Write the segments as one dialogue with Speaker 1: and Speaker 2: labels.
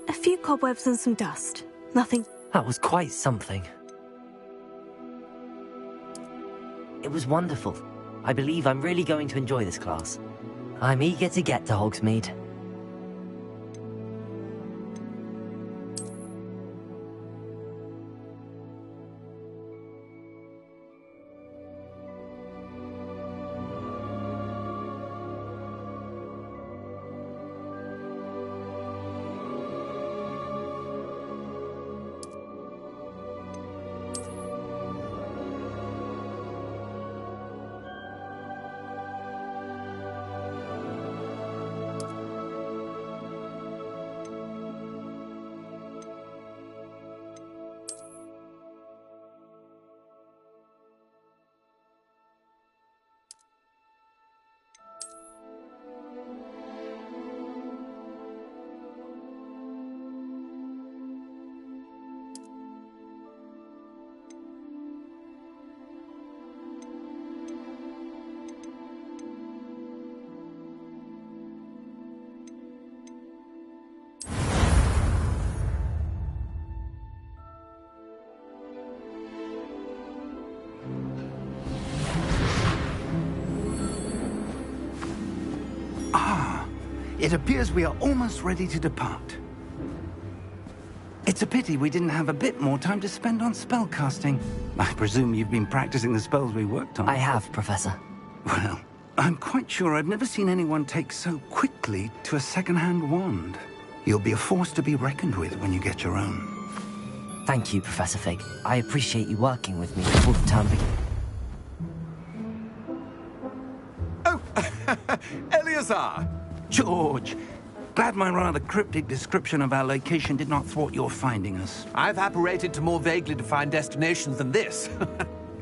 Speaker 1: A few cobwebs and some dust. Nothing.
Speaker 2: That was quite something. It was wonderful. I believe I'm really going to enjoy this class. I'm eager to get to Hogsmeade.
Speaker 3: It appears we are almost ready to depart. It's a pity we didn't have a bit more time to spend on spellcasting. I presume you've been practicing the spells we worked on.
Speaker 2: I have, Professor.
Speaker 3: Well, I'm quite sure I've never seen anyone take so quickly to a second-hand wand. You'll be a force to be reckoned with when you get your own.
Speaker 2: Thank you, Professor Fig. I appreciate you working with me before the term begins.
Speaker 4: Oh, Eleazar!
Speaker 3: George! Glad my rather cryptic description of our location did not thwart your finding us.
Speaker 4: I've apparated to more vaguely defined destinations than this.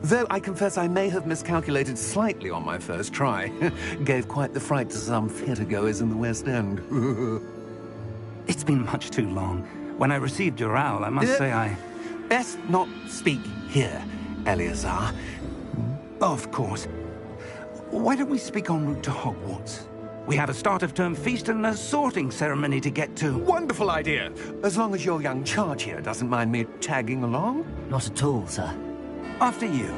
Speaker 4: Though I confess I may have miscalculated slightly on my first try. Gave quite the fright to some theatregoers in the West End.
Speaker 3: It's been much too long. When I received your owl, I must say I...
Speaker 4: Best not speak here, Eleazar.
Speaker 3: Of course. Why don't we speak en route to Hogwarts? We have a start-of-term feast and a sorting ceremony to get to.
Speaker 4: Wonderful idea! As long as your young charge here doesn't mind me tagging along.
Speaker 2: Not at all, sir.
Speaker 3: After you.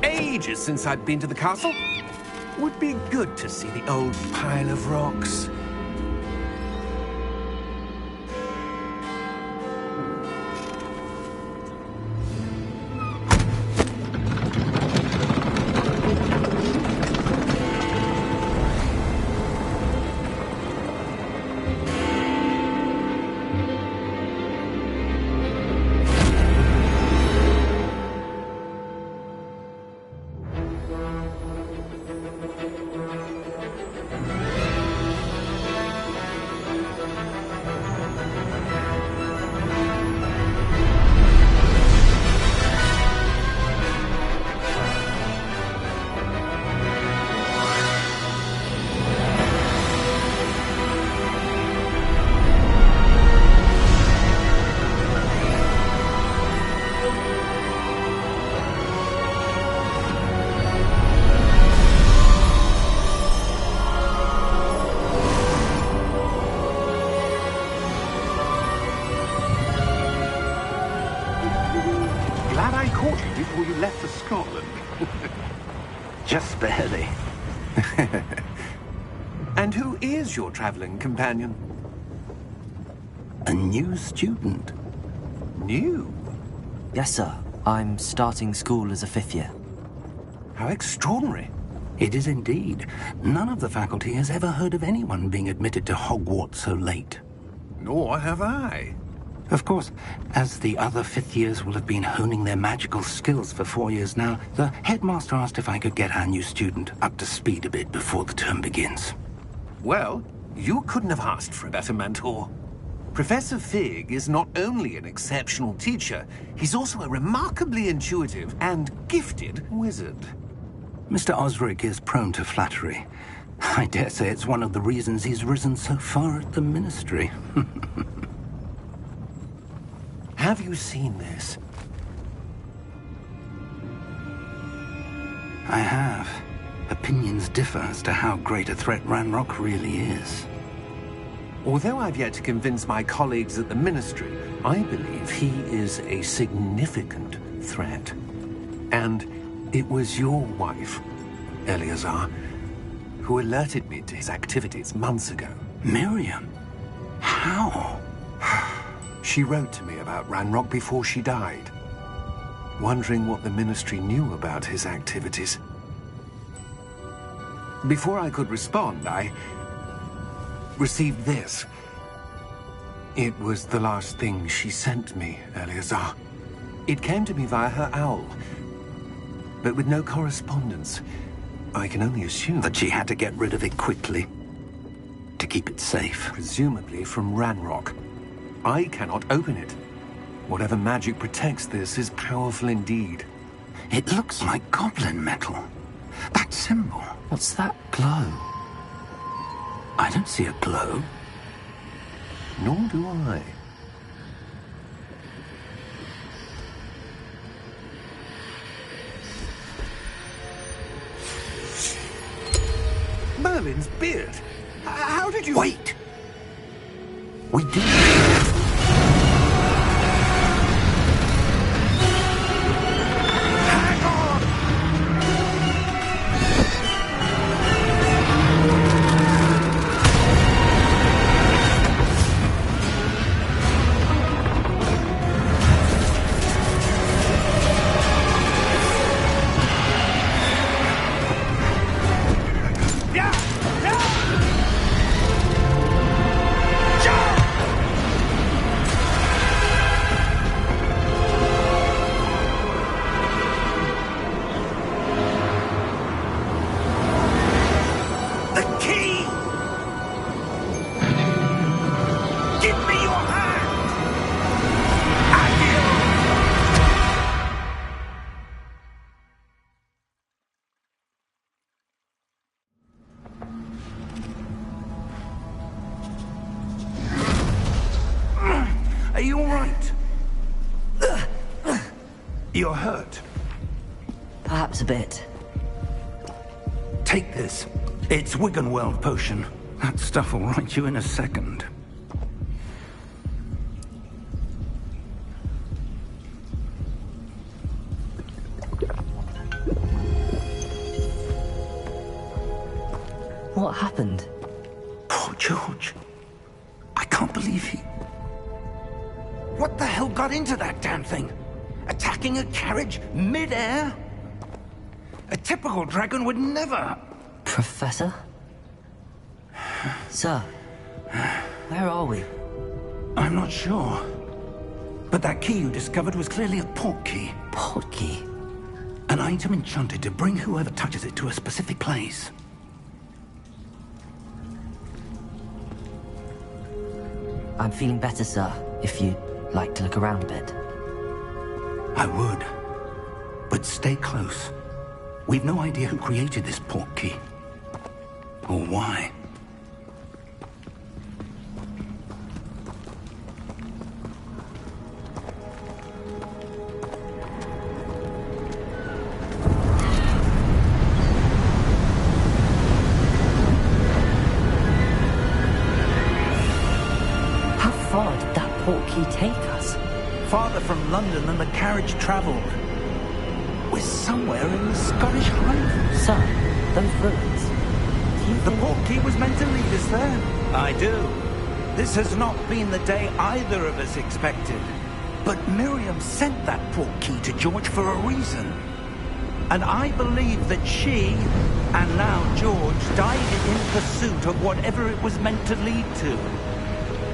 Speaker 4: Ages since I'd been to the castle. Would be good to see the old pile of rocks. before you left for Scotland.
Speaker 3: Just barely.
Speaker 4: And who is your traveling companion?
Speaker 3: A new student.
Speaker 4: New?
Speaker 2: Yes, sir. I'm starting school as a 5th year.
Speaker 4: How extraordinary.
Speaker 3: It is indeed. None of the faculty has ever heard of anyone being admitted to Hogwarts so late.
Speaker 4: Nor have I.
Speaker 3: Of course, as the other 5th years will have been honing their magical skills for 4 years now, the headmaster asked if I could get our new student up to speed a bit before the term begins.
Speaker 4: Well, you couldn't have asked for a better mentor. Professor Fig is not only an exceptional teacher, he's also a remarkably intuitive and gifted wizard.
Speaker 3: Mr. Osric is prone to flattery. I dare say it's one of the reasons he's risen so far at the Ministry.
Speaker 4: Have you seen this?
Speaker 3: I have. Opinions differ as to how great a threat Ranrock really is.
Speaker 4: Although I've yet to convince my colleagues at the Ministry, I believe he is a significant threat. And it was your wife, Eleazar, who alerted me to his activities months ago.
Speaker 3: Miriam? How?
Speaker 4: She wrote to me about Ranrock before she died, wondering what the Ministry knew about his activities. Before I could respond, I received this. It was the last thing she sent me, Eleazar. It came to me via her owl, but with no correspondence. I can only assume
Speaker 3: That she had to get rid of it quickly, to keep it safe.
Speaker 4: presumably from Ranrock. I cannot open it. Whatever magic protects this is powerful indeed.
Speaker 3: It looks like goblin metal. That symbol.
Speaker 2: What's that glow?
Speaker 3: I don't see a glow.
Speaker 4: Nor do I. Merlin's beard. How did you...
Speaker 3: Wait! We did.
Speaker 4: Hang on! Yeah! Yeah! The key! Give me your hand!
Speaker 3: Are you all right? You're hurt.
Speaker 2: Perhaps a bit.
Speaker 3: Take this. It's Wiggenweld potion. That stuff will right you in a second.
Speaker 2: What happened?
Speaker 3: Poor George. I can't believe he... What the hell got into that damn thing? Attacking a carriage mid-air? A typical dragon would never...
Speaker 2: Professor? Sir, where are we?
Speaker 3: I'm not sure. But that key you discovered was clearly a port key.
Speaker 2: Port key?
Speaker 3: An item enchanted to bring whoever touches it to a specific place.
Speaker 2: I'm feeling better, sir, if you'd like to look around a bit.
Speaker 3: I would. But stay close. We've no idea who created this port key. Or why.
Speaker 2: How far did that port key take us?
Speaker 3: Farther from London than the carriage traveled. We're somewhere in the Scottish Highlands.
Speaker 2: Sir, those ruins. Do you
Speaker 3: The
Speaker 2: think...
Speaker 3: portkey was meant to lead us there. I do. This has not been the day either of us expected. But Miriam sent that portkey to George for a reason. And I believe that she, and now George, died in pursuit of whatever it was meant to lead to.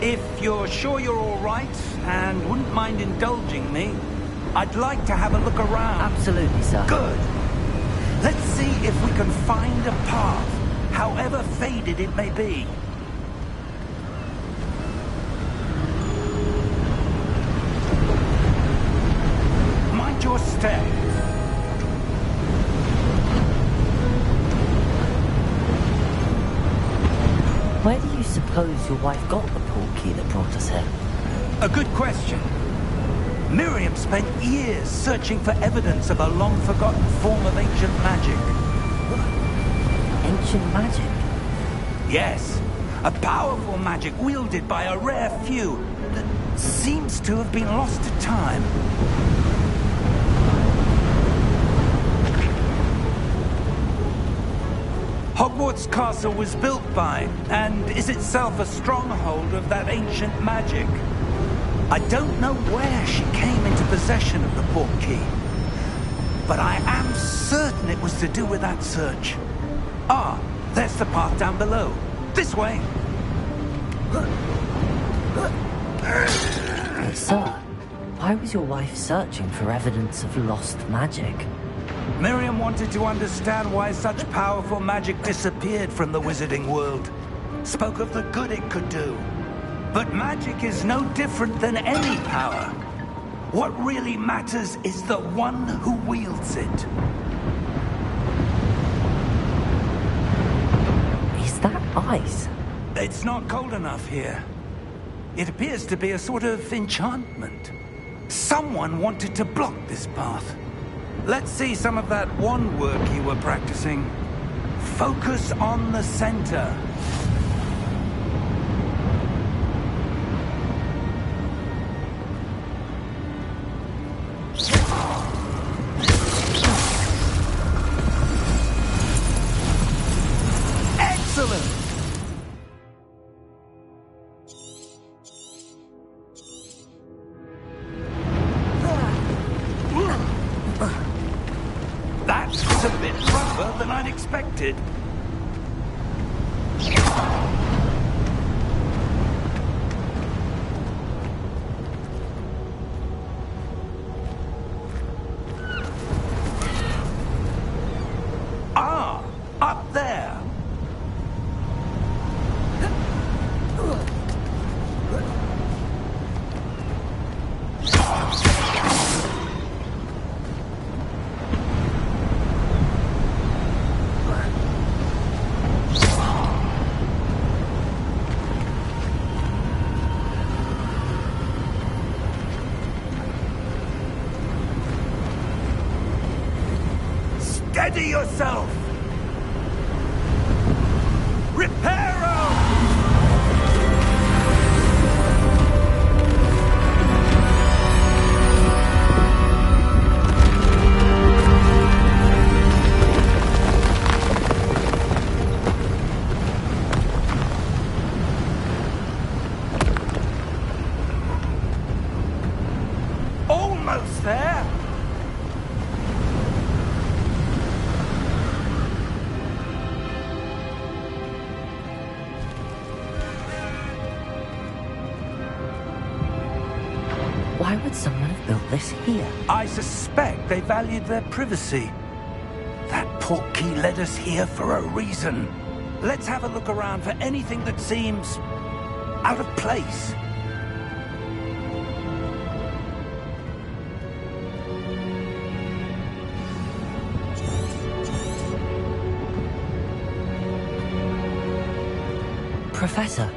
Speaker 3: If you're sure you're all right, and wouldn't mind indulging me, I'd like to have a look around.
Speaker 2: Absolutely, sir.
Speaker 3: Good. Let's see if we can find a path, however faded it may be. Mind your step.
Speaker 2: Where do you suppose your wife got the portkey that brought us here?
Speaker 3: A good question. Miriam spent years searching for evidence of a long-forgotten form of ancient magic.
Speaker 2: Ancient magic?
Speaker 3: Yes, a powerful magic wielded by a rare few that seems to have been lost to time. Hogwarts Castle was built by, and is itself a stronghold of that ancient magic. I don't know where she came into possession of the portkey, but I am certain it was to do with that search. Ah, there's the path down below. This way.
Speaker 2: Sir, why was your wife searching for evidence of lost magic?
Speaker 3: Miriam wanted to understand why such powerful magic disappeared from the wizarding world. Spoke of the good it could do. But magic is no different than any power. What really matters is the one who wields it.
Speaker 2: Is that ice?
Speaker 3: It's not cold enough here. It appears to be a sort of enchantment. Someone wanted to block this path. Let's see some of that wand work you were practicing. Focus on the center. Excellent! That was a bit rougher than I'd expected. Ah, up there. Steady yourself! Reparo! Almost there!
Speaker 2: Why would someone have built this here?
Speaker 3: I suspect they valued their privacy. That portkey led us here for a reason. Let's have a look around for anything that seems out of place.
Speaker 2: Professor,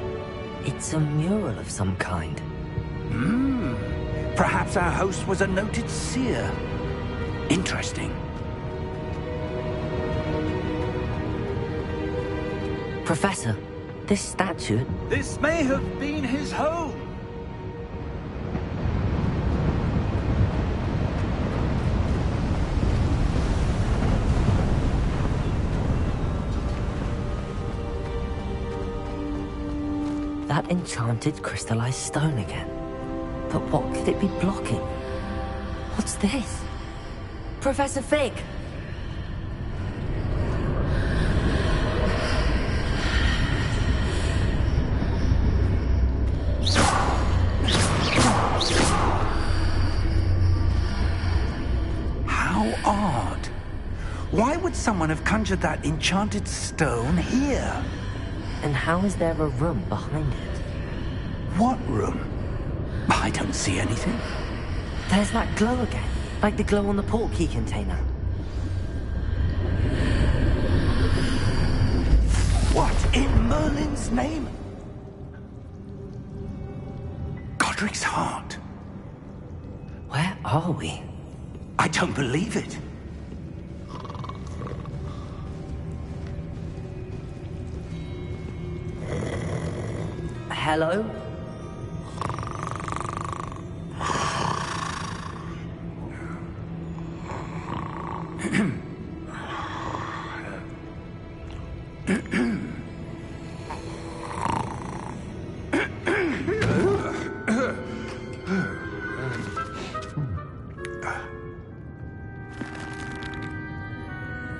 Speaker 2: it's a mural of some kind.
Speaker 3: Perhaps our host was a noted seer. Interesting.
Speaker 2: Professor, this statue...
Speaker 3: This may have been his home.
Speaker 2: that enchanted crystallized stone again. But what could it be blocking? What's this? Professor Fig!
Speaker 3: How odd. Why would someone have conjured that enchanted stone here?
Speaker 2: And how is there a room behind it?
Speaker 3: What room? I don't see anything.
Speaker 2: There's that glow again, like the glow on the portkey container.
Speaker 3: What in Merlin's name? Godric's heart.
Speaker 2: Where are we?
Speaker 3: I don't believe it.
Speaker 2: Hello?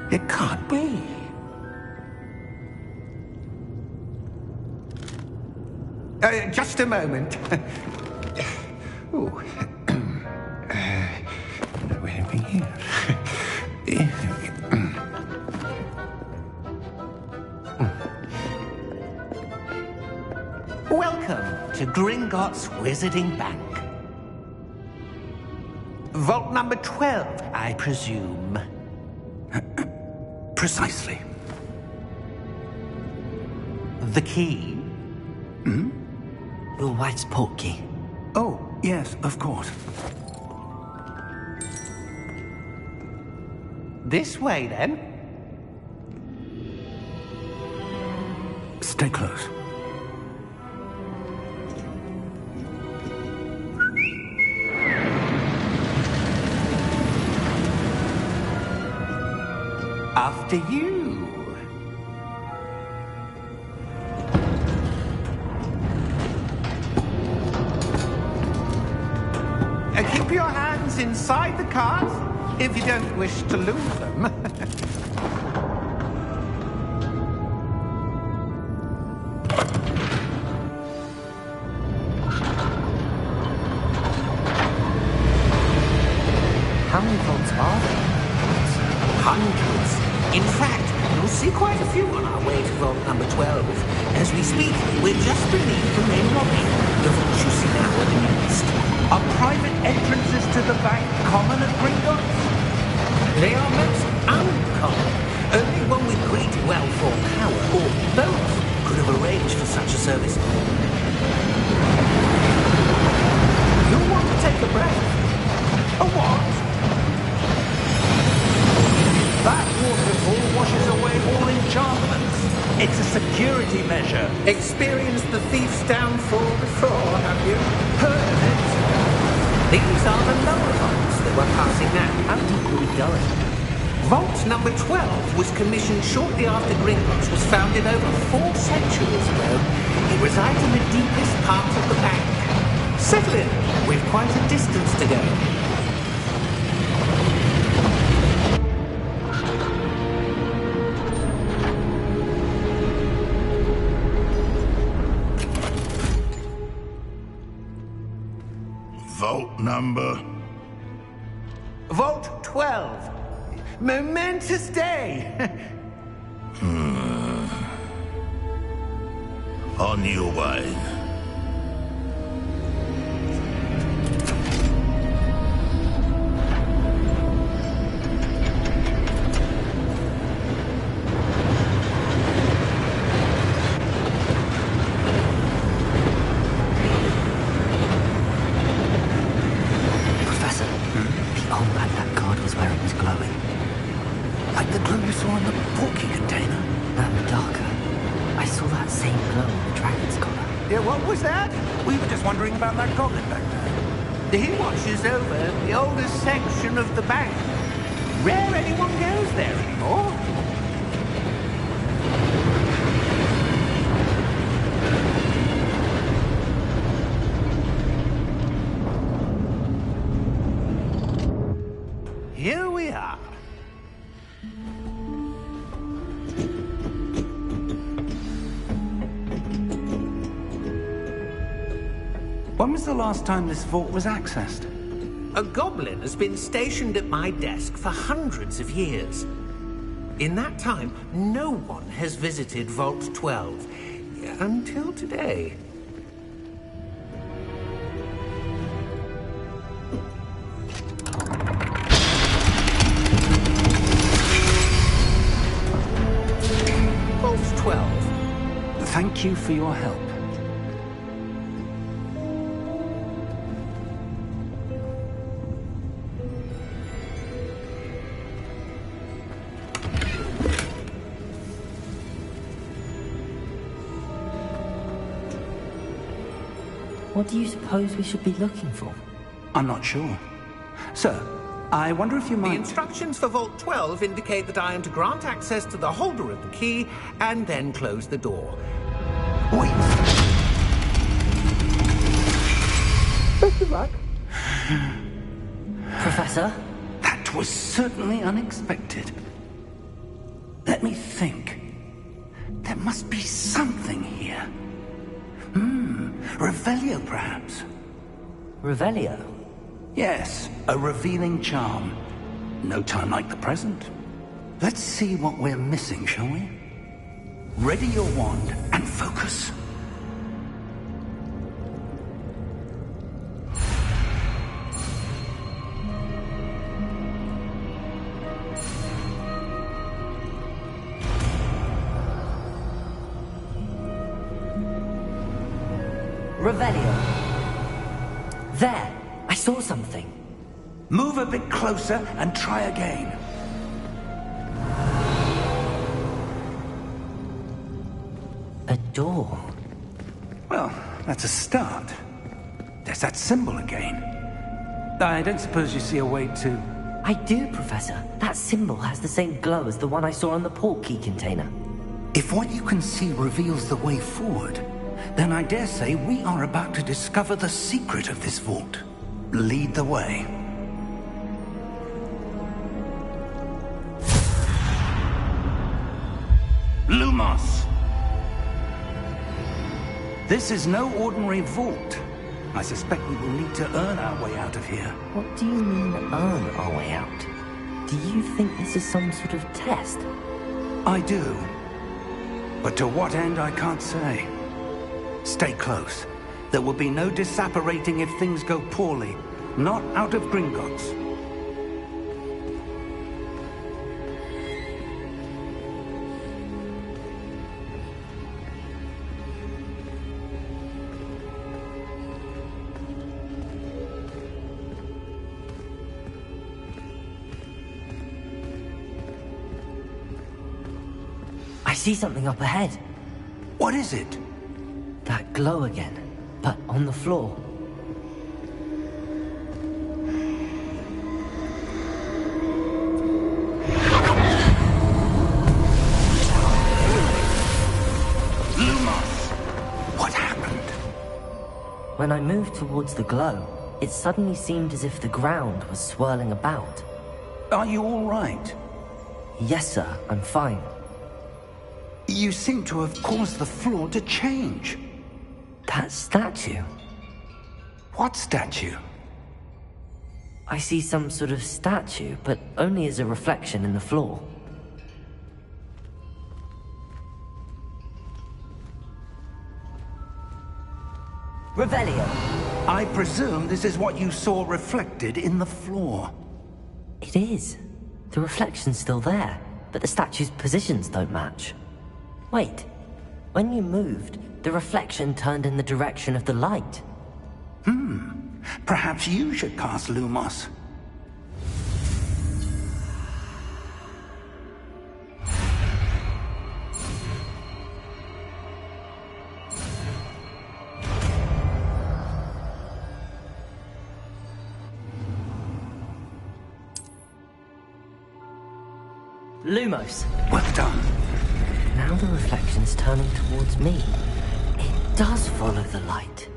Speaker 3: It can't be. Just a moment. Ooh. Where are we here?
Speaker 5: Welcome to Gringotts Wizarding Bank. Vault number 12, I presume.
Speaker 3: Precisely.
Speaker 5: The key?
Speaker 2: Your wife's portkey.
Speaker 3: Oh, yes, of course.
Speaker 5: This way, then.
Speaker 3: Stay close.
Speaker 5: After you. Keep your hands inside the cart if you don't wish to lose them.
Speaker 2: How many vaults are there?
Speaker 5: Hundreds. In fact, you'll see quite a few on our way to vault number 12. As we speak, we're just beneath the main lobby. The vaults you see now are the newest.
Speaker 3: Are private entrances to the bank common at Gringotts?
Speaker 5: They are most uncommon. Only one with great wealth or power, or both, could have arranged for such a service. You'll want to take a breath. A what?
Speaker 3: That waterfall washes away all enchantments. It's a security measure.
Speaker 5: Experienced the thief's downfall before, have you?
Speaker 3: Heard of it?
Speaker 5: These are the lower vaults that we're passing now.
Speaker 2: How deep are we going?
Speaker 5: Vault number 12 was commissioned shortly after Gringotts was founded over 4 centuries ago. It resides in the deepest part of the bank. Settle in. We've quite a distance to go.
Speaker 6: Vault number?
Speaker 5: Vault 12. Momentous day.
Speaker 6: On your way.
Speaker 2: Professor, beyond that guard was where it was glowing.
Speaker 3: Like the glow you saw in the portkey container?
Speaker 2: No, darker. I saw that same glow on the dragon's collar.
Speaker 5: Yeah, what was that?
Speaker 3: We were just wondering about that goblin back there.
Speaker 5: He watches over the oldest section of the bank. Rare anyone goes there anymore.
Speaker 3: When was the last time this vault was accessed?
Speaker 5: A goblin has been stationed at my desk for hundreds of years. In that time, no one has visited Vault 12. Until today. Vault 12.
Speaker 3: Thank you for your help.
Speaker 2: What do you suppose we should be looking for?
Speaker 3: I'm not sure. Sir, I wonder if you
Speaker 5: The
Speaker 3: might...
Speaker 5: instructions for Vault 12 indicate that I am to grant access to the holder of the key and then close the door.
Speaker 3: Wait!
Speaker 5: Good luck.
Speaker 2: Professor?
Speaker 3: That was certainly unexpected. Let me think. There must be something here. Revelio, perhaps?
Speaker 2: Revelio?
Speaker 3: Yes, a revealing charm. No time like the present. Let's see what we're missing, shall we? Ready your wand and focus.
Speaker 2: Revelio. There! I saw something.
Speaker 3: Move a bit closer and try again.
Speaker 2: A door.
Speaker 3: Well, that's a start. There's that symbol again. I don't suppose you see a way to...
Speaker 2: I do, Professor. That symbol has the same glow as the one I saw on the port key container.
Speaker 3: If what you can see reveals the way forward, then I dare say we are about to discover the secret of this vault. Lead the way. Lumos! This is no ordinary vault. I suspect we will need to earn our way out of here.
Speaker 2: What do you mean, earn our way out? Do you think this is some sort of test?
Speaker 3: I do. But to what end, I can't say. Stay close. There will be no disapparating if things go poorly. Not out of Gringotts.
Speaker 2: I see something up ahead.
Speaker 3: What is it?
Speaker 2: That glow again, but on the floor.
Speaker 3: Lumos! What happened?
Speaker 2: When I moved towards the glow, it suddenly seemed as if the ground was swirling about.
Speaker 3: Are you all right?
Speaker 2: Yes, sir, I'm fine.
Speaker 3: You seem to have caused the floor to change.
Speaker 2: That statue.
Speaker 3: What statue?
Speaker 2: I see some sort of statue, but only as a reflection in the floor. Revelio.
Speaker 3: I presume this is what you saw reflected in the floor.
Speaker 2: It is. The reflection's still there, but the statue's positions don't match. Wait. When you moved, the reflection turned in the direction of the light.
Speaker 3: Perhaps you should cast Lumos.
Speaker 2: Lumos.
Speaker 3: Well done.
Speaker 2: Now the reflection's turning towards me. It does follow the light.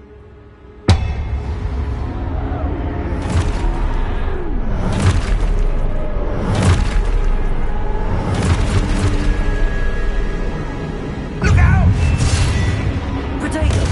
Speaker 3: Look out!
Speaker 2: Potato!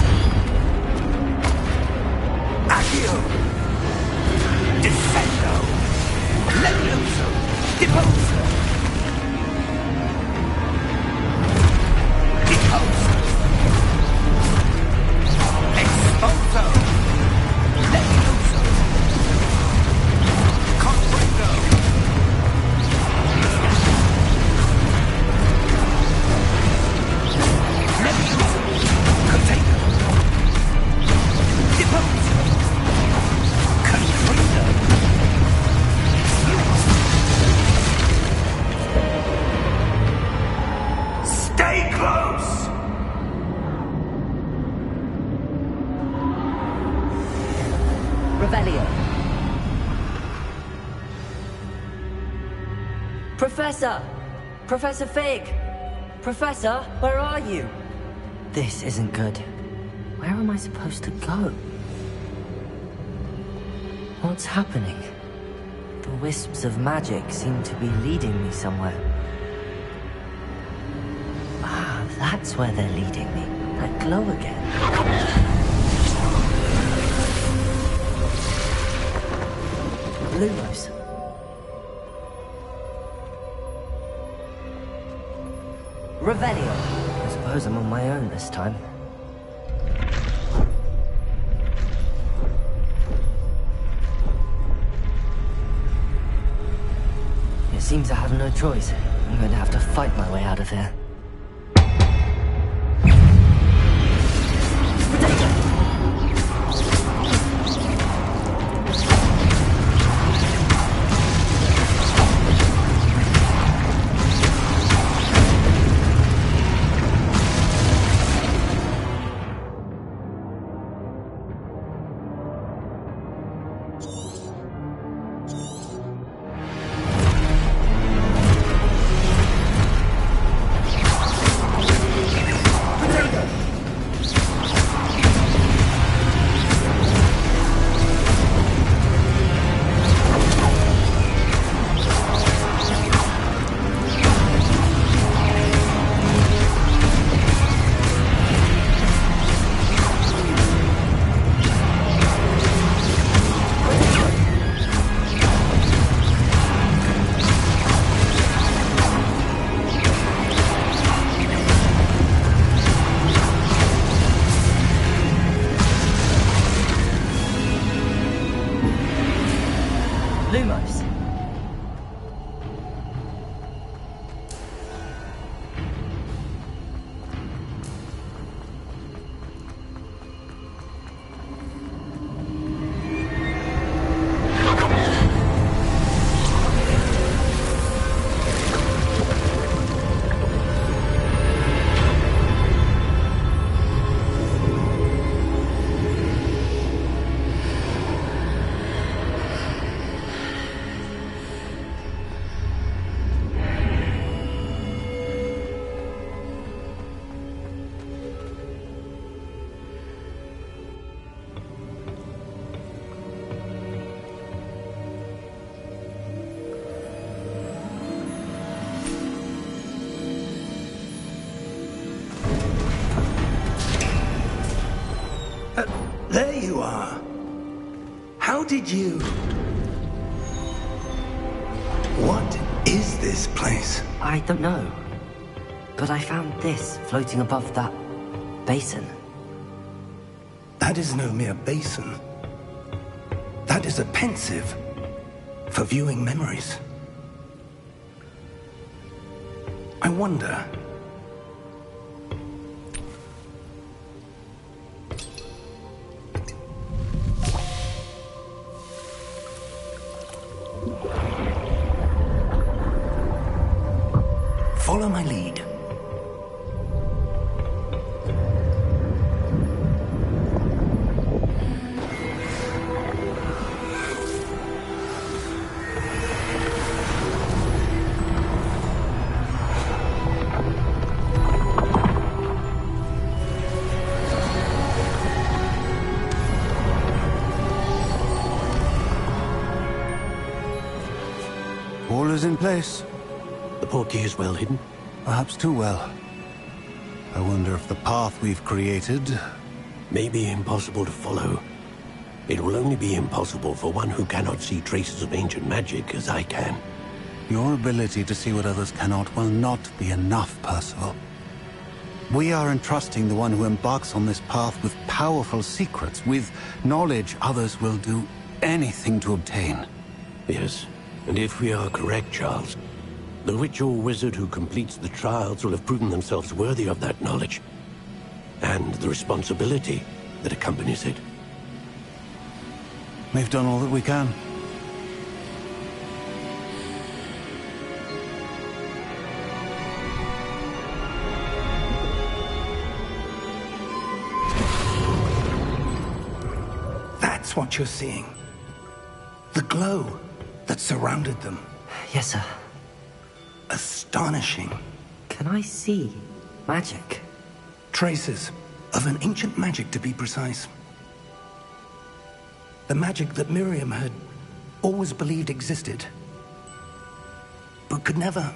Speaker 2: Professor! Professor Fig! Professor, where are you? This isn't good. Where am I supposed to go? What's happening? The wisps of magic seem to be leading me somewhere. Ah, that's where they're leading me. That glow again. Lumos. Revelio. I suppose I'm on my own this time. It seems I have no choice. I'm going to have to fight my way out of here. Lumos.
Speaker 3: There you are. How did you... What is this place?
Speaker 2: I don't know. But I found this floating above that basin.
Speaker 3: That is no mere basin. That is a pensive for viewing memories. I wonder... Follow my lead.
Speaker 7: All is in place.
Speaker 8: The portkey is well hidden?
Speaker 7: Perhaps too well. I wonder if the path we've created...
Speaker 8: May be impossible to follow. It will only be impossible for one who cannot see traces of ancient magic as I can.
Speaker 7: Your ability to see what others cannot will not be enough, Percival. We are entrusting the one who embarks on this path with powerful secrets, with knowledge others will do anything to obtain.
Speaker 8: Yes, and if we are correct, Charles, the witch or wizard who completes the trials will have proven themselves worthy of that knowledge, and the responsibility that accompanies it.
Speaker 7: We've done all that we can.
Speaker 3: That's what you're seeing. The glow that surrounded them.
Speaker 2: Yes, sir.
Speaker 3: astonishing.
Speaker 2: Can I see magic?
Speaker 3: Traces of an ancient magic, to be precise. The magic that Miriam had always believed existed, but could never.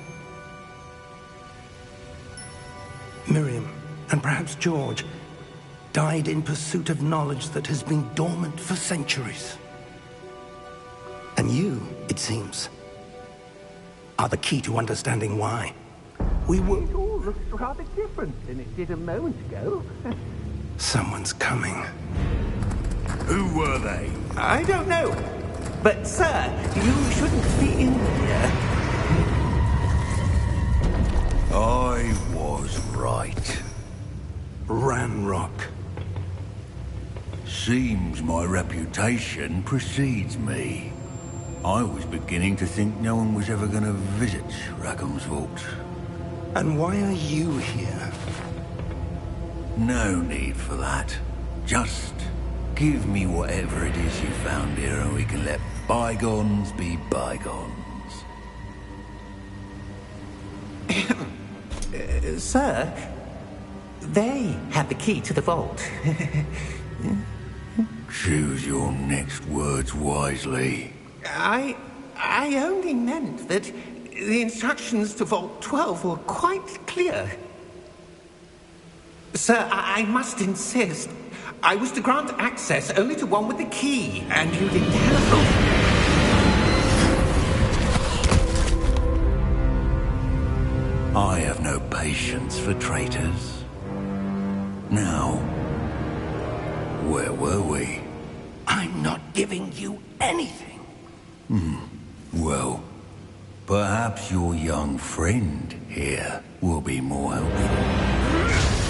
Speaker 3: Miriam, and perhaps George, died in pursuit of knowledge that has been dormant for centuries. And you, it seems, are the key to understanding why. We were...
Speaker 5: It all looks rather different than it did a moment ago.
Speaker 3: Someone's coming.
Speaker 6: Who were they?
Speaker 5: I don't know. But, sir, you shouldn't be in here.
Speaker 6: I was right.
Speaker 3: Ranrock.
Speaker 6: Seems my reputation precedes me. I was beginning to think no one was ever going to visit Rackham's vault.
Speaker 3: And why are you here?
Speaker 6: No need for that. Just give me whatever it is you found here and we can let bygones be bygones.
Speaker 5: Sir, they have the key to the vault.
Speaker 6: Choose your next words wisely.
Speaker 5: I only meant that the instructions to Vault 12 were quite clear. Sir, I must insist. I was to grant access only to one with the key, and you didn't have
Speaker 6: I have no patience for traitors. Now, where were we?
Speaker 3: I'm not giving you anything.
Speaker 6: Well, perhaps your young friend here will be more helpful.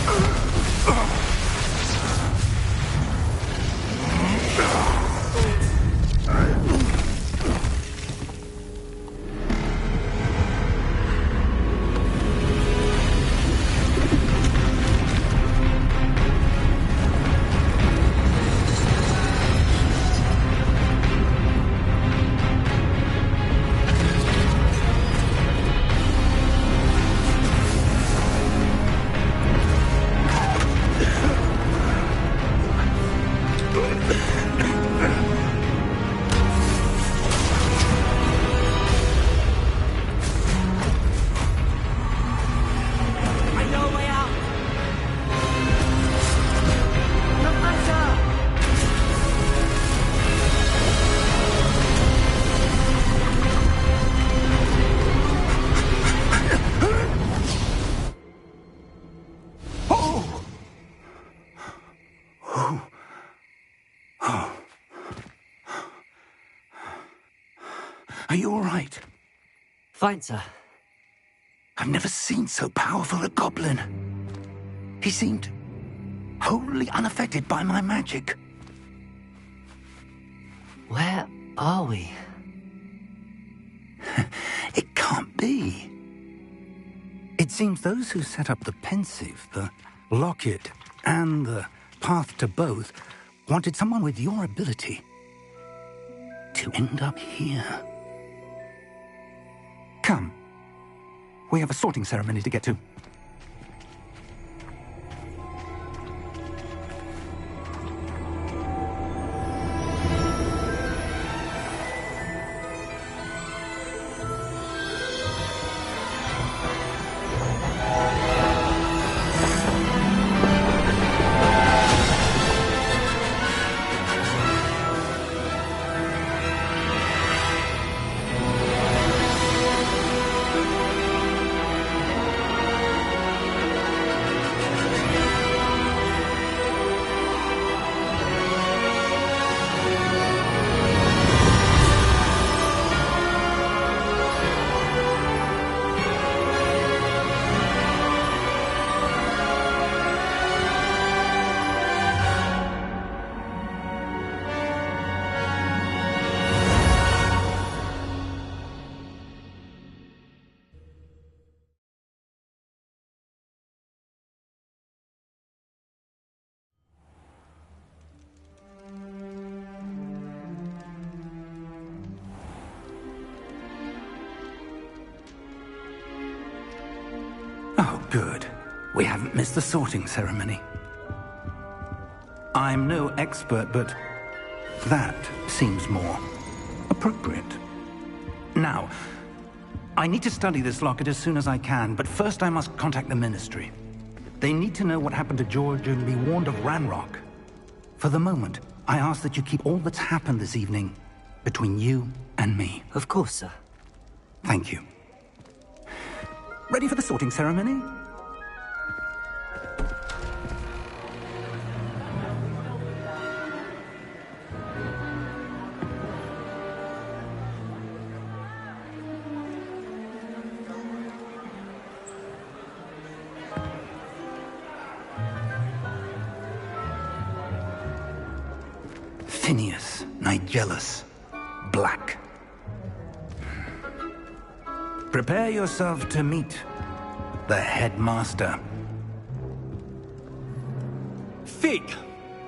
Speaker 3: Are you all right?
Speaker 2: Fine, sir.
Speaker 3: I've never seen so powerful a goblin. He seemed wholly unaffected by my magic.
Speaker 2: Where are we?
Speaker 3: It can't be. It seems those who set up the pensive, the locket, and the path to both wanted someone with your ability to end up here. Come. We have a sorting ceremony to get to. Oh, good. We haven't missed the sorting ceremony. I'm no expert, but that seems more appropriate. Now, I need to study this locket as soon as I can, but first I must contact the Ministry. They need to know what happened to George and be warned of Ranrock. For the moment, I ask that you keep all that's happened this evening between you and me.
Speaker 2: Of course, sir.
Speaker 3: Thank you. Ready for the sorting ceremony? Phineas, Nigellus, Black. Prepare yourself to meet the headmaster.
Speaker 9: Fig,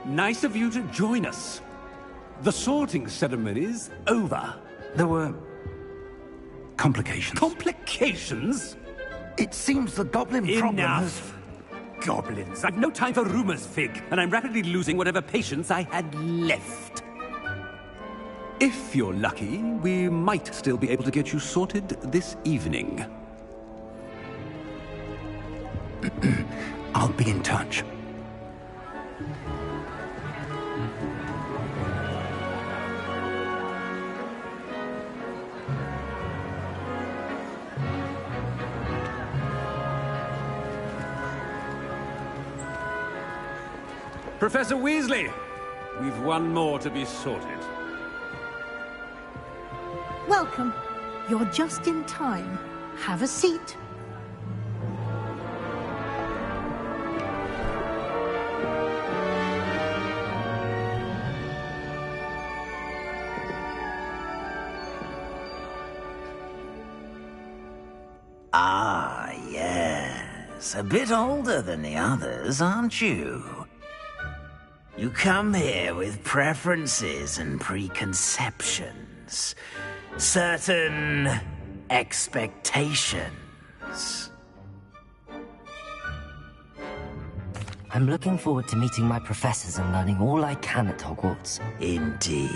Speaker 9: nice of you to join us. The sorting ceremony's over.
Speaker 3: There were complications.
Speaker 9: Complications?
Speaker 3: It seems the goblin problem has...
Speaker 9: Enough! Goblins. I've no time for rumors, Fig, and I'm rapidly losing whatever patience I had left. If you're lucky, we might still be able to get you sorted this evening.
Speaker 3: I'll be in touch.
Speaker 9: Professor Weasley, we've one more to be sorted.
Speaker 10: Welcome. You're just in time. Have a seat.
Speaker 11: Ah, yes. A bit older than the others, aren't you? You come here with preferences and preconceptions. Certain expectations.
Speaker 2: I'm looking forward to meeting my professors and learning all I can at Hogwarts.
Speaker 11: Indeed.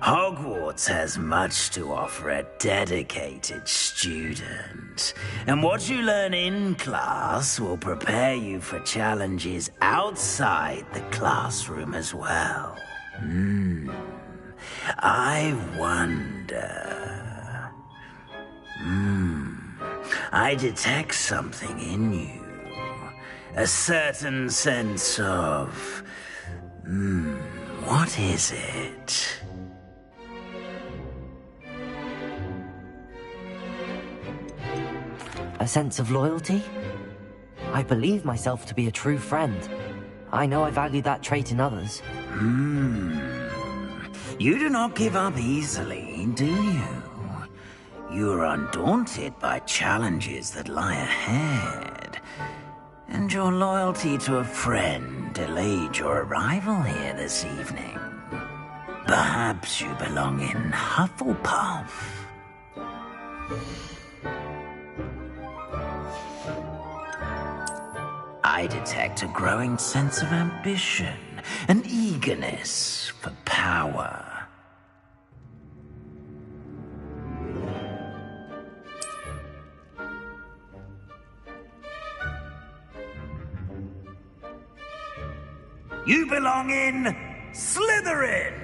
Speaker 11: Hogwarts has much to offer a dedicated student. And what you learn in class will prepare you for challenges outside the classroom as well. I wonder... I detect something in you. A certain sense of... what is it?
Speaker 2: A sense of loyalty? I believe myself to be a true friend. I know I value that trait in others.
Speaker 11: You do not give up easily, do you? You are undaunted by challenges that lie ahead. And your loyalty to a friend delayed your arrival here this evening. Perhaps you belong in Hufflepuff. I detect a growing sense of ambition, an eagerness for power. You belong in Slytherin!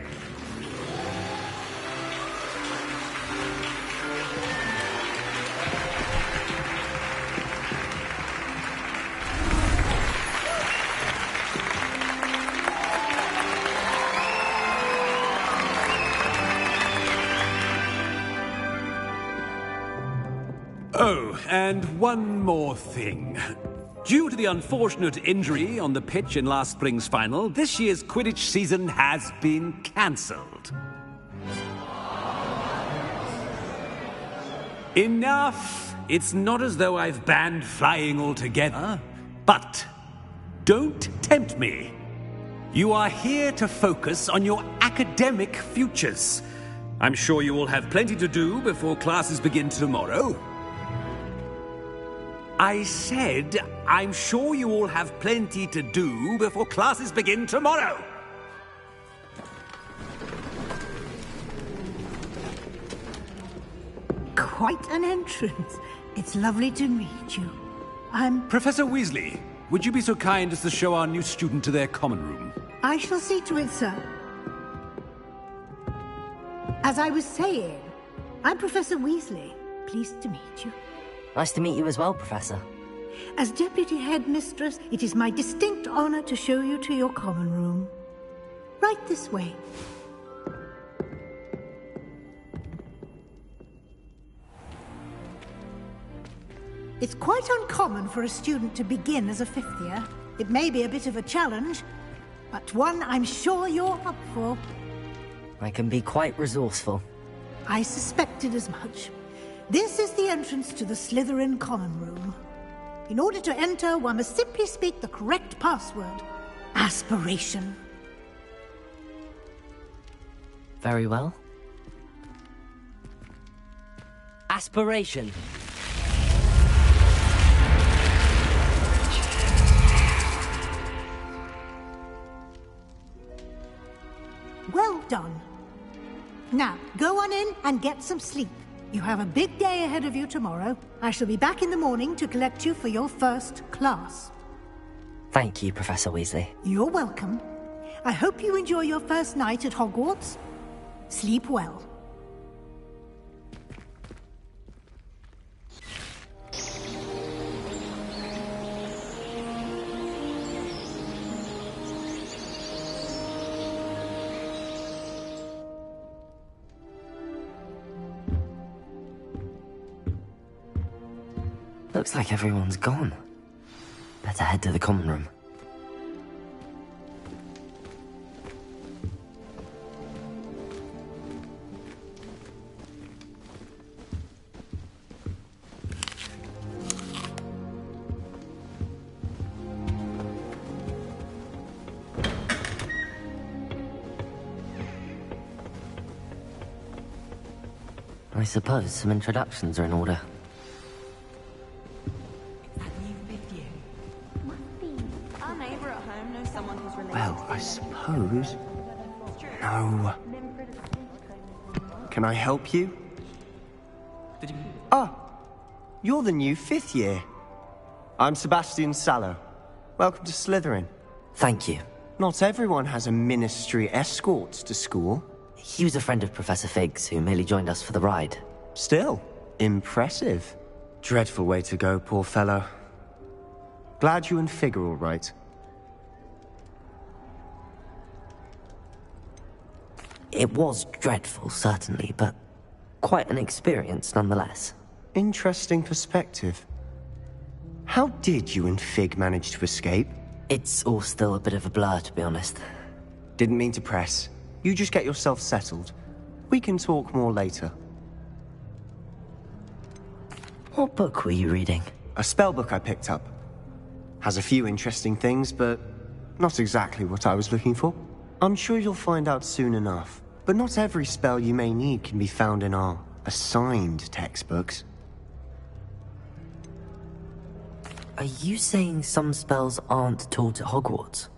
Speaker 9: Oh, and one more thing. Due to the unfortunate injury on the pitch in last spring's final, this year's Quidditch season has been cancelled. Enough! It's not as though I've banned flying altogether. But don't tempt me. You are here to focus on your academic futures. I'm sure you will have plenty to do before classes begin tomorrow. I said I'm sure you all have plenty to do before classes begin tomorrow.
Speaker 10: Quite an entrance. It's lovely to meet you. I'm...
Speaker 9: Professor Weasley, would you be so kind as to show our new student to their common room?
Speaker 10: I shall see to it, sir. As I was saying, I'm Professor Weasley. Pleased to meet you.
Speaker 2: Nice to meet you as well, Professor.
Speaker 10: As Deputy Headmistress, it is my distinct honor to show you to your common room. Right this way. It's quite uncommon for a student to begin as a fifth year. It may be a bit of a challenge, but one I'm sure you're up for.
Speaker 2: I can be quite resourceful.
Speaker 10: I suspected as much. This is the entrance to the Slytherin common room. In order to enter, one must simply speak the correct password. Aspiration.
Speaker 2: Very well. Aspiration.
Speaker 10: Well done. Now, go on in and get some sleep. You have a big day ahead of you tomorrow. I shall be back in the morning to collect you for your first class.
Speaker 2: Thank you, Professor Weasley.
Speaker 10: You're welcome. I hope you enjoy your first night at Hogwarts. Sleep well.
Speaker 2: Looks like everyone's gone. Better head to the common room. I suppose some introductions are in order.
Speaker 12: Well, I suppose... No. Can I help you? Ah! You're the new fifth year. I'm Sebastian Sallow. Welcome to Slytherin.
Speaker 2: Thank you.
Speaker 12: Not everyone has a ministry escort to school.
Speaker 2: He was a friend of Professor Fig's, who merely joined us for the ride.
Speaker 12: Still, impressive. Dreadful way to go, poor fellow. Glad you and Fig are all right.
Speaker 2: It was dreadful, certainly, but quite an experience nonetheless.
Speaker 12: Interesting perspective. How did you and Fig manage to escape?
Speaker 2: It's all still a bit of a blur, to be honest.
Speaker 12: Didn't mean to press. You just get yourself settled. We can talk more later.
Speaker 2: What book were you reading?
Speaker 12: A spell book I picked up. Has a few interesting things, but not exactly what I was looking for. I'm sure you'll find out soon enough. But not every spell you may need can be found in our assigned textbooks.
Speaker 2: Are you saying some spells aren't taught at Hogwarts?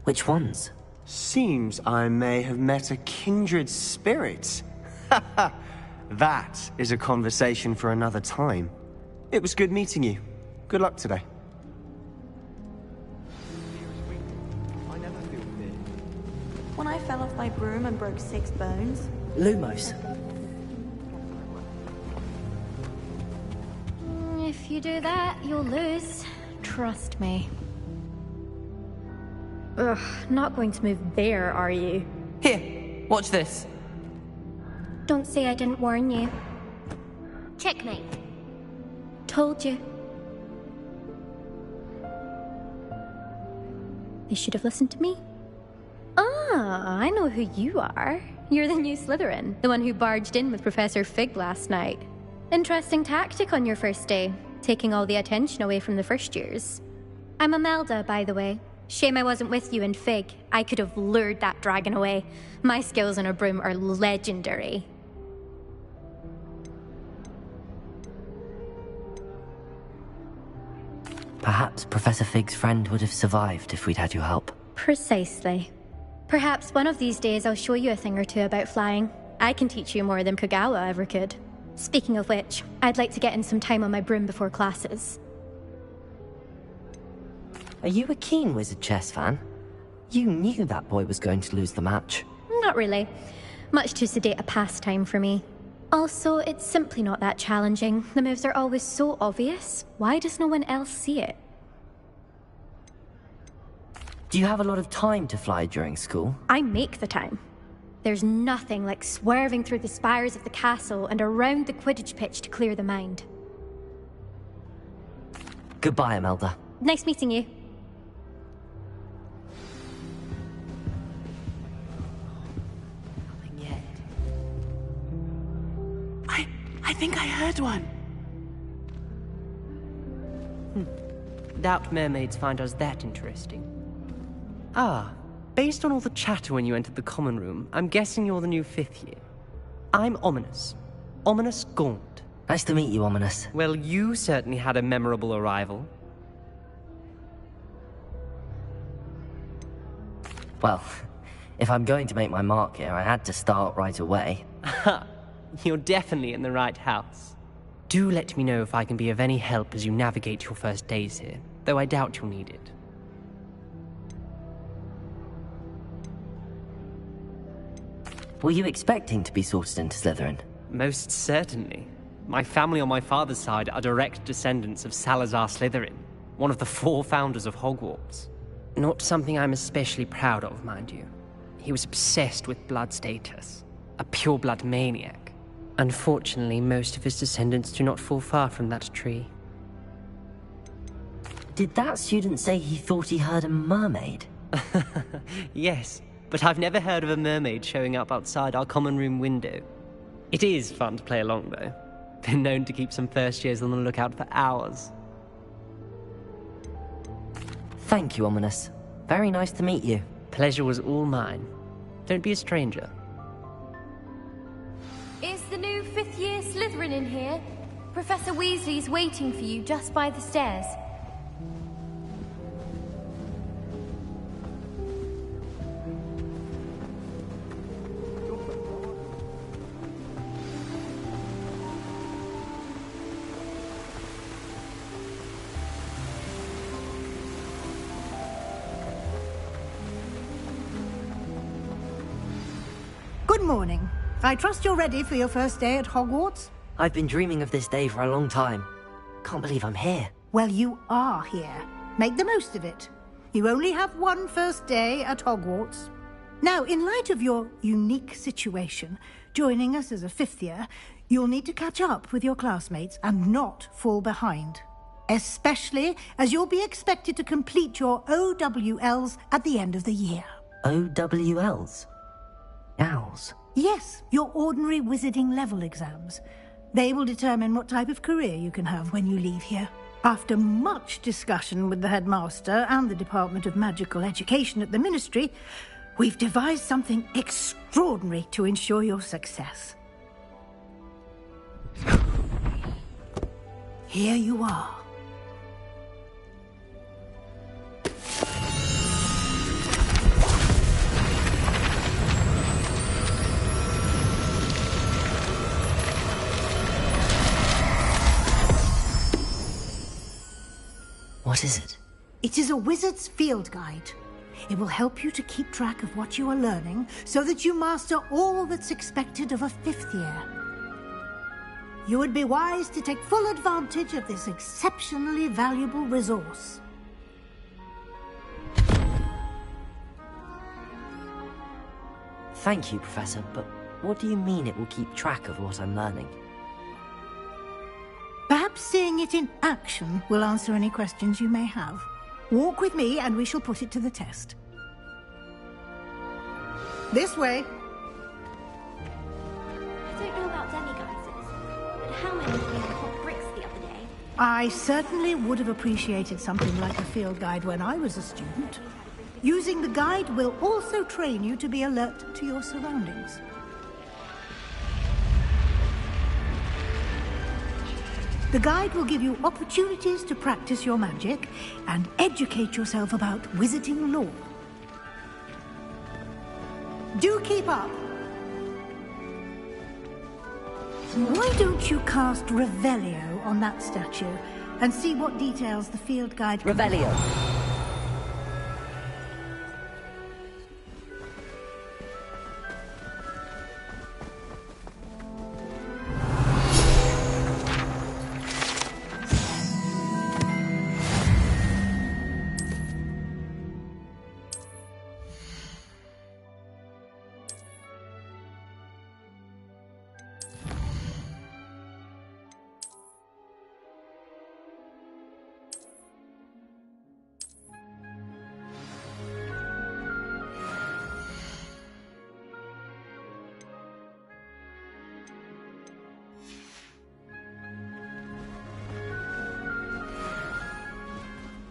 Speaker 2: Which ones?
Speaker 12: Seems I may have met a kindred spirit. That is a conversation for another time. It was good meeting you. Good luck today.
Speaker 13: When I fell off my broom and broke 6 bones.
Speaker 2: Lumos.
Speaker 14: If you do that, you'll lose. Trust me. Ugh, not going to move there, are you?
Speaker 15: Here, watch this.
Speaker 14: Don't say I didn't warn you.
Speaker 16: Checkmate.
Speaker 14: Told you. They should have listened to me. Ah, I know who you are. You're the new Slytherin, the one who barged in with Professor Fig last night. Interesting tactic on your first day, taking all the attention away from the first years. I'm Imelda, by the way. Shame I wasn't with you in Fig. I could have lured that dragon away. My skills on a broom are legendary.
Speaker 2: Perhaps Professor Fig's friend would have survived if we'd had your help.
Speaker 14: Precisely. Perhaps one of these days I'll show you a thing or two about flying. I can teach you more than Kagawa ever could. Speaking of which, I'd like to get in some time on my broom before classes.
Speaker 2: Are you a keen Wizard chess fan? You knew that boy was going to lose the match.
Speaker 14: Not really. Much too sedate a pastime for me. Also, it's simply not that challenging. The moves are always so obvious. Why does no one else see it?
Speaker 2: Do you have a lot of time to fly during school?
Speaker 14: I make the time. There's nothing like swerving through the spires of the castle and around the Quidditch pitch to clear the mind.
Speaker 2: Goodbye, Imelda.
Speaker 14: Nice meeting you.
Speaker 2: Nothing yet.
Speaker 17: I think I heard one.
Speaker 15: Doubt mermaids find us that interesting. Ah, based on all the chatter when you entered the common room, I'm guessing you're the new 5th year. I'm Ominous. Ominous Gaunt.
Speaker 2: Nice to meet you, Ominous.
Speaker 15: Well, you certainly had a memorable arrival.
Speaker 2: Well, if I'm going to make my mark here, I had to start right away.
Speaker 15: You're definitely in the right house. Do let me know if I can be of any help as you navigate your first days here, though I doubt you'll need it.
Speaker 2: Were you expecting to be sorted into Slytherin?
Speaker 15: Most certainly. My family on my father's side are direct descendants of Salazar Slytherin, one of the 4 founders of Hogwarts. Not something I'm especially proud of, mind you. He was obsessed with blood status, a pure-blood maniac. Unfortunately, most of his descendants do not fall far from that tree.
Speaker 2: Did that student say he thought he heard a mermaid?
Speaker 15: Yes, but I've never heard of a mermaid showing up outside our common room window. It is fun to play along, though. Been known to keep some first years on the lookout for hours.
Speaker 2: Thank you, Ominous. Very nice to meet you.
Speaker 15: Pleasure was all mine. Don't be a stranger.
Speaker 16: Is the new 5th year Slytherin in here? Professor Weasley's waiting for you just by the stairs.
Speaker 10: Good morning. I trust you're ready for your first day at Hogwarts?
Speaker 2: I've been dreaming of this day for a long time. Can't believe I'm here.
Speaker 10: Well, you are here. Make the most of it. You only have one first day at Hogwarts. Now, in light of your unique situation, joining us as a 5th year, you'll need to catch up with your classmates and not fall behind. Especially as you'll be expected to complete your OWLs at the end of the year.
Speaker 2: OWLs? Owls?
Speaker 10: Yes, your ordinary wizarding level exams. They will determine what type of career you can have when you leave here. After much discussion with the headmaster and the Department of Magical Education at the Ministry, we've devised something extraordinary to ensure your success. Here you are.
Speaker 2: What is it?
Speaker 10: It is a wizard's field guide. It will help you to keep track of what you are learning so that you master all that's expected of a 5th year. You would be wise to take full advantage of this exceptionally valuable resource.
Speaker 2: Thank you, Professor, but what do you mean it will keep track of what I'm learning?
Speaker 10: Perhaps seeing it in action will answer any questions you may have. Walk with me and we shall put it to the test. This way.
Speaker 16: I don't know about demi-geysers, but how many of you hot bricks the other day?
Speaker 10: I certainly would have appreciated something like a field guide when I was a student. Using the guide will also train you to be alert to your surroundings. The guide will give you opportunities to practice your magic and educate yourself about wizarding lore. Do keep up! Why don't you cast Revelio on that statue and see what details the field guide can
Speaker 2: Revelio.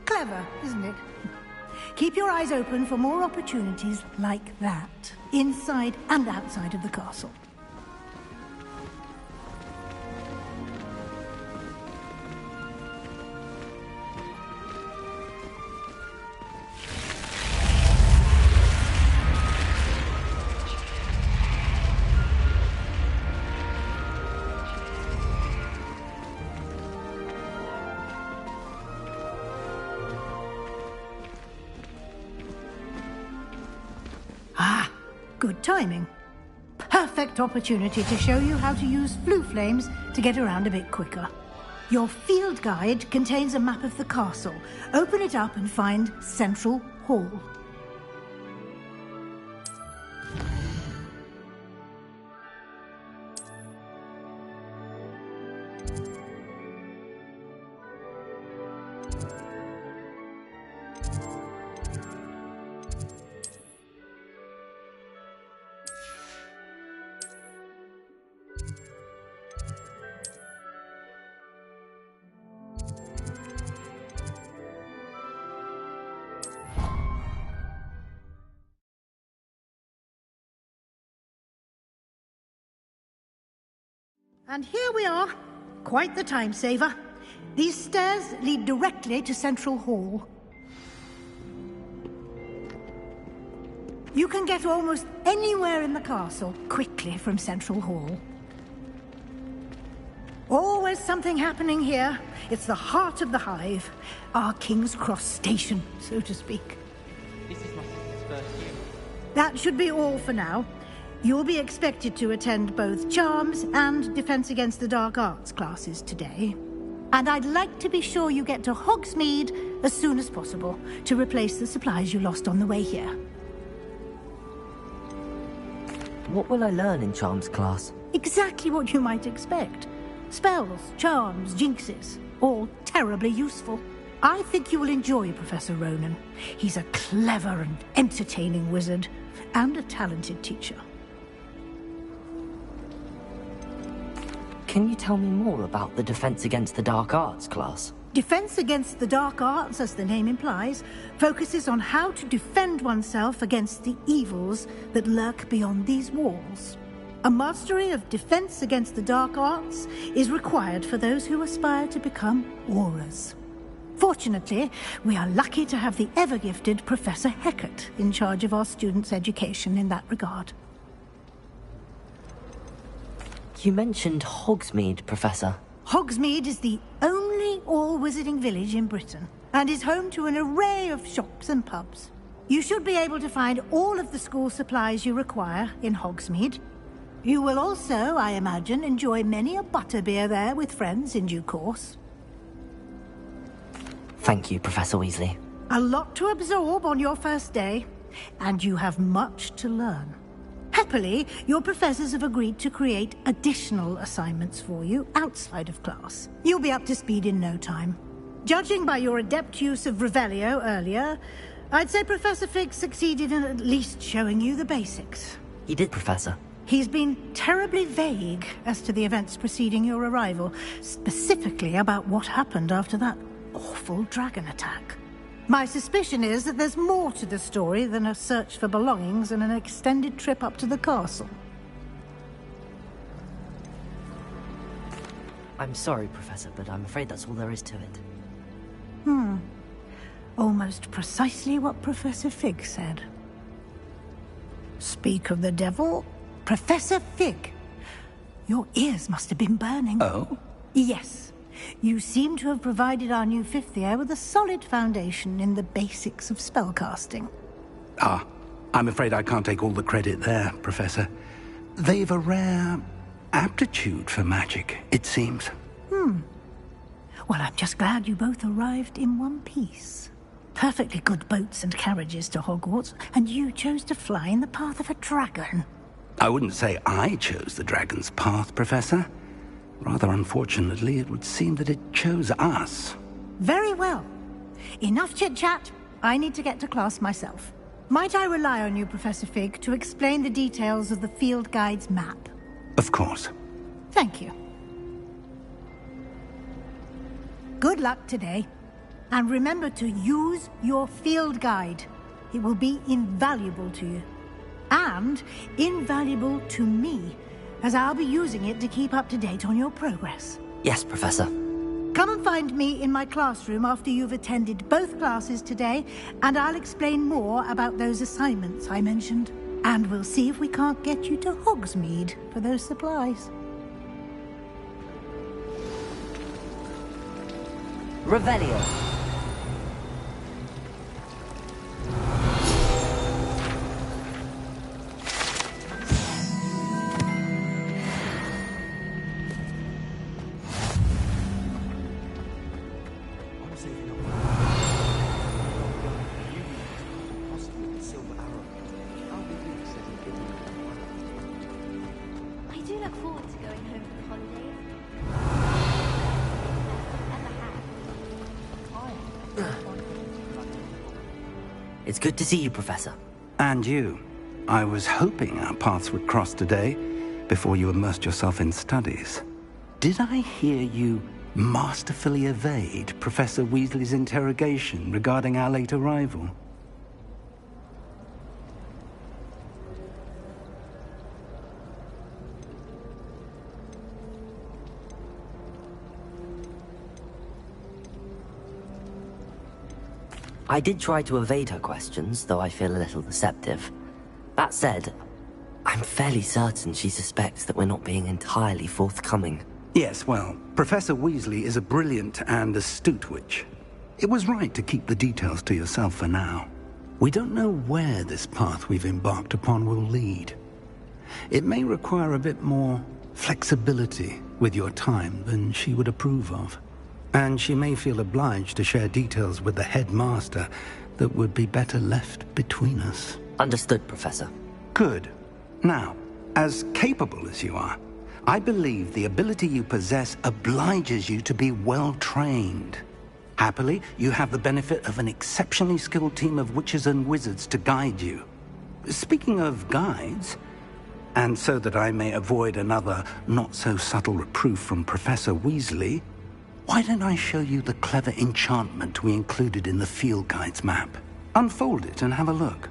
Speaker 10: Clever, isn't it? Keep your eyes open for more opportunities like that, inside and outside of the castle. Good timing. Perfect opportunity to show you how to use flue flames to get around a bit quicker. Your field guide contains a map of the castle. Open it up and find Central Hall. And here we are. Quite the time saver. These stairs lead directly to Central Hall. You can get almost anywhere in the castle quickly from Central Hall. Always something happening here. It's the heart of the Hive. Our King's Cross station, so to speak.
Speaker 15: This is my sister's first year.
Speaker 10: That should be all for now. You'll be expected to attend both Charms and Defense Against the Dark Arts classes today. And I'd like to be sure you get to Hogsmeade as soon as possible to replace the supplies you lost on the way here.
Speaker 2: What will I learn in Charms class?
Speaker 10: Exactly what you might expect. Spells, charms, jinxes, all terribly useful. I think you will enjoy Professor Ronan. He's a clever and entertaining wizard, and a talented teacher.
Speaker 2: Can you tell me more about the Defense Against the Dark Arts class?
Speaker 10: Defense Against the Dark Arts, as the name implies, focuses on how to defend oneself against the evils that lurk beyond these walls. A mastery of Defense Against the Dark Arts is required for those who aspire to become Aurors. Fortunately, we are lucky to have the ever-gifted Professor Hecat in charge of our students' education in that regard.
Speaker 2: You mentioned Hogsmeade, Professor.
Speaker 10: Hogsmeade is the only all-wizarding village in Britain, and is home to an array of shops and pubs. You should be able to find all of the school supplies you require in Hogsmeade. You will also, I imagine, enjoy many a butterbeer there with friends in due course.
Speaker 2: Thank you, Professor Weasley.
Speaker 10: A lot to absorb on your first day, and you have much to learn. Happily, your professors have agreed to create additional assignments for you outside of class. You'll be up to speed in no time. Judging by your adept use of Revelio earlier, I'd say Professor Fig succeeded in at least showing you the basics.
Speaker 2: He did, Professor.
Speaker 10: He's been terribly vague as to the events preceding your arrival, specifically about what happened after that awful dragon attack. My suspicion is that there's more to the story than a search for belongings and an extended trip up to the castle.
Speaker 2: I'm sorry, Professor, but I'm afraid that's all there is to it.
Speaker 10: Almost precisely what Professor Fig said. Speak of the devil, Professor Fig. Your ears must have been burning.
Speaker 3: Oh?
Speaker 10: Yes. You seem to have provided our new fifth year with a solid foundation in the basics of spellcasting.
Speaker 3: Ah, I'm afraid I can't take all the credit there, Professor. They've a rare aptitude for magic, it seems.
Speaker 10: Well, I'm just glad you both arrived in one piece. Perfectly good boats and carriages to Hogwarts, and you chose to fly in the path of a dragon.
Speaker 3: I wouldn't say I chose the dragon's path, Professor. Rather unfortunately, it would seem that it chose us.
Speaker 10: Very well. Enough chit-chat. I need to get to class myself. Might I rely on you, Professor Fig, to explain the details of the field guide's map?
Speaker 3: Of course.
Speaker 10: Thank you. Good luck today. And remember to use your field guide. It will be invaluable to you. And invaluable to me, as I'll be using it to keep up to date on your progress.
Speaker 2: Yes, Professor.
Speaker 10: Come and find me in my classroom after you've attended both classes today, and I'll explain more about those assignments I mentioned. And we'll see if we can't get you to Hogsmeade for those supplies.
Speaker 2: Revelio.
Speaker 16: I do look forward to going home for the holidays.
Speaker 2: It's good to see you, Professor.
Speaker 3: And you. I was hoping our paths would cross today, before you immersed yourself in studies. Did I hear you masterfully evade Professor Weasley's interrogation regarding our late arrival?
Speaker 2: I did try to evade her questions, though I feel a little deceptive. That said, I'm fairly certain she suspects that we're not being entirely forthcoming.
Speaker 3: Yes, well, Professor Weasley is a brilliant and astute witch. It was right to keep the details to yourself for now. We don't know where this path we've embarked upon will lead. It may require a bit more flexibility with your time than she would approve of. And she may feel obliged to share details with the headmaster that would be better left between us.
Speaker 2: Understood, Professor.
Speaker 3: Good. Now, as capable as you are, I believe the ability you possess obliges you to be well trained. Happily, you have the benefit of an exceptionally skilled team of witches and wizards to guide you. Speaking of guides, and so that I may avoid another not-so-subtle reproof from Professor Weasley, why don't I show you the clever enchantment we included in the field guide's map? Unfold it and have a look.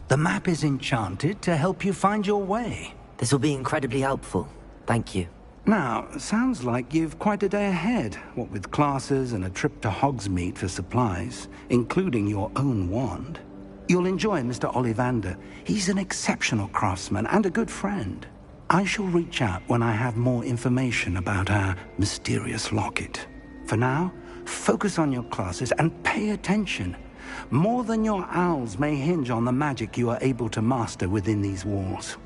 Speaker 3: The map is enchanted to help you find your way.
Speaker 2: This will be incredibly helpful. Thank you.
Speaker 3: Now, sounds like you've quite a day ahead, what with classes and a trip to Hogsmeade for supplies, including your own wand. You'll enjoy Mr. Ollivander. He's an exceptional craftsman and a good friend. I shall reach out when I have more information about our mysterious locket. For now, focus on your classes and pay attention. More than your owls may hinge on the magic you are able to master within these walls.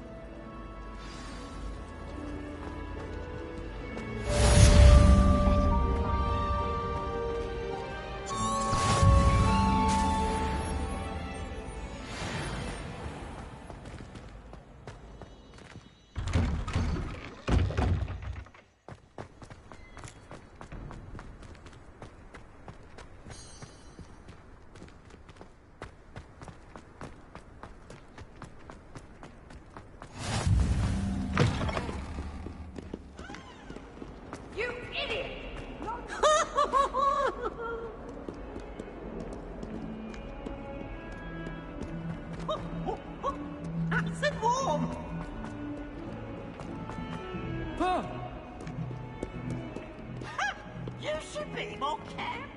Speaker 11: You should be more careful.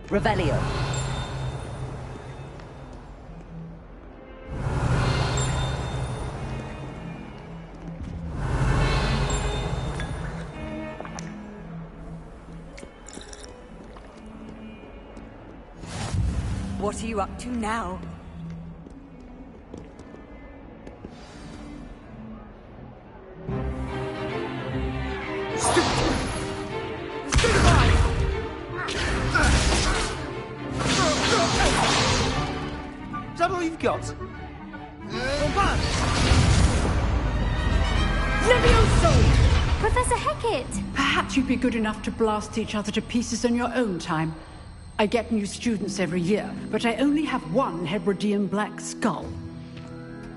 Speaker 2: Revelio.
Speaker 18: What are you up to now?
Speaker 19: Is that all you've got?
Speaker 16: Levioso! Professor Hecat!
Speaker 17: Perhaps you'd be good enough to blast each other to pieces in your own time. I get new students every year, but I only have one Hebridean black skull.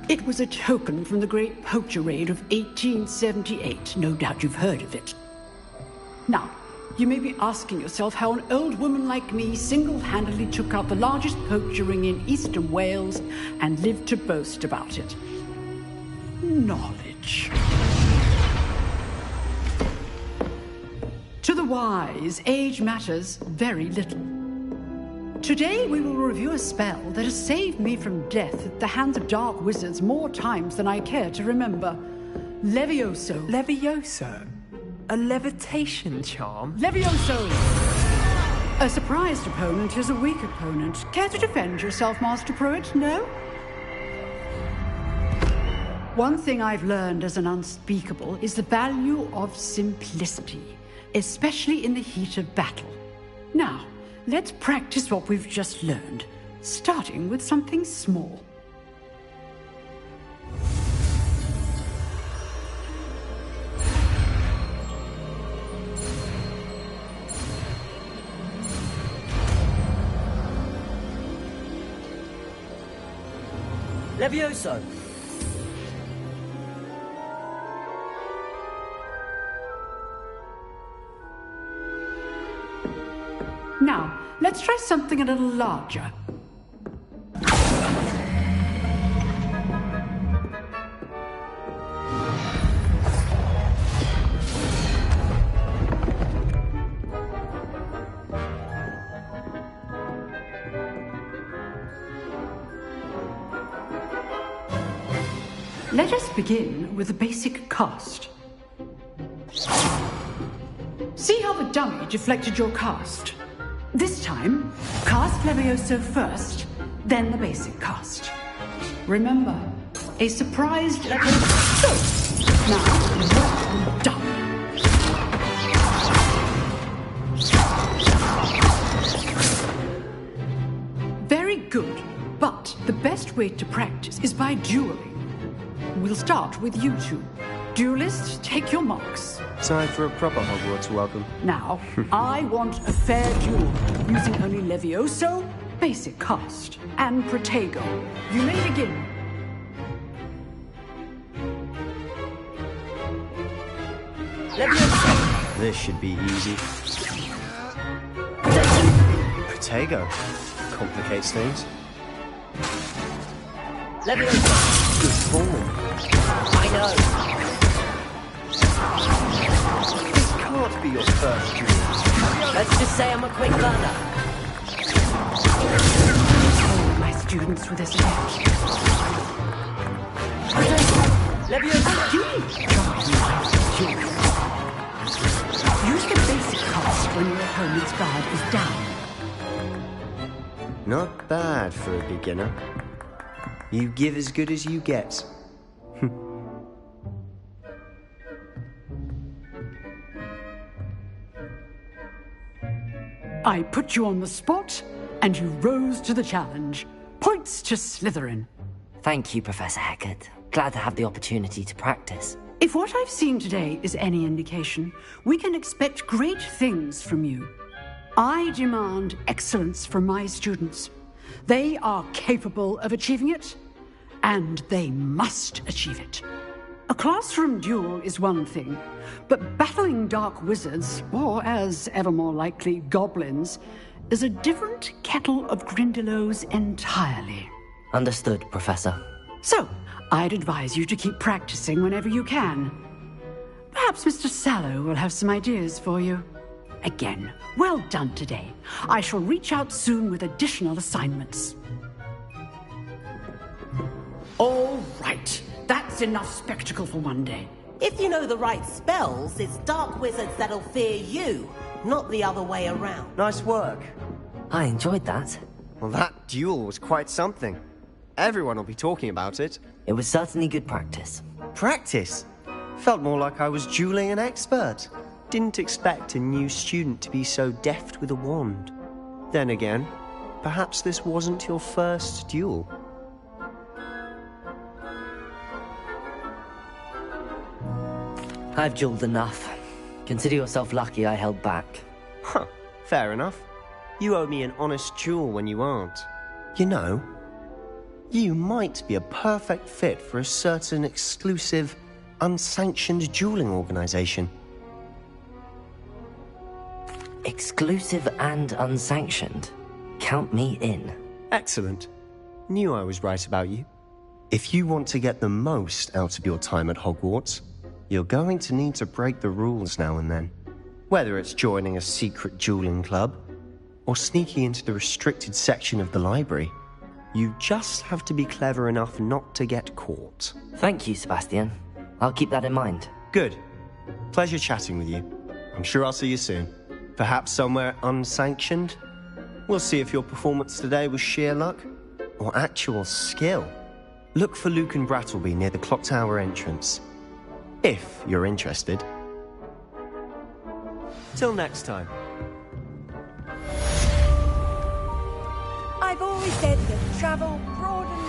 Speaker 17: It was a token from the Great Poacher Raid of 1878. No doubt you've heard of it. Now, you may be asking yourself how an old woman like me single-handedly took out the largest poacher ring in eastern Wales and lived to boast about it. Knowledge. To the wise, age matters very little. Today we will review a spell that has saved me from death at the hands of dark wizards more times than I care to remember. Levioso.
Speaker 15: Levioso? A levitation charm?
Speaker 17: Levioso! A surprised opponent is a weak opponent. Care to defend yourself, Master Pruitt? No? One thing I've learned as an unspeakable is the value of simplicity, especially in the heat of battle. Now, let's practice what we've just learned, starting with something small.
Speaker 2: Levioso!
Speaker 17: Now, let's try something a little larger. Let us begin with the basic cast. See how the dummy deflected your cast? This time, cast Levioso first, then the basic cast. Remember, a surprised Levioso. Now, well done. Very good, but the best way to practice is by dueling. We'll start with you two. Duelists, take your marks.
Speaker 12: Time for a proper Hogwarts welcome.
Speaker 17: Now, I want a fair duel, using only Levioso, basic cast, and Protego. You may begin.
Speaker 2: Levioso!
Speaker 12: This should be easy. Protego. Complicates things.
Speaker 2: Levioso!
Speaker 12: Good form.
Speaker 2: I know.
Speaker 12: This can't be your first duel.
Speaker 2: Let's just say I'm a quick learner.
Speaker 17: Hold my students with this match.
Speaker 2: Levioso!
Speaker 17: Use the basic cast when your opponent's guard is down.
Speaker 12: Not bad for a beginner. You give as good as you get.
Speaker 17: I put you on the spot, and you rose to the challenge. Points to Slytherin.
Speaker 2: Thank you, Professor Hecat. Glad to have the opportunity to practice.
Speaker 17: If what I've seen today is any indication, we can expect great things from you. I demand excellence from my students. They are capable of achieving it, and they must achieve it. A classroom duel is one thing, but battling dark wizards, or as ever more likely, goblins, is a different kettle of Grindylows entirely.
Speaker 2: Understood, Professor.
Speaker 17: So, I'd advise you to keep practicing whenever you can. Perhaps Mr. Sallow will have some ideas for you. Again, well done today. I shall reach out soon with additional assignments. All right. That's enough spectacle for one day.
Speaker 18: If you know the right spells, it's dark wizards that'll fear you, not the other way around.
Speaker 12: Nice work.
Speaker 2: I enjoyed that.
Speaker 12: Well, that duel was quite something. Everyone will be talking about it.
Speaker 2: It was certainly good practice.
Speaker 12: Practice? Felt more like I was dueling an expert. Didn't expect a new student to be so deft with a wand. Then again, perhaps this wasn't your first duel.
Speaker 2: I've dueled enough. Consider yourself lucky I held back.
Speaker 12: Huh, fair enough. You owe me an honest duel when you aren't. You know, you might be a perfect fit for a certain exclusive, unsanctioned dueling organization.
Speaker 2: Exclusive and unsanctioned? Count me in.
Speaker 12: Excellent. Knew I was right about you. If you want to get the most out of your time at Hogwarts, you're going to need to break the rules now and then. Whether it's joining a secret dueling club, or sneaking into the restricted section of the library, you just have to be clever enough not to get caught.
Speaker 2: Thank you, Sebastian. I'll keep that in mind.
Speaker 12: Good. Pleasure chatting with you. I'm sure I'll see you soon. Perhaps somewhere unsanctioned? We'll see if your performance today was sheer luck, or actual skill. Look for Luke and Brattleby near the clock tower entrance. If you're interested. Till next time.
Speaker 18: I've always said that travel broadens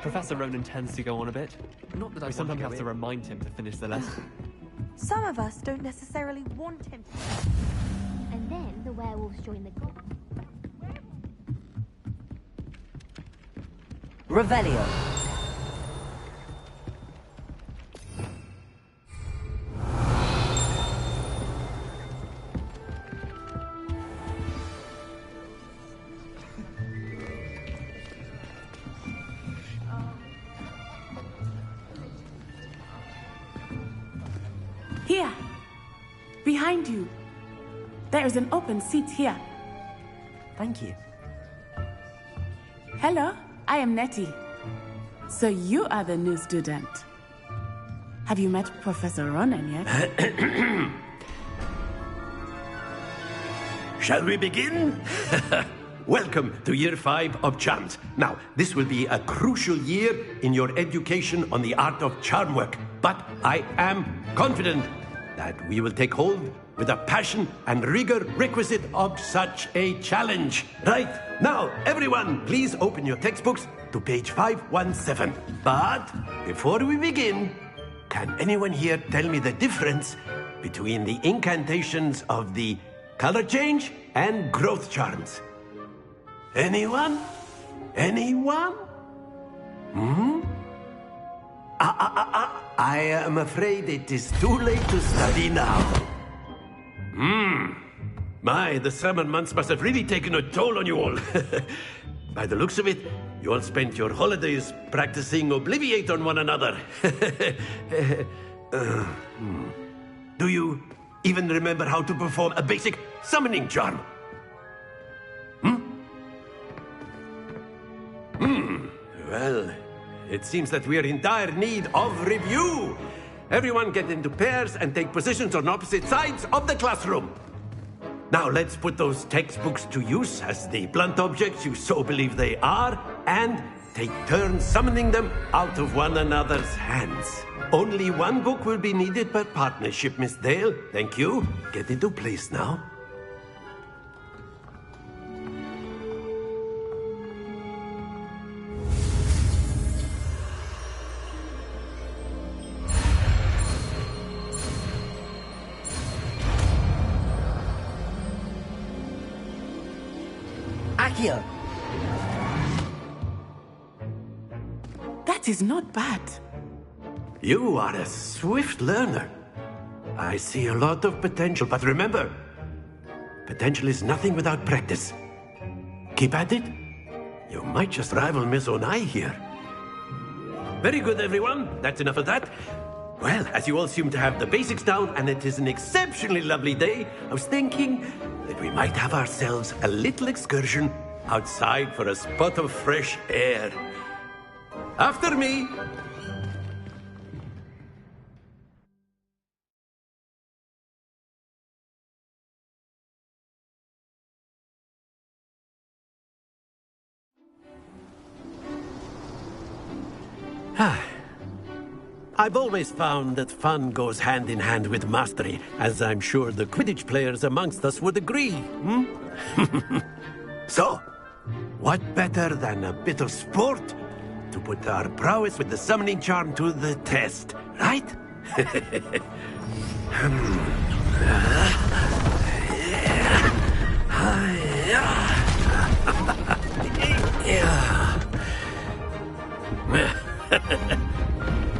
Speaker 15: Professor Ronan tends to go on a bit. Not that I sometimes have to remind him to finish the lesson.
Speaker 13: Some of us don't necessarily want him to.
Speaker 16: And then the werewolves join the group.
Speaker 2: Revelio.
Speaker 20: Here, behind you. There is an open seat here.
Speaker 2: Thank you.
Speaker 20: Hello, I am Nettie. So you are the new student. Have you met Professor Ronan yet?
Speaker 8: Shall we begin? Welcome to Year 5 of Charms. Now, this will be a crucial year in your education on the art of charm work, but I am confident that we will take hold with the passion and rigor requisite of such a challenge. Right, now, everyone, please open your textbooks to page 517. But before we begin, can anyone here tell me the difference between the incantations of the color change and growth charms? Anyone? Anyone? I am afraid it is too late to study now. My, the summer months must have really taken a toll on you all. By the looks of it, you all spent your holidays practicing Obliviate on one another. Do you even remember how to perform a basic summoning charm? Well, it seems that we are in dire need of review. Everyone get into pairs and take positions on opposite sides of the classroom. Now let's put those textbooks to use as the blunt objects you so believe they are, and take turns summoning them out of one another's hands. Only one book will be needed per partnership, Miss Dale. Thank you. Get into place now.
Speaker 20: Akio! That is not bad.
Speaker 8: You are a swift learner. I see a lot of potential, but remember, potential is nothing without practice. Keep at it. You might just rival Miss Onai here. Very good, everyone. That's enough of that. Well, as you all seem to have the basics down, and it is an exceptionally lovely day, I was thinking that we might have ourselves a little excursion outside for a spot of fresh air. After me! I've always found that fun goes hand in hand with mastery, as I'm sure the Quidditch players amongst us would agree, So, what better than a bit of sport to put our prowess with the summoning charm to the test, right?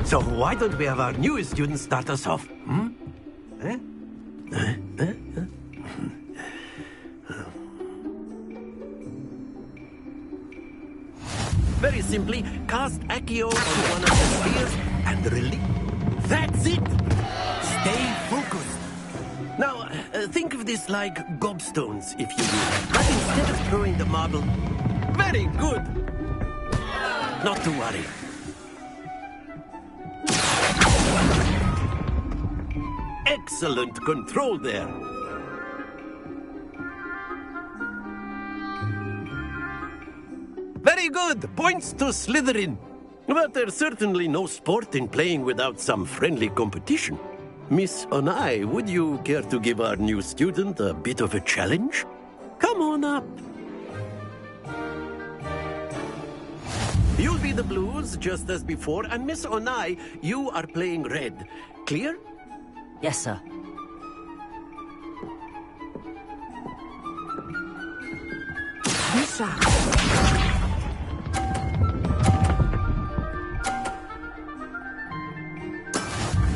Speaker 8: So why don't we have our newest student start us off? Very simply, cast Accio on one of the spheres and release. That's it! Stay focused. Now, think of this like gobstones, if you will. But instead of throwing the marble... Very good! Not to worry. Excellent control there. Very good. Points to Slytherin. But there's certainly no sport in playing without some friendly competition. Miss Onai, would you care to give our new student a bit of a challenge? Come on up. You'll be the blues, just as before, and Miss Onai, you are playing red. Clear?
Speaker 2: Yes, sir.
Speaker 20: Lisa.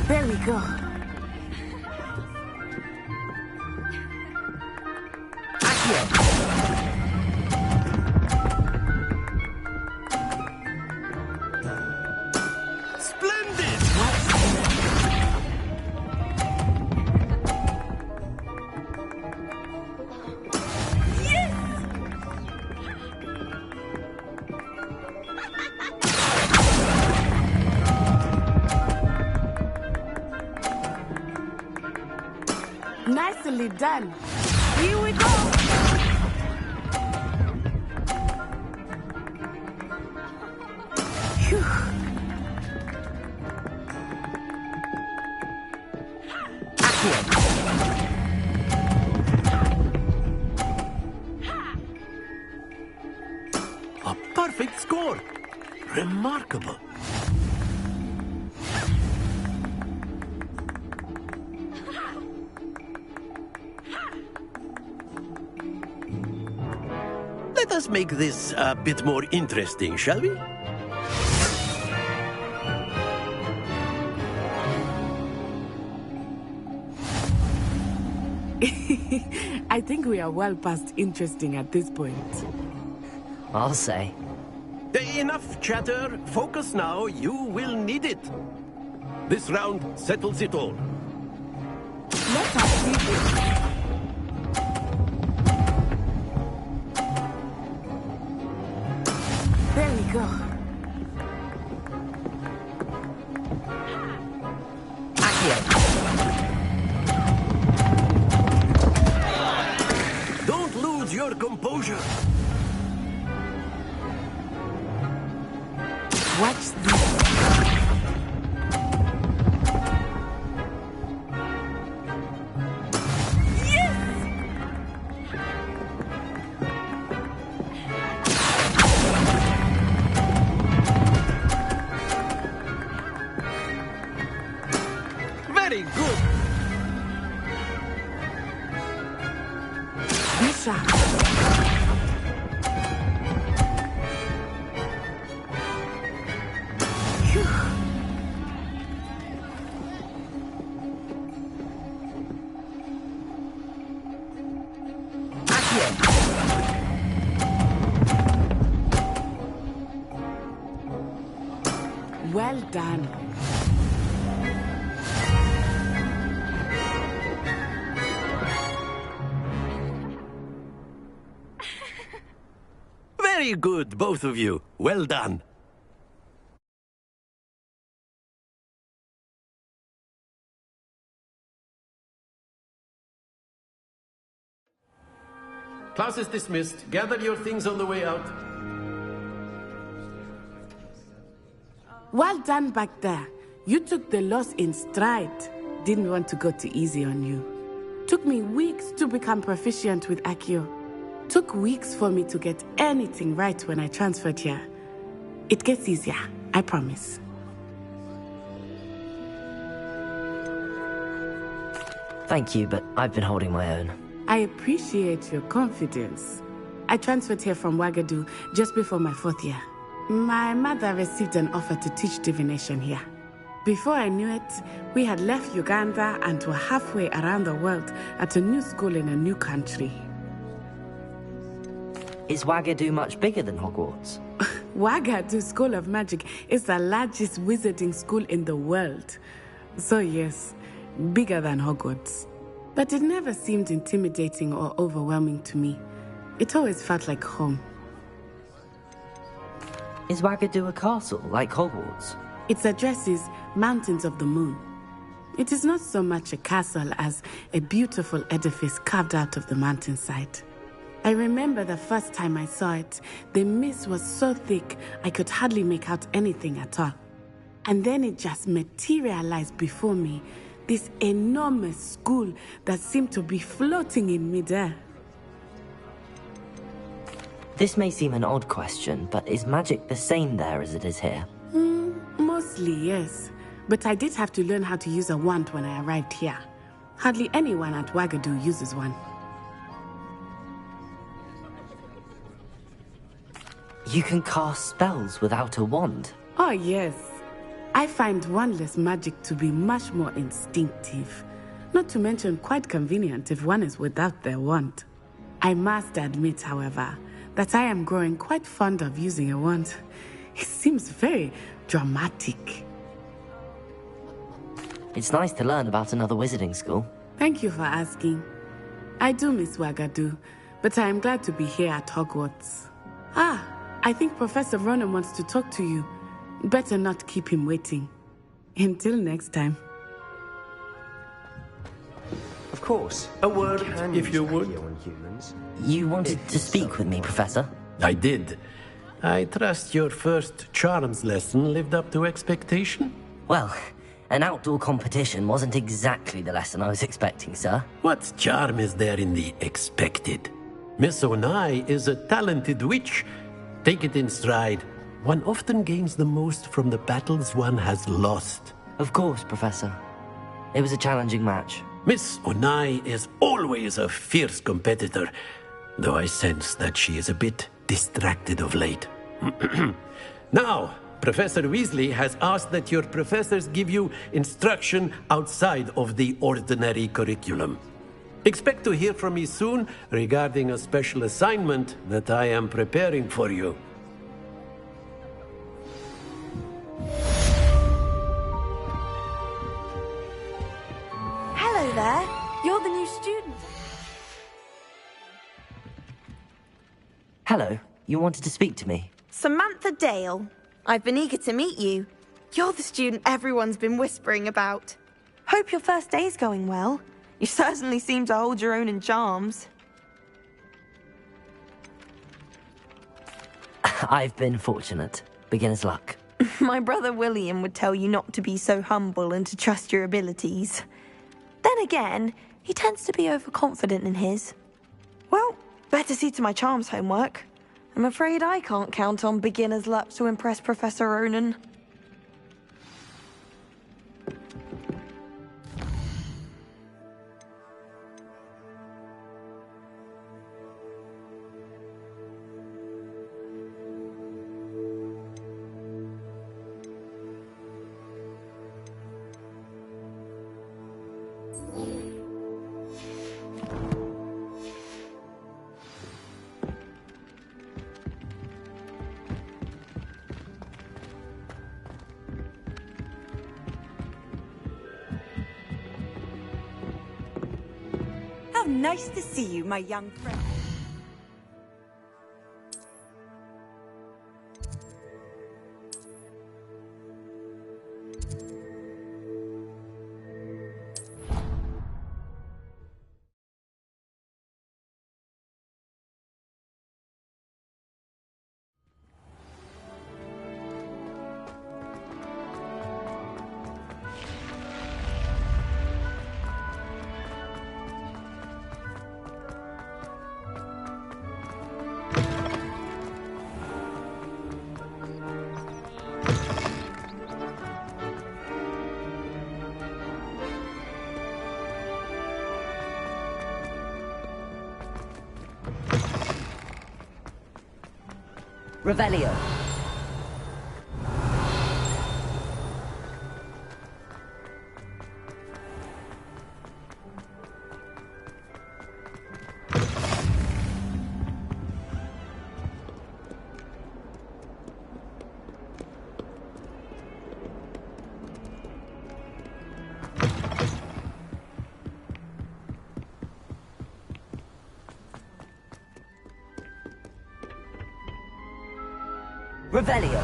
Speaker 20: There we go.
Speaker 8: Splendid!
Speaker 20: Nicely done. Here we go. Phew.
Speaker 8: A perfect score. Remarkable. Let us make this a bit more interesting, shall we?
Speaker 20: I think we are well past interesting at this point.
Speaker 2: I'll say.
Speaker 8: Enough chatter. Focus now. You will need it. This round settles it all.
Speaker 20: Let us see this. There we go.
Speaker 8: Don't lose your composure.
Speaker 20: Misha. Well done.
Speaker 8: Very good, both of you. Well done.
Speaker 21: Class is dismissed. Gather your things on the way out.
Speaker 20: Well done back there. You took the loss in stride. Didn't want to go too easy on you. Took me weeks to become proficient with Accio. Took weeks for me to get anything right when I transferred here. It gets easier, I promise.
Speaker 2: Thank you, but I've been holding my own.
Speaker 20: I appreciate your confidence. I transferred here from Wagadu just before my 4th year. My mother received an offer to teach divination here. Before I knew it, we had left Uganda and were halfway around the world at a new school in a new country.
Speaker 2: Is Wagadu much bigger than Hogwarts?
Speaker 20: Wagadu School of Magic is the largest wizarding school in the world. So yes, bigger than Hogwarts. But it never seemed intimidating or overwhelming to me. It always felt like home.
Speaker 2: Is Wagadu a castle, like Hogwarts?
Speaker 20: Its address is Mountains of the Moon. It is not so much a castle as a beautiful edifice carved out of the mountainside. I remember the first time I saw it, the mist was so thick I could hardly make out anything at all. And then it just materialized before me, this enormous school that seemed to be floating in midair.
Speaker 2: This may seem an odd question, but is magic the same there as it is here?
Speaker 20: Mostly, yes. But I did have to learn how to use a wand when I arrived here. Hardly anyone at Wagadu uses one.
Speaker 2: You can cast spells without a wand?
Speaker 20: Oh, yes. I find wandless magic to be much more instinctive. Not to mention quite convenient if one is without their wand. I must admit, however, that I am growing quite fond of using a wand. It seems very dramatic.
Speaker 2: It's nice to learn about another wizarding school.
Speaker 20: Thank you for asking. I do miss Wagadu, but I am glad to be here at Hogwarts. I think Professor Ronan wants to talk to you. Better not keep him waiting. Until next time.
Speaker 12: Of course.
Speaker 21: A word, if you would.
Speaker 2: You wanted to speak with me, Professor?
Speaker 21: I did. I trust your first charms lesson lived up to expectation?
Speaker 2: Well, an outdoor competition wasn't exactly the lesson I was expecting, sir.
Speaker 21: What charm is there in the expected? Miss Onai is a talented witch. Take it in stride. One often gains the most from the battles one has lost.
Speaker 2: Of course, Professor. It was a challenging match.
Speaker 21: Miss Onai is always a fierce competitor, though I sense that she is a bit distracted of late. Now, Professor Weasley has asked that your professors give you instruction outside of the ordinary curriculum. Expect to hear from me soon regarding a special assignment that I am preparing for you.
Speaker 16: Hello there. You're the new student.
Speaker 2: Hello. You wanted to speak to me?
Speaker 13: Samantha Dale. I've been eager to meet you. You're the student everyone's been whispering about. Hope your first day's going well. You certainly seem to hold your own in charms.
Speaker 2: I've been fortunate. Beginner's luck.
Speaker 13: My brother William would tell you not to be so humble and to trust your abilities. Then again, he tends to be overconfident in his. Well, better see to my charms homework. I'm afraid I can't count on beginner's luck to impress Professor Ronan.
Speaker 1: How nice to see you, my young friend.
Speaker 2: Revelio. Revelio.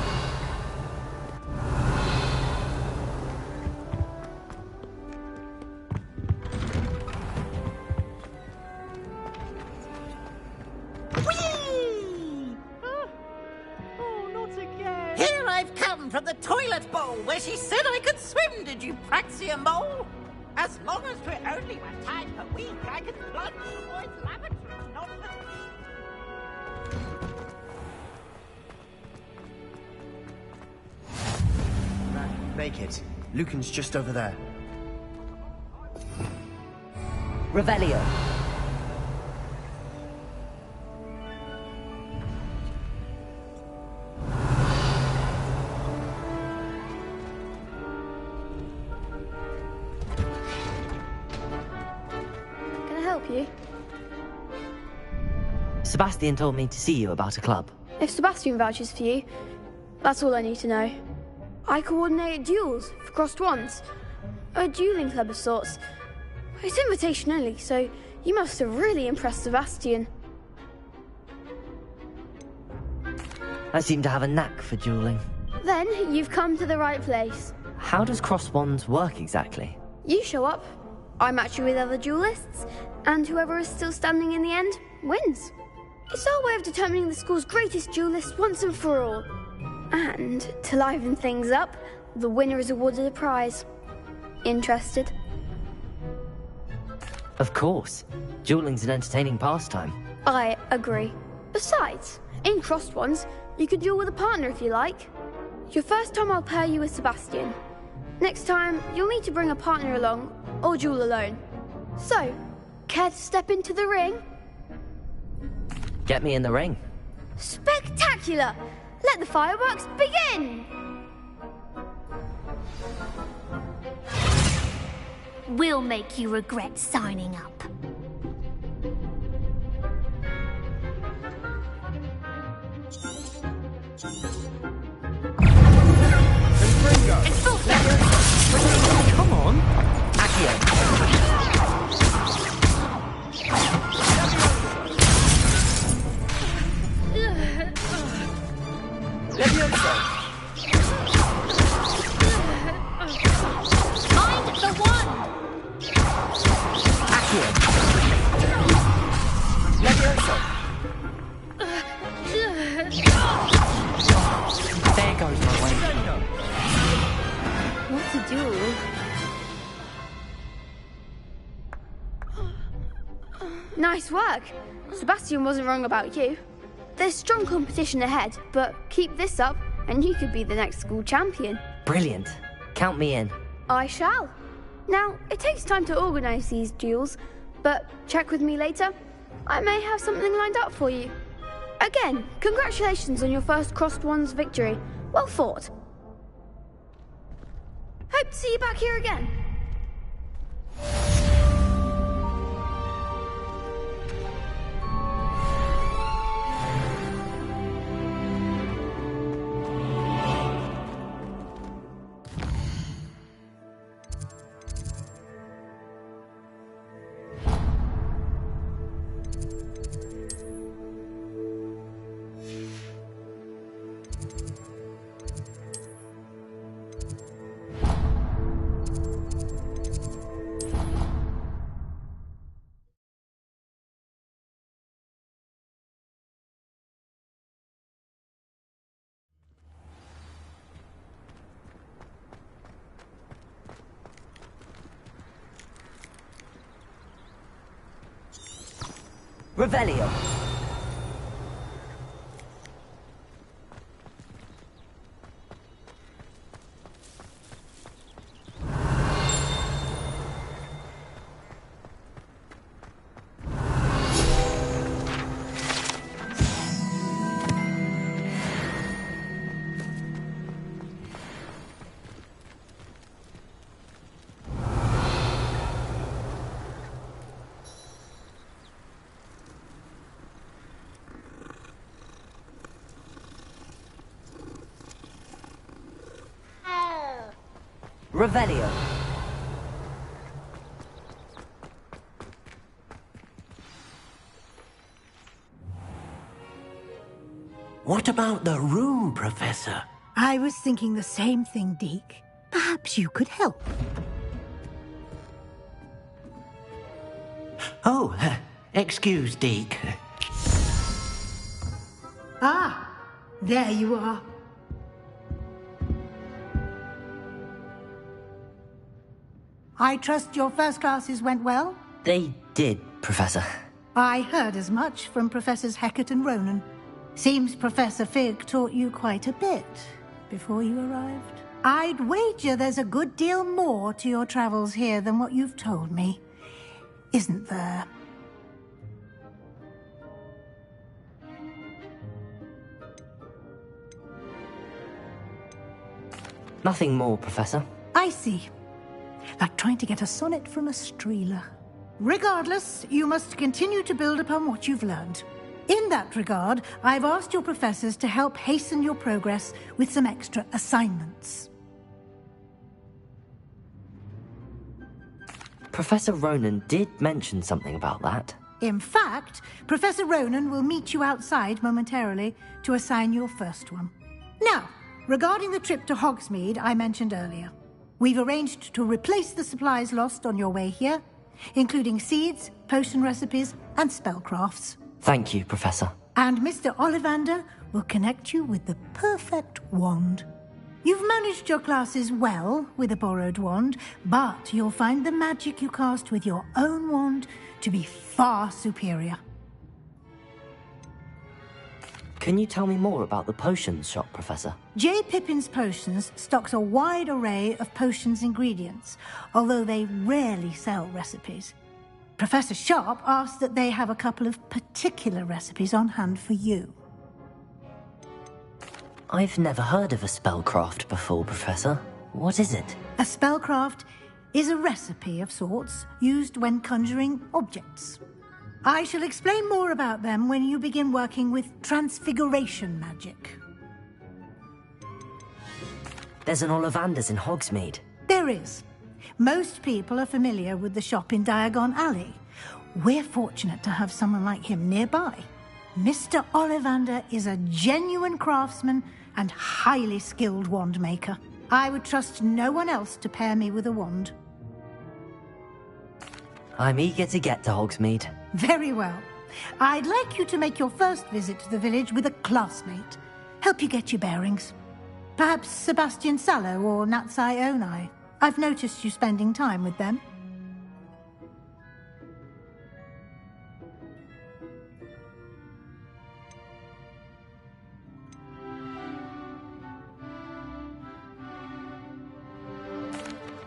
Speaker 11: Here I've come from the toilet bowl where she said I could swim, did you praxia mole? As long as we're only 1 time per week, I can plunge towards lavatory, not the...
Speaker 12: Make it. Lucan's just over there.
Speaker 2: Revelio.
Speaker 22: Can I help you?
Speaker 2: Sebastian told me to see you about a club.
Speaker 22: If Sebastian vouches for you, that's all I need to know. I coordinate duels for crossed wands. A dueling club of sorts. It's invitation only, so you must have really impressed Sebastian.
Speaker 2: I seem to have a knack for dueling.
Speaker 22: Then you've come to the right place.
Speaker 2: How does cross wands work exactly?
Speaker 22: You show up, I match you with other duelists, and whoever is still standing in the end wins. It's our way of determining the school's greatest duelist once and for all. And, to liven things up, the winner is awarded a prize. Interested?
Speaker 2: Of course. Dueling's an entertaining pastime.
Speaker 22: I agree. Besides, in crossed ones, you can duel with a partner if you like. Your first time I'll pair you with Sebastian. Next time, you'll need to bring a partner along, or duel alone. So, care to step into the ring?
Speaker 2: Get me in the ring.
Speaker 22: Spectacular! Let the fireworks begin!
Speaker 23: We'll make you regret signing up.
Speaker 2: Come on. Accio.
Speaker 23: Levioso. Find the one.
Speaker 2: Accio. Levioso. There goes my way.
Speaker 22: What to do? Nice work. Sebastian wasn't wrong about you. There's strong competition ahead, but keep this up and you could be the next school champion.
Speaker 2: Brilliant. Count me in.
Speaker 22: I shall. Now, it takes time to organise these duels, but check with me later. I may have something lined up for you. Again, congratulations on your first Crossed Wands victory. Well fought. Hope to see you back here again.
Speaker 2: Revelio. Revelio.
Speaker 21: What about the room, Professor?
Speaker 10: I was thinking the same thing, Deke. Perhaps you could help.
Speaker 21: Oh, excuse, Deke.
Speaker 10: Ah, there you are. I trust your first classes went well?
Speaker 2: They did, Professor.
Speaker 10: I heard as much from Professors Hecat and Ronan. Seems Professor Fig taught you quite a bit before you arrived. I'd wager there's a good deal more to your travels here than what you've told me. Isn't there?
Speaker 2: Nothing more, Professor.
Speaker 10: I see. Like trying to get a sonnet from a streeler. Regardless, you must continue to build upon what you've learned. In that regard, I've asked your professors to help hasten your progress with some extra assignments.
Speaker 2: Professor Ronan did mention something about that.
Speaker 10: In fact, Professor Ronan will meet you outside momentarily to assign your first one. Now, regarding the trip to Hogsmeade I mentioned earlier, we've arranged to replace the supplies lost on your way here, including seeds, potion recipes, and spellcrafts.
Speaker 2: Thank you, Professor.
Speaker 10: And Mr. Ollivander will connect you with the perfect wand. You've managed your classes well with a borrowed wand, but you'll find the magic you cast with your own wand to be far superior.
Speaker 2: Can you tell me more about the potions shop, Professor?
Speaker 10: J. Pippin's Potions stocks a wide array of potions ingredients, although they rarely sell recipes. Professor Sharp asked that they have a couple of particular recipes on hand for you.
Speaker 2: I've never heard of a spellcraft before, Professor. What is it?
Speaker 10: A spellcraft is a recipe of sorts used when conjuring objects. I shall explain more about them when you begin working with transfiguration magic.
Speaker 2: There's an Ollivander's in Hogsmeade.
Speaker 10: There is. Most people are familiar with the shop in Diagon Alley. We're fortunate to have someone like him nearby. Mr. Ollivander is a genuine craftsman and highly skilled wand maker. I would trust no one else to pair me with a wand.
Speaker 2: I'm eager to get to Hogsmeade.
Speaker 10: Very well. I'd like you to make your first visit to the village with a classmate. Help you get your bearings. Perhaps Sebastian Sallow or Natsai Onai. I've noticed you spending time with them.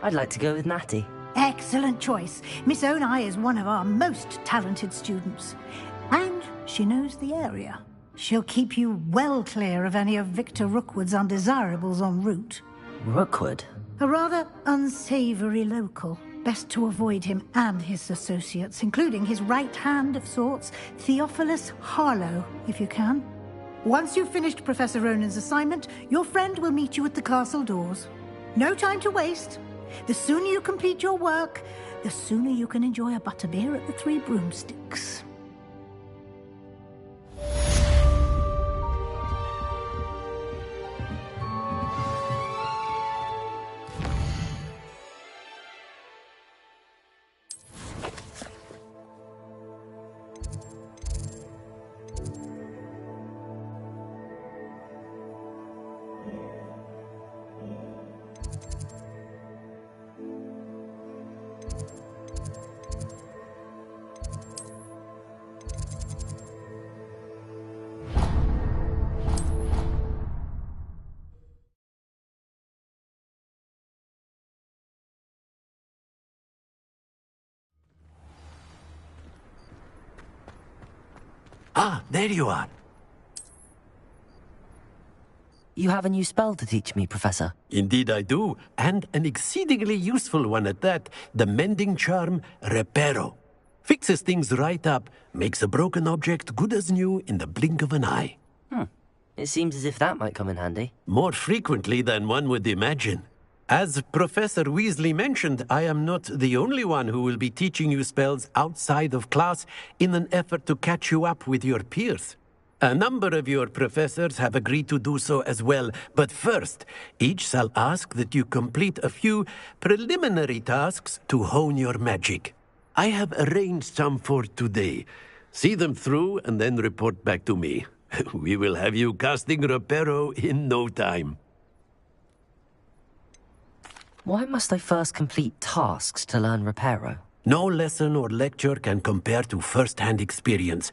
Speaker 2: I'd like to go with Natty.
Speaker 10: Excellent choice. Miss Onai is one of our most talented students. And she knows the area. She'll keep you well clear of any of Victor Rookwood's undesirables en route.
Speaker 2: Rookwood?
Speaker 10: A rather unsavory local. Best to avoid him and his associates, including his right hand of sorts, Theophilus Harlow, if you can. Once you've finished Professor Ronan's assignment, your friend will meet you at the castle doors. No time to waste. The sooner you complete your work, the sooner you can enjoy a butterbeer at the Three Broomsticks.
Speaker 21: Ah, there you are.
Speaker 2: You have a new spell to teach me, Professor.
Speaker 21: Indeed I do, and an exceedingly useful one at that. The mending charm, Reparo. Fixes things right up, makes a broken object good as new in the blink of an eye.
Speaker 2: It seems as if that might come in handy.
Speaker 21: More frequently than one would imagine. As Professor Weasley mentioned, I am not the only one who will be teaching you spells outside of class in an effort to catch you up with your peers. A number of your professors have agreed to do so as well, but first, each shall ask that you complete a few preliminary tasks to hone your magic. I have arranged some for today. See them through and then report back to me. We will have you casting Reparo in no time.
Speaker 2: Why must I first complete tasks to learn Reparo?
Speaker 21: No lesson or lecture can compare to first-hand experience,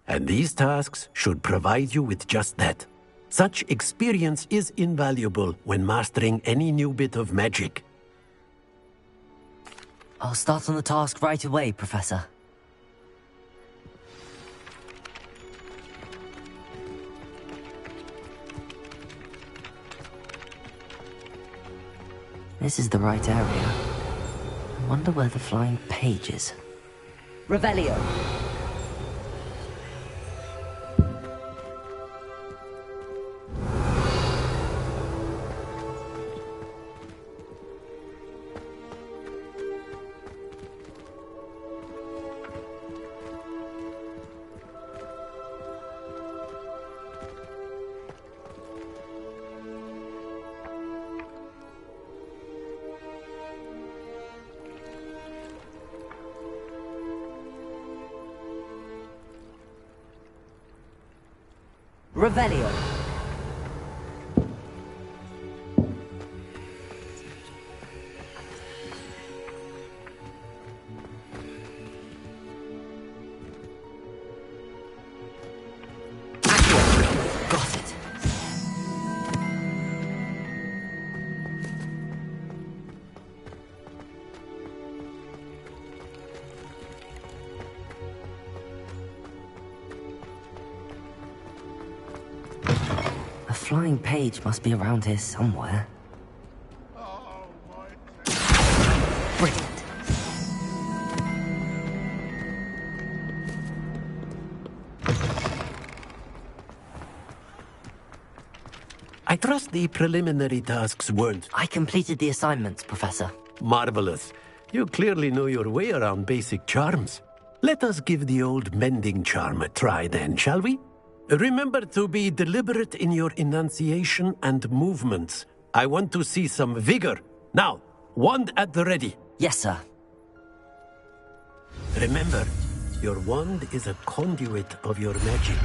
Speaker 21: and these tasks should provide you with just that. Such experience is invaluable when mastering any new bit of magic.
Speaker 2: I'll start on the task right away, Professor. This is the right area. I wonder where the flying page is. Revelio! Revelio. Got it. A flying page must be around here somewhere. Brilliant.
Speaker 21: I trust the preliminary tasks weren't...
Speaker 2: I completed the assignments, Professor.
Speaker 21: Marvelous. You clearly know your way around basic charms. Let us give the old mending charm a try then, shall we? Remember to be deliberate in your enunciation and movements. I want to see some vigor. Now, wand at the ready.
Speaker 2: Yes, sir.
Speaker 21: Remember, your wand is a conduit of your magic.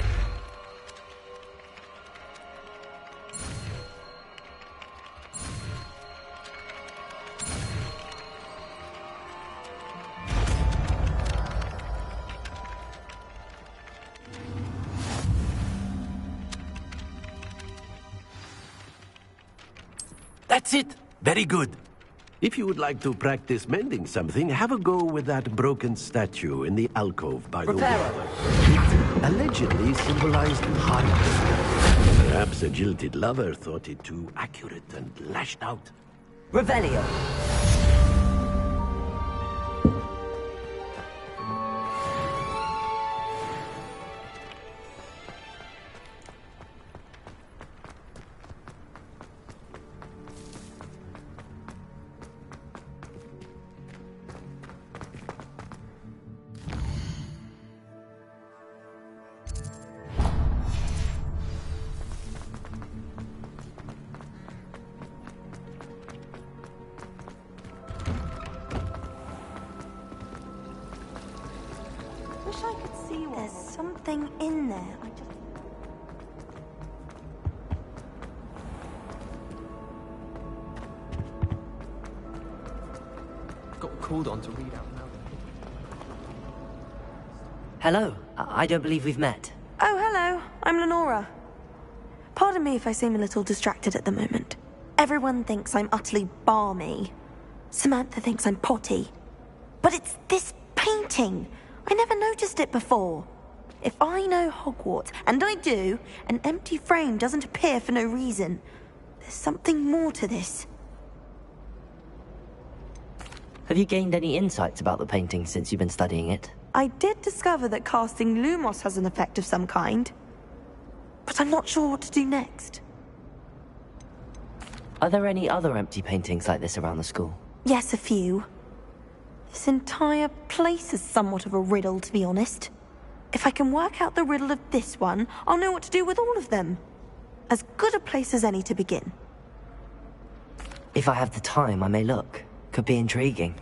Speaker 21: That's it! Very good. If you would like to practice mending something, have a go with that broken statue in the alcove by the wall. It allegedly symbolized hardness. Perhaps a jilted lover thought it too accurate and lashed out.
Speaker 2: Revelio.
Speaker 13: There's something in there.
Speaker 15: Got called on to read out loud.
Speaker 2: Hello. I don't believe we've met.
Speaker 13: Oh, hello. I'm Lenora. Pardon me if I seem a little distracted at the moment. Everyone thinks I'm utterly balmy. Samantha thinks I'm potty. But it's this painting. I never noticed it before. If I know Hogwarts, and I do, an empty frame doesn't appear for no reason. There's something more to this.
Speaker 2: Have you gained any insights about the painting since you've been studying it?
Speaker 13: I did discover that casting Lumos has an effect of some kind, but I'm not sure what to do next.
Speaker 2: Are there any other empty paintings like this around the school?
Speaker 13: Yes, a few. This entire place is somewhat of a riddle, to be honest. If I can work out the riddle of this one, I'll know what to do with all of them. As good a place as any to begin.
Speaker 2: If I have the time, I may look. Could be intriguing.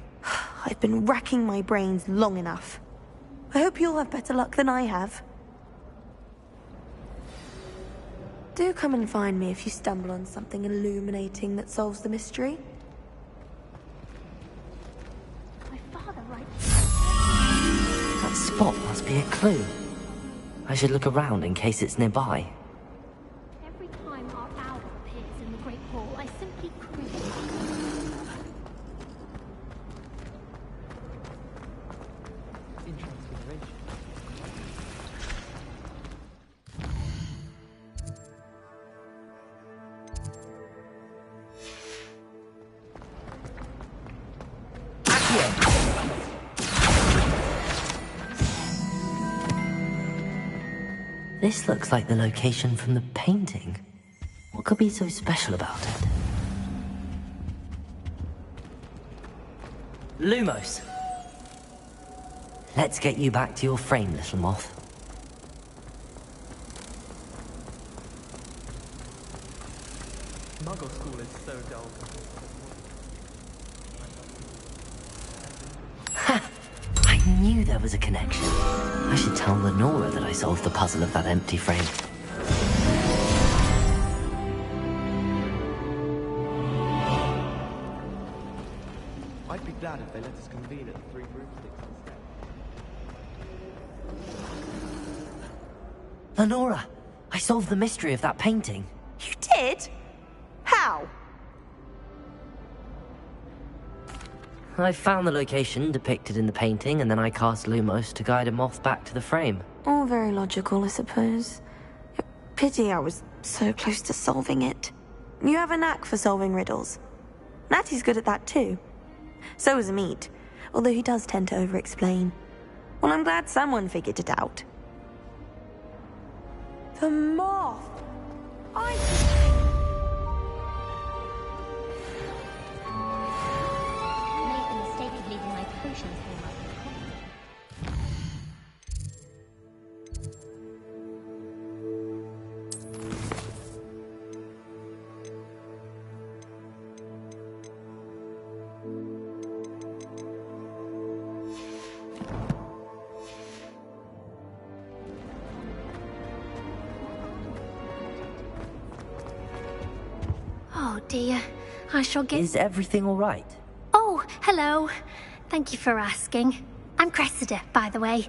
Speaker 13: I've been racking my brains long enough. I hope you'll have better luck than I have. Do come and find me if you stumble on something illuminating that solves the mystery.
Speaker 2: That spot must be a clue. I should look around in case it's nearby.
Speaker 23: Every time our owl appears in the Great Hall, I simply cringe.
Speaker 2: This looks like the location from the painting. What could be so special about it? Lumos! Let's get you back to your frame, little moth.
Speaker 19: Muggle school is so dull.
Speaker 2: Ha! I knew there was a connection. I should tell Lenora that I solved the puzzle of that empty frame.
Speaker 19: I'd be glad if they let us convene at the Three Broomsticks instead.
Speaker 2: Lenora! I solved the mystery of that painting.
Speaker 13: You did? How?
Speaker 2: I found the location depicted in the painting, and then I cast Lumos to guide a moth back to the frame.
Speaker 13: All very logical, I suppose. Pity I was so close to solving it. You have a knack for solving riddles. Natty's good at that too. So is Amit, although he does tend to over-explain. Well, I'm glad someone figured it out. The moth! I
Speaker 23: made the mistake of leaving my potions home up in the corner. Oh dear, I shall get...
Speaker 2: Is everything all right?
Speaker 23: Oh, hello. Thank you for asking. I'm Cressida, by the way,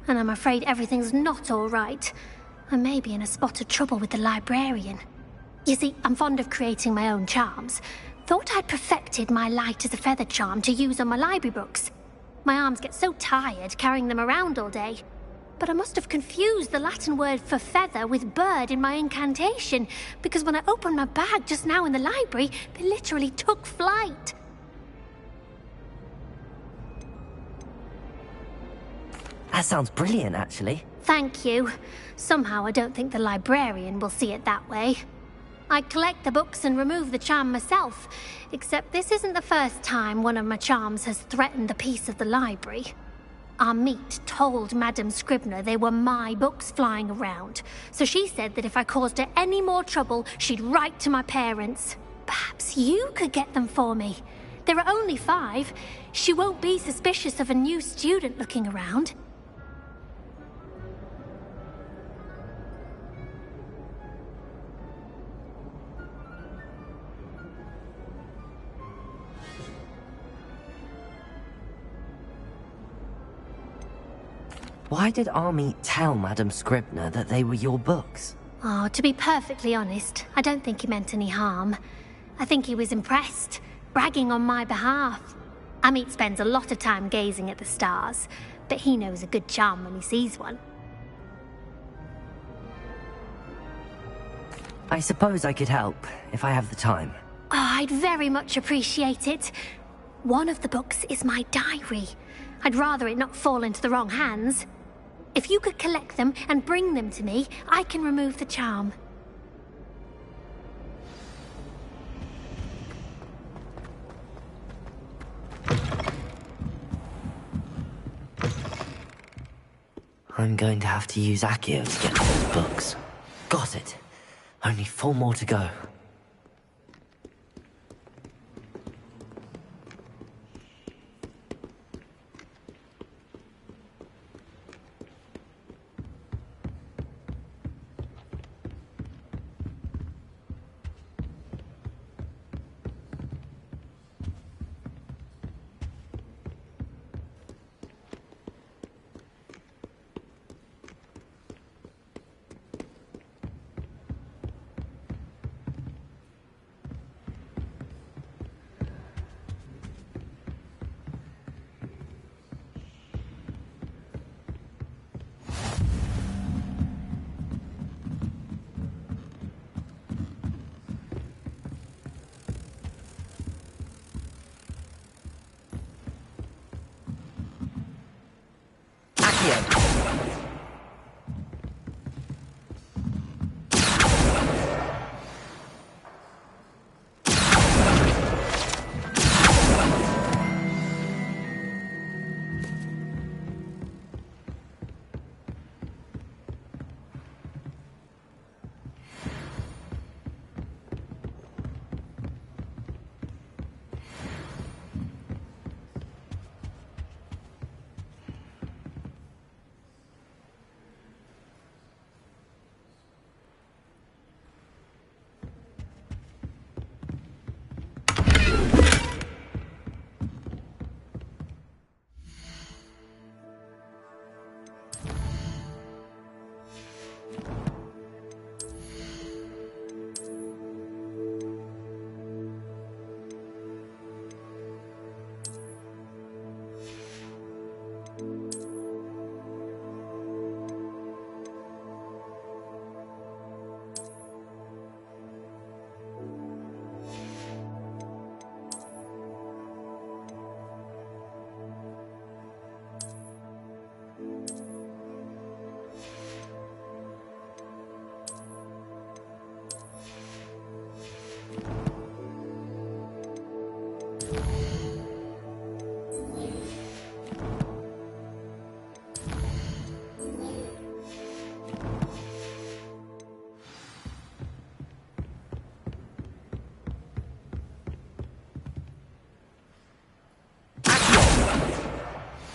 Speaker 23: and I'm afraid everything's not all right. I may be in a spot of trouble with the librarian. You see, I'm fond of creating my own charms. Thought I'd perfected my light as a feather charm to use on my library books. My arms get so tired carrying them around all day. But I must have confused the Latin word for feather with bird in my incantation, because when I opened my bag just now in the library, they literally took flight.
Speaker 2: That sounds brilliant, actually.
Speaker 23: Thank you. Somehow I don't think the librarian will see it that way. I collect the books and remove the charm myself, except this isn't the first time one of my charms has threatened the peace of the library. Amit told Madame Scribner they were my books flying around, so she said that if I caused her any more trouble, she'd write to my parents. Perhaps you could get them for me. There are only 5. She won't be suspicious of a new student looking around.
Speaker 2: Why did Army tell Madame Scribner that they were your books?
Speaker 23: Oh, to be perfectly honest, I don't think he meant any harm. I think he was impressed, bragging on my behalf. Amit spends a lot of time gazing at the stars, but he knows a good charm when he sees one.
Speaker 2: I suppose I could help, if I have the time.
Speaker 23: Oh, I'd very much appreciate it. One of the books is my diary. I'd rather it not fall into the wrong hands. If you could collect them and bring them to me, I can remove the charm.
Speaker 2: I'm going to have to use Accio to get those books. Got it. Only 4 more to go.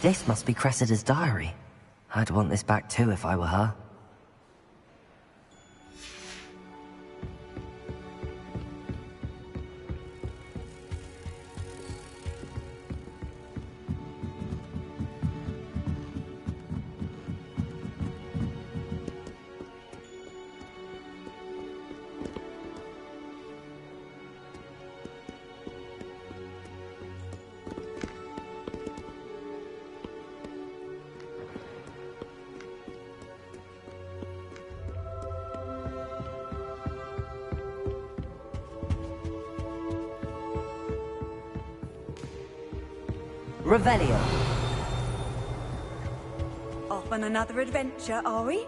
Speaker 2: This must be Cressida's diary. I'd want this back too if I were her. Revelio.
Speaker 1: Off on another adventure, are we?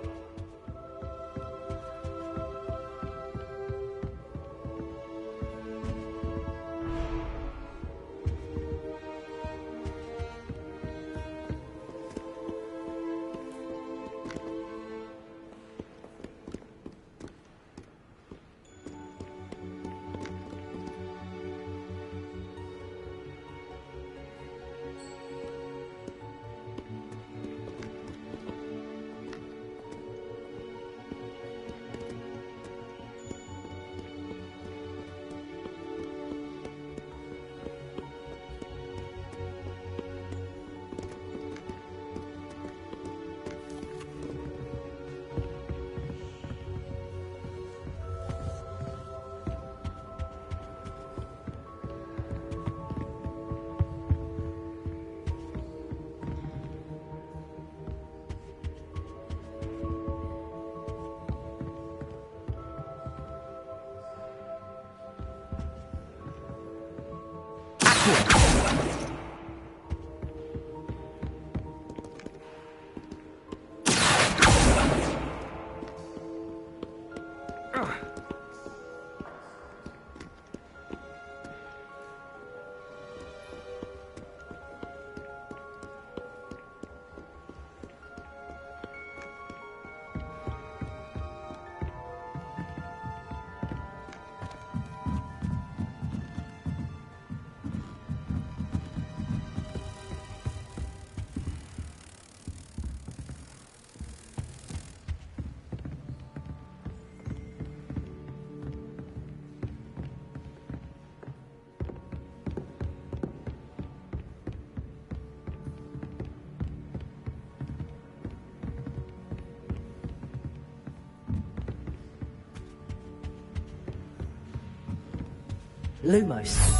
Speaker 2: Lumos.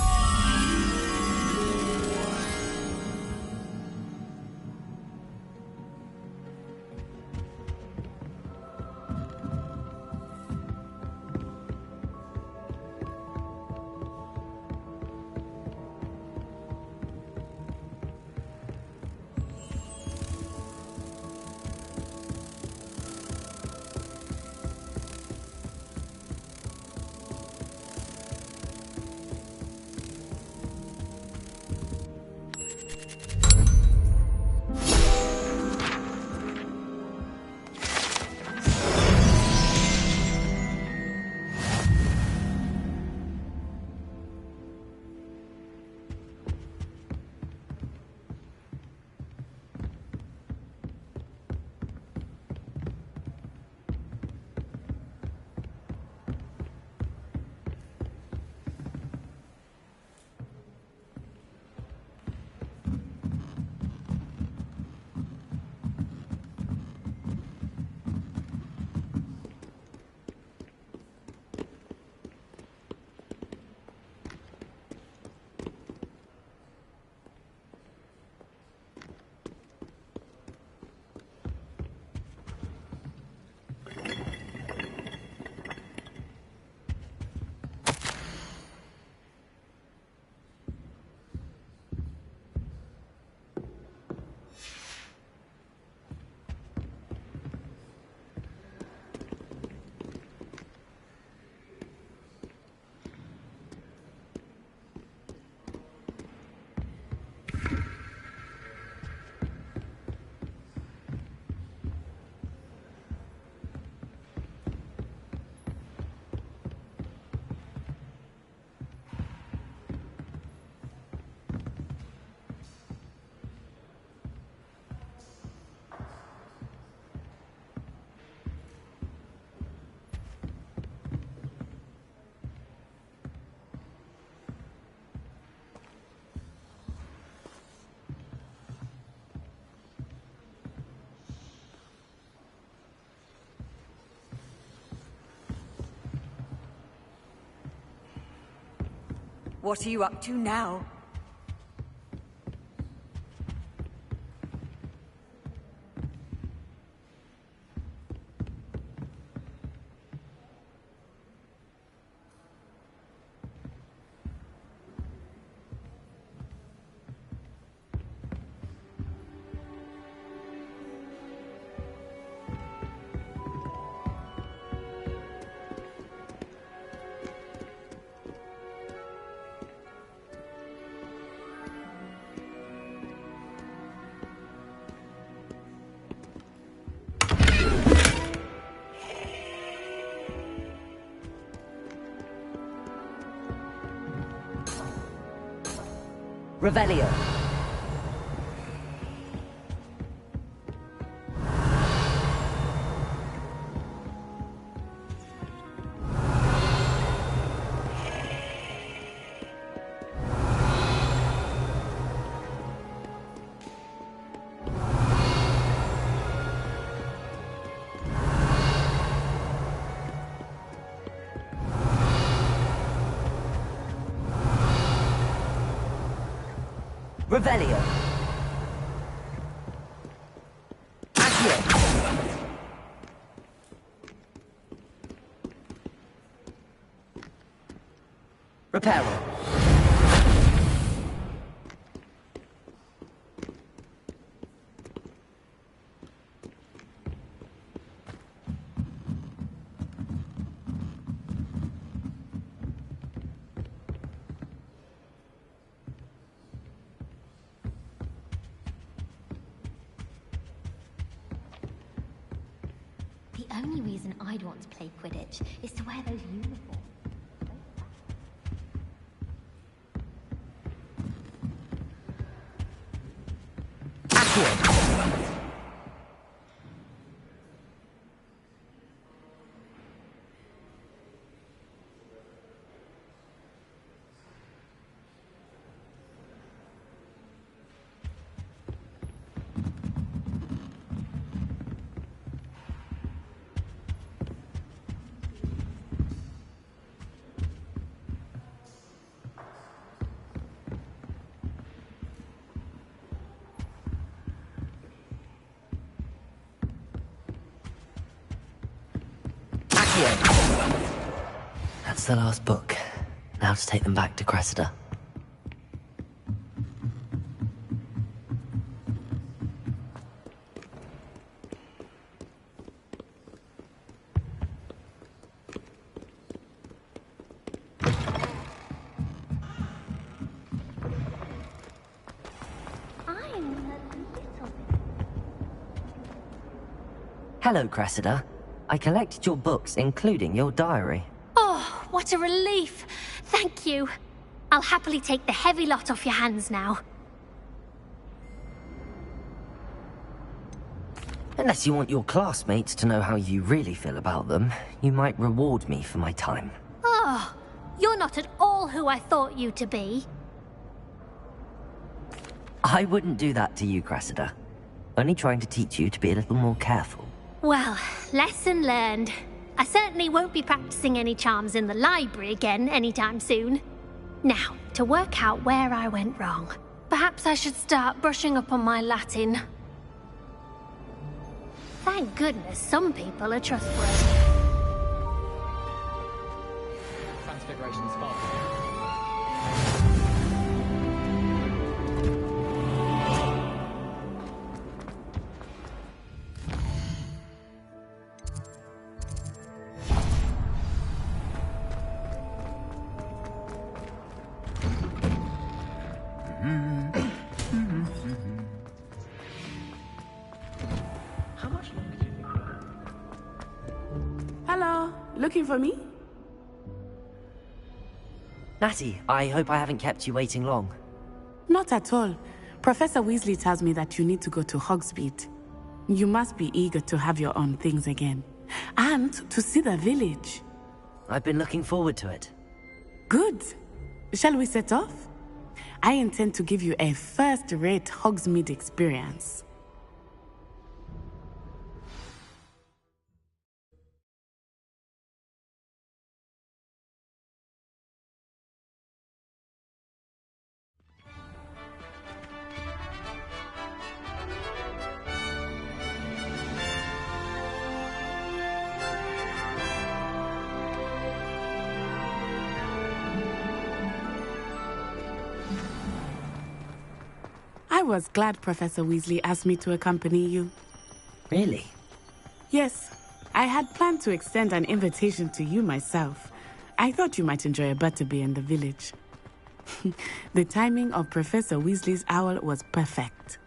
Speaker 1: What are you up to now?
Speaker 2: Revelio. Revelio. Accio. Reparo.
Speaker 23: The only reason I'd want to play Quidditch is to wear those uniforms.
Speaker 2: the last book. Now to take them back to Cressida. Hello, Cressida. I collected your books, including your diary.
Speaker 23: Oh, what a relief. Thank you. I'll happily take the heavy lot off your hands now.
Speaker 2: Unless you want your classmates to know how you really feel about them, you might reward me for my time.
Speaker 23: Oh, you're not at all who I thought you to be.
Speaker 2: I wouldn't do that to you, Cressida. Only trying to teach you to be a little more careful.
Speaker 23: Well, lesson learned. I certainly won't be practicing any charms in the library again anytime soon. Now, to work out where I went wrong. Perhaps I should start brushing up on my Latin. Thank goodness some people are trustworthy.
Speaker 19: Transfiguration's fine.
Speaker 20: Hello, looking for me?
Speaker 2: Natty, I hope I haven't kept you waiting long.
Speaker 20: Not at all. Professor Weasley tells me that you need to go to Hogsmeade. You must be eager to have your own things again. And to see the village.
Speaker 2: I've been looking forward to it.
Speaker 20: Good. Shall we set off? I intend to give you a first-rate Hogsmeade experience. I was glad Professor Weasley asked me to accompany you.
Speaker 2: Really?
Speaker 20: Yes. I had planned to extend an invitation to you myself. I thought you might enjoy a butterbeer in the village. The timing of Professor Weasley's owl was perfect.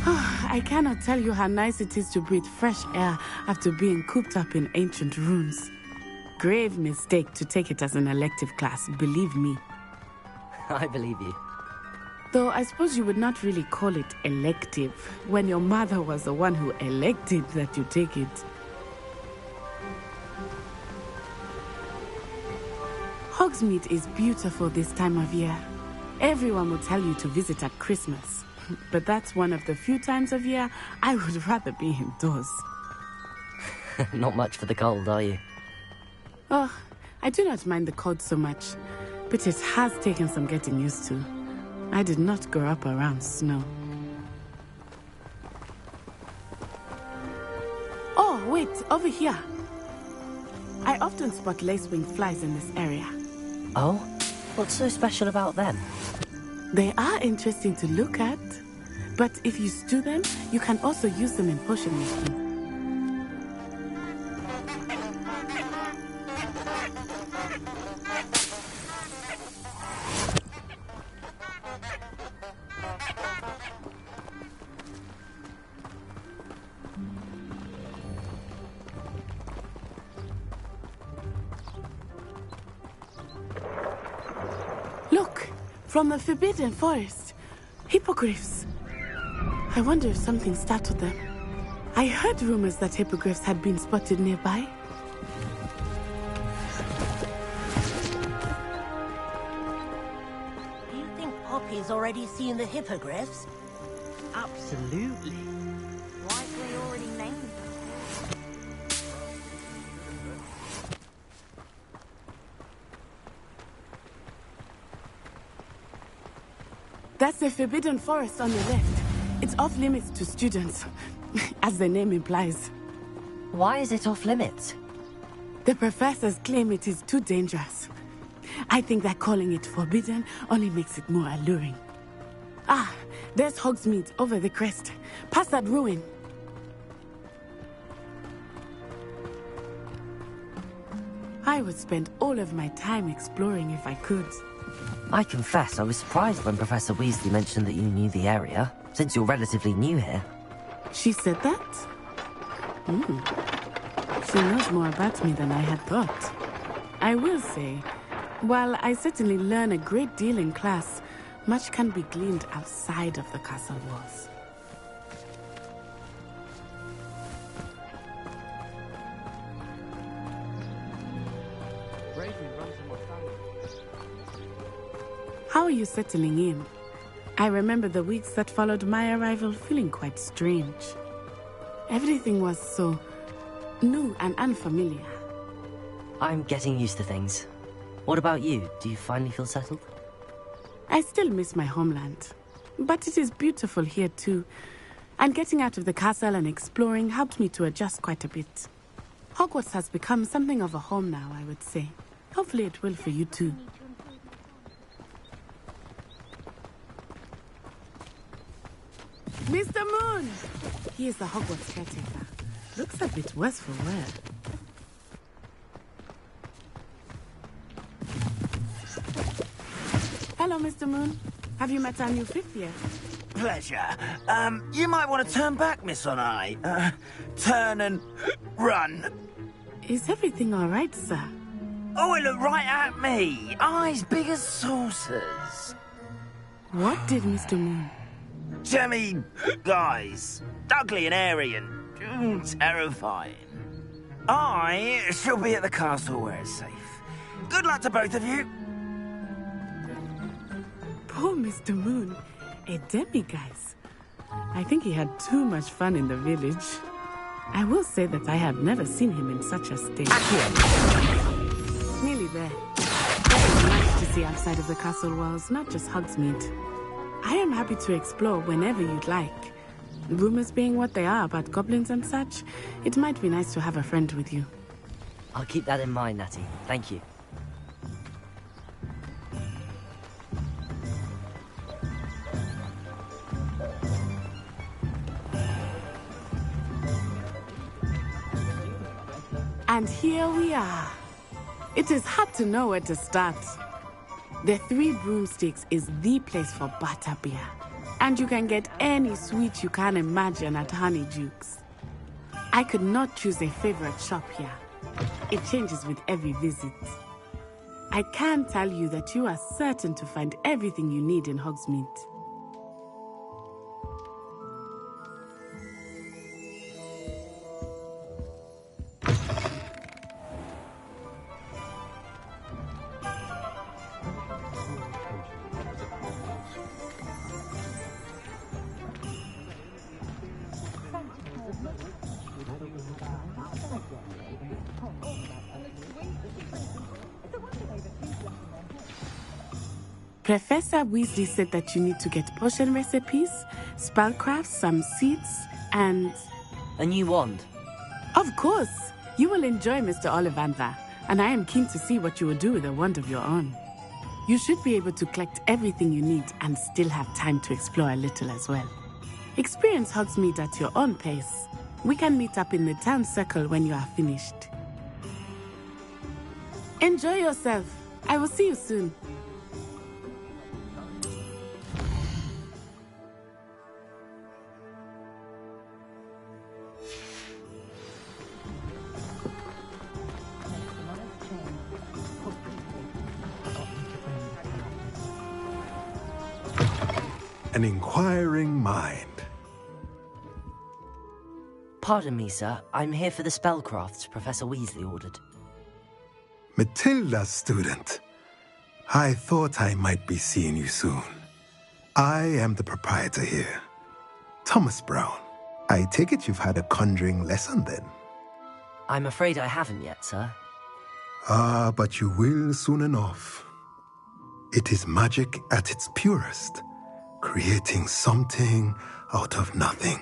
Speaker 20: I cannot tell you how nice it is to breathe fresh air after being cooped up in ancient rooms. Grave mistake to take it as an elective class, believe me.
Speaker 2: I believe you.
Speaker 20: Though I suppose you would not really call it elective when your mother was the one who elected that you take it. Hogsmeade is beautiful this time of year. Everyone will tell you to visit at Christmas. But that's one of the few times of year I would rather be indoors.
Speaker 2: Not much for the cold, are you?
Speaker 20: Oh, I do not mind the cold so much. But it has taken some getting used to. I did not grow up around snow. Oh, wait, over here. I often spot lacewing flies in this area.
Speaker 2: Oh? What's so special about them?
Speaker 20: They are interesting to look at. But if you stew them, you can also use them in potion making. Look, from the Forbidden Forest. Hippogriffs. I wonder if something startled them. I heard rumors that hippogriffs had been spotted nearby.
Speaker 18: Do you think Poppy's already seen the hippogriffs?
Speaker 4: Absolutely.
Speaker 16: Likely already named them.
Speaker 20: That's the Forbidden Forest on the left. It's off limits to students, as the name implies.
Speaker 2: Why is it off limits?
Speaker 20: The professors claim it is too dangerous. I think that calling it forbidden only makes it more alluring. Ah, there's Hogsmeade over the crest. Past that ruin. I would spend all of my time exploring if I could.
Speaker 2: I confess I was surprised when Professor Weasley mentioned that you knew the area, since you're relatively new here.
Speaker 20: She said that? She knows more about me than I had thought. I will say, while I certainly learn a great deal in class, much can be gleaned outside of the castle walls. How are you settling in? I remember the weeks that followed my arrival feeling quite strange. Everything was so new and unfamiliar.
Speaker 2: I'm getting used to things. What about you? Do you finally feel settled?
Speaker 20: I still miss my homeland, but it is beautiful here too. And getting out of the castle and exploring helped me to adjust quite a bit. Hogwarts has become something of a home now, I would say. Hopefully it will for you too. Mr. Moon! He is the Hogwarts caretaker. Looks a bit worse for wear. Hello, Mr. Moon. Have you met our new fifth year?
Speaker 11: Pleasure. You might want to turn back, Miss Onai. Turn and run.
Speaker 20: Is everything all right, sir?
Speaker 11: Oh, it looked right at me. Eyes big as saucers.
Speaker 20: What did Mr. Moon?
Speaker 11: Jemmy guys. Ugly and airy and terrifying. I shall be at the castle where it's safe. Good luck to both of you.
Speaker 20: Poor Mr. Moon. A demiguise. I think he had too much fun in the village. I will say that I have never seen him in such a state. Nearly there. There's much to see outside of the castle walls, not just Hogsmeade. I am happy to explore whenever you'd like. Rumors being what they are about goblins and such, it might be nice to have a friend with you.
Speaker 2: I'll keep that in mind, Natty. Thank you.
Speaker 20: And here we are. It is hard to know where to start. The Three Broomsticks is the place for butterbeer. And you can get any sweet you can imagine at Honeydukes. I could not choose a favorite shop here. It changes with every visit. I can tell you that you are certain to find everything you need in Hogsmeade. Professor Weasley said that you need to get potion recipes, spellcrafts, some seeds, and...
Speaker 2: a new wand?
Speaker 20: Of course! You will enjoy Mr. Ollivander, and I am keen to see what you will do with a wand of your own. You should be able to collect everything you need and still have time to explore a little as well. Experience Hogsmeade at your own pace. We can meet up in the town circle when you are finished. Enjoy yourself. I will see you soon.
Speaker 5: An inquiring mind.
Speaker 2: Pardon me, sir. I'm here for the spellcrafts Professor Weasley ordered.
Speaker 5: Matilda's student. I thought I might be seeing you soon. I am the proprietor here, Thomas Brown. I take it you've had a conjuring lesson then?
Speaker 2: I'm afraid I haven't yet, sir.
Speaker 5: Ah, but you will soon enough. It is magic at its purest, creating something out of nothing.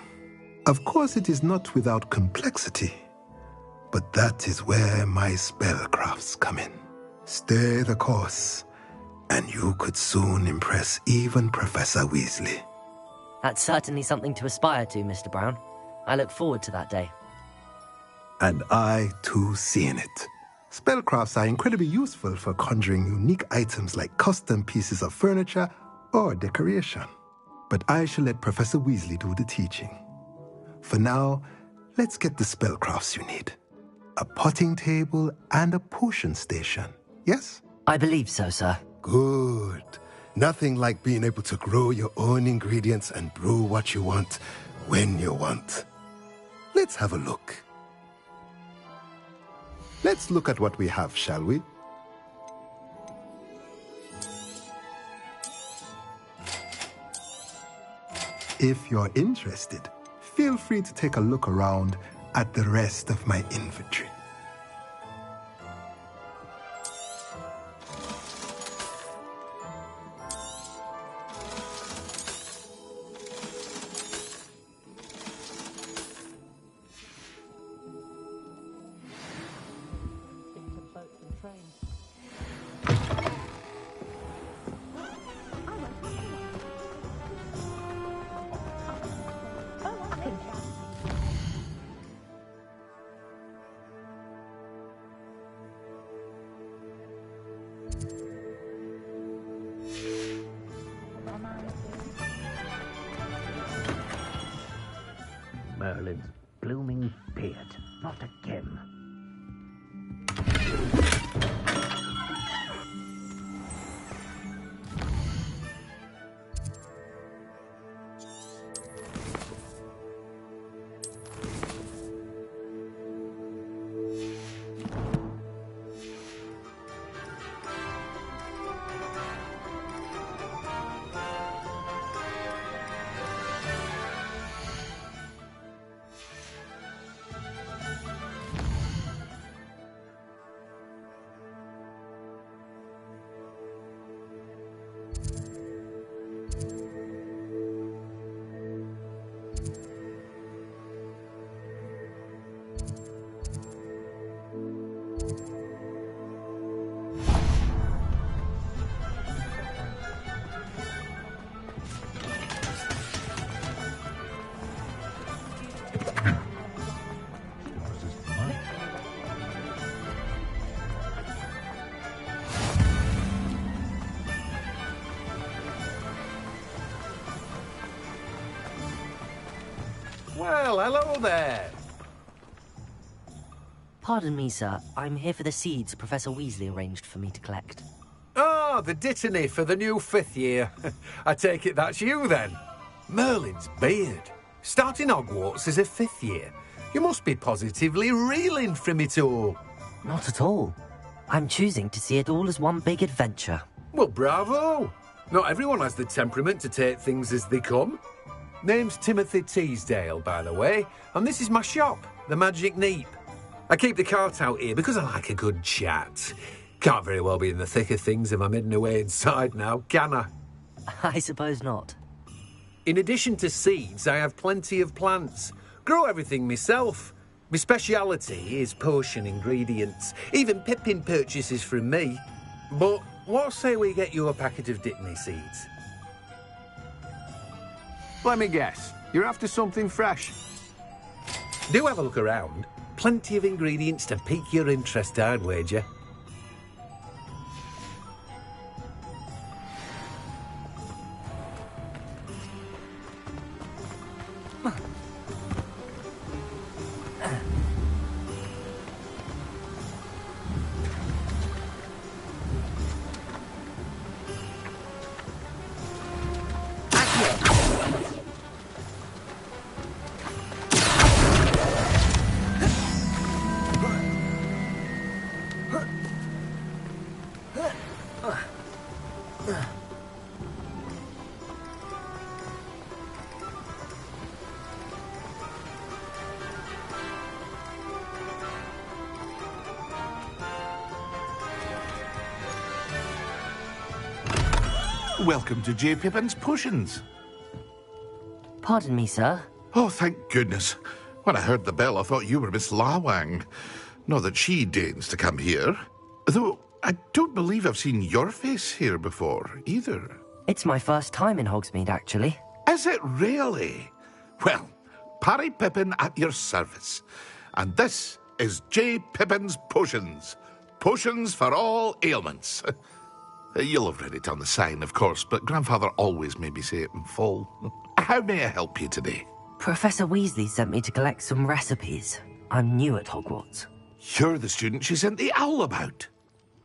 Speaker 5: Of course, it is not without complexity, But that is where my spellcrafts come in. Stay the course, and you could soon impress even Professor Weasley.
Speaker 2: That's certainly something to aspire to, Mr. Brown. I look forward to that day.
Speaker 5: And I, too, see in it. Spellcrafts are incredibly useful for conjuring unique items like custom pieces of furniture or decoration. But I shall let Professor Weasley do the teaching. For now, let's get the spellcrafts you need. A potting table and a potion station, yes?
Speaker 2: I believe so, sir.
Speaker 5: Good. Nothing like being able to grow your own ingredients and brew what you want when you want. Let's have a look. Let's look at what we have, shall we? If you're interested, feel free to take a look around at the rest of my inventory.
Speaker 21: Merlin's blooming beard. Not again.
Speaker 6: Well, hello there.
Speaker 2: Pardon me, sir. I'm here for the seeds Professor Weasley arranged for me to collect.
Speaker 6: Oh, the dittany for the new 5th year. I take it that's you, then. Merlin's beard. Starting Hogwarts as a 5th year. You must be positively reeling from it all.
Speaker 2: Not at all. I'm choosing to see it all as one big adventure.
Speaker 6: Well, bravo. Not everyone has the temperament to take things as they come. Name's Timothy Teasdale, by the way, and this is my shop, the Magic Neep. I keep the cart out here because I like a good chat. Can't very well be in the thick of things if I'm hidden away inside now, can I?
Speaker 2: I suppose not.
Speaker 6: In addition to seeds, I have plenty of plants. Grow everything myself. My speciality is potion ingredients. Even Pippin purchases from me. But what say we get you a packet of Dittany seeds?
Speaker 3: Let me guess. You're after something fresh.
Speaker 6: Do have a look around. Plenty of ingredients to pique your interest, I'd wager.
Speaker 7: Welcome to J. Pippin's Potions.
Speaker 2: Pardon me, sir.
Speaker 7: Oh, thank goodness. When I heard the bell, I thought you were Miss Lawang. Not that she deigns to come here. Though I don't believe I've seen your face here before, either.
Speaker 2: It's my first time in Hogsmeade, actually.
Speaker 7: Is it really? Well, Parry Pippin at your service. And this is J. Pippin's Potions. Potions for all ailments. You'll have read it on the sign, of course, but Grandfather always made me say it in full. How may I help you today?
Speaker 2: Professor Weasley sent me to collect some recipes. I'm new at Hogwarts.
Speaker 7: You're the student she sent the owl about.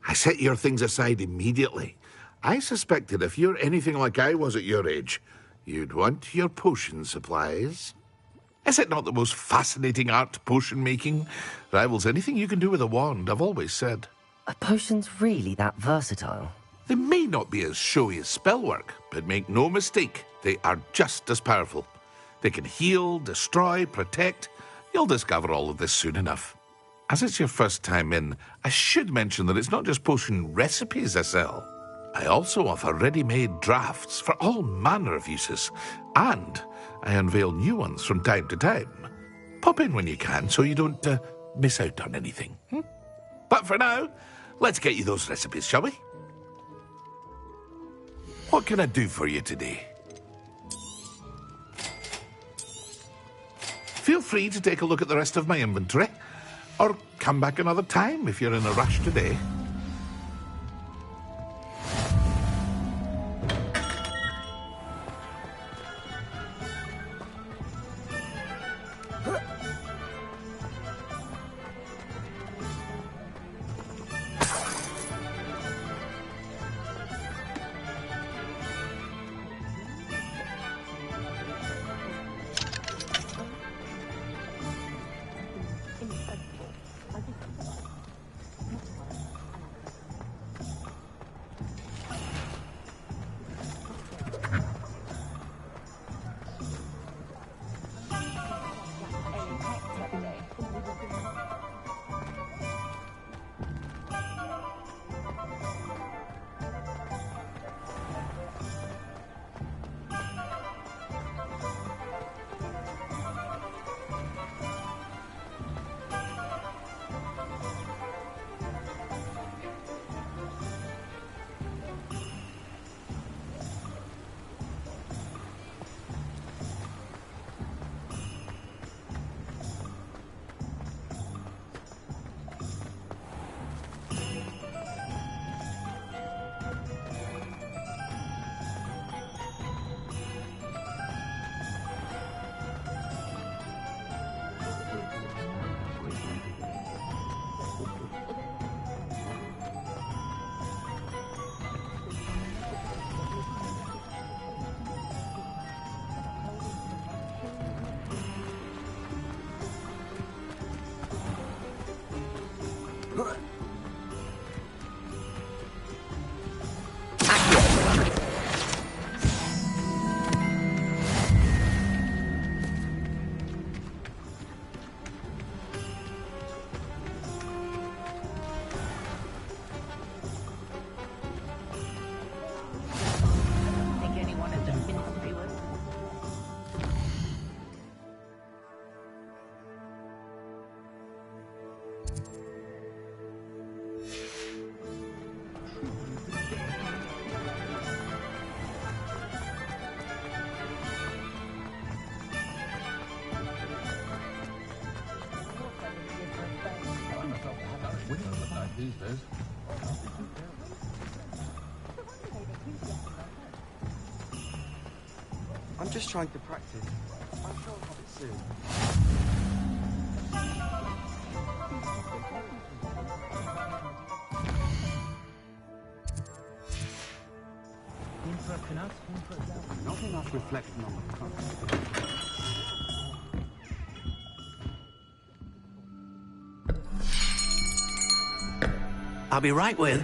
Speaker 7: I set your things aside immediately. I suspected if you're anything like I was at your age, you'd want your potion supplies. Is it not the most fascinating art, potion making? Rivals anything you can do with a wand, I've always said.
Speaker 2: Are potions really that versatile?
Speaker 7: They may not be as showy as spellwork, but make no mistake, they are just as powerful. They can heal, destroy, protect. You'll discover all of this soon enough. As it's your first time in, I should mention that it's not just potion recipes I sell. I also offer ready-made drafts for all manner of uses, and I unveil new ones from time to time. Pop in when you can so you don't miss out on anything. But for now, let's get you those recipes, shall we? What can I do for you today? Feel free to take a look at the rest of my inventory, or come back another time if you're in a rush today.
Speaker 19: I'm just trying to practice. I'm sure I'll have it soon.
Speaker 3: Not enough reflection on the front.
Speaker 8: I'll be right with...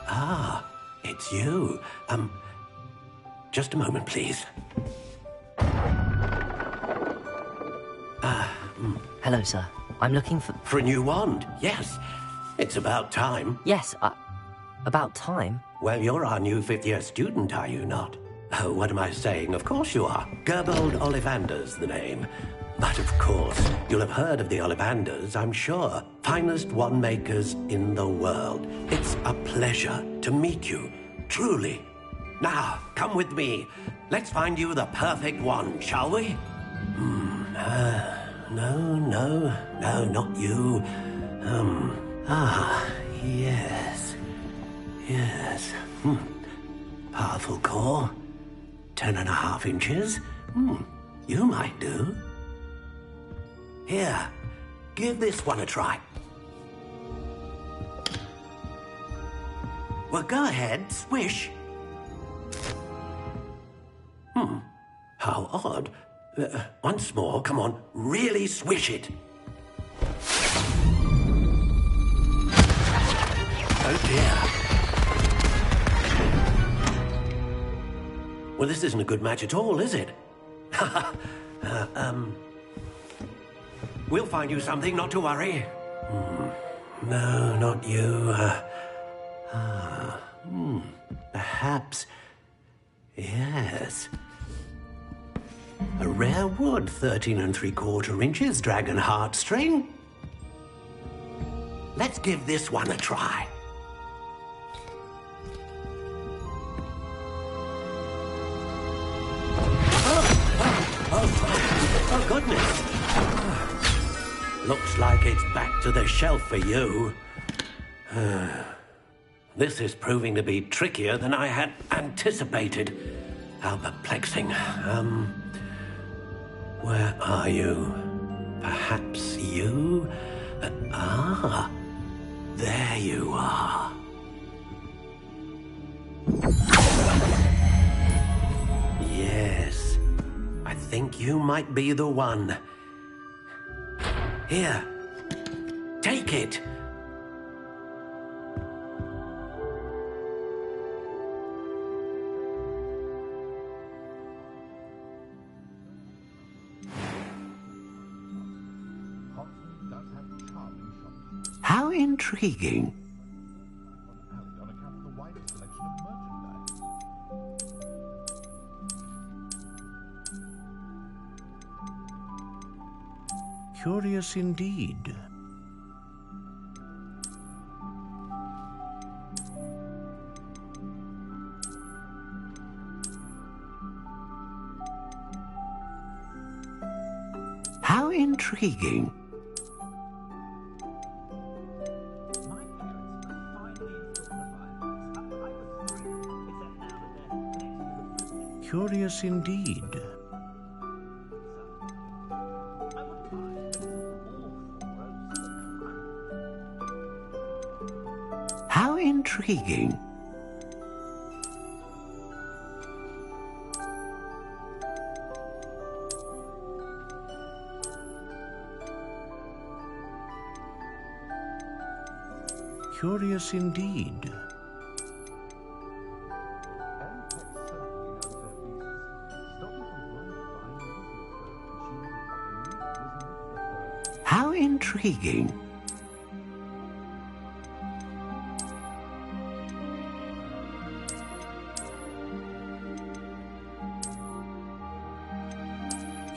Speaker 8: Ah, it's you. Just a moment, please.
Speaker 2: Hello, sir. I'm looking for...
Speaker 8: For a new wand, yes. It's about time.
Speaker 2: Yes, about time?
Speaker 8: Well, you're our new fifth-year student, are you not? Oh, what am I saying? Of course you are. Gerbold Ollivander's the name. But of course, you'll have heard of the Ollivanders, I'm sure. Finest wand makers in the world. It's a pleasure to meet you, truly. Now, come with me. Let's find you the perfect wand, shall we? No, not you. Yes. Yes. Powerful core. 10.5 inches. You might do. Here, give this one a try. Well, go ahead, swish. How odd. Once more, come on, really swish it. Oh dear. Well, this isn't a good match at all, is it? We'll find you something, not to worry. No, not you. Perhaps. Yes. A rare wood, 13 3/4 inches, dragon heartstring. Let's give this one a try. Oh, goodness. Looks like it's back to the shelf for you. This is proving to be trickier than I had anticipated. How perplexing. Where are you? Perhaps you? There you are. Yes, I think you might be the one. Here, take it. How intriguing. Curious indeed. How intriguing. Curious indeed. How intriguing. Curious indeed. How intriguing.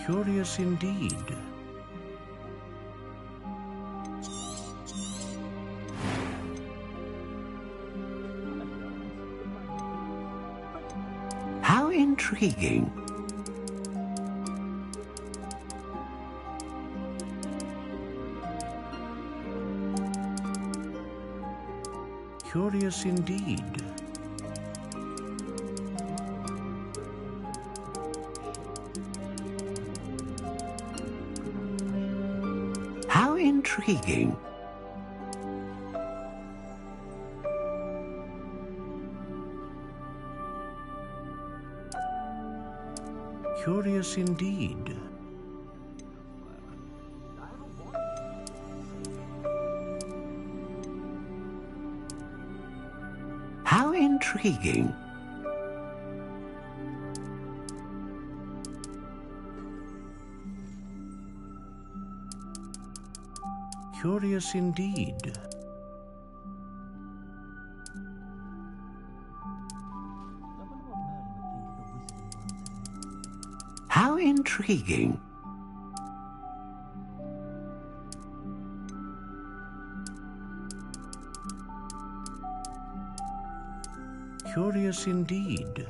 Speaker 8: Curious indeed. How intriguing. Curious indeed. How intriguing. Curious indeed. How intriguing. Curious indeed. intriguing. Curious indeed.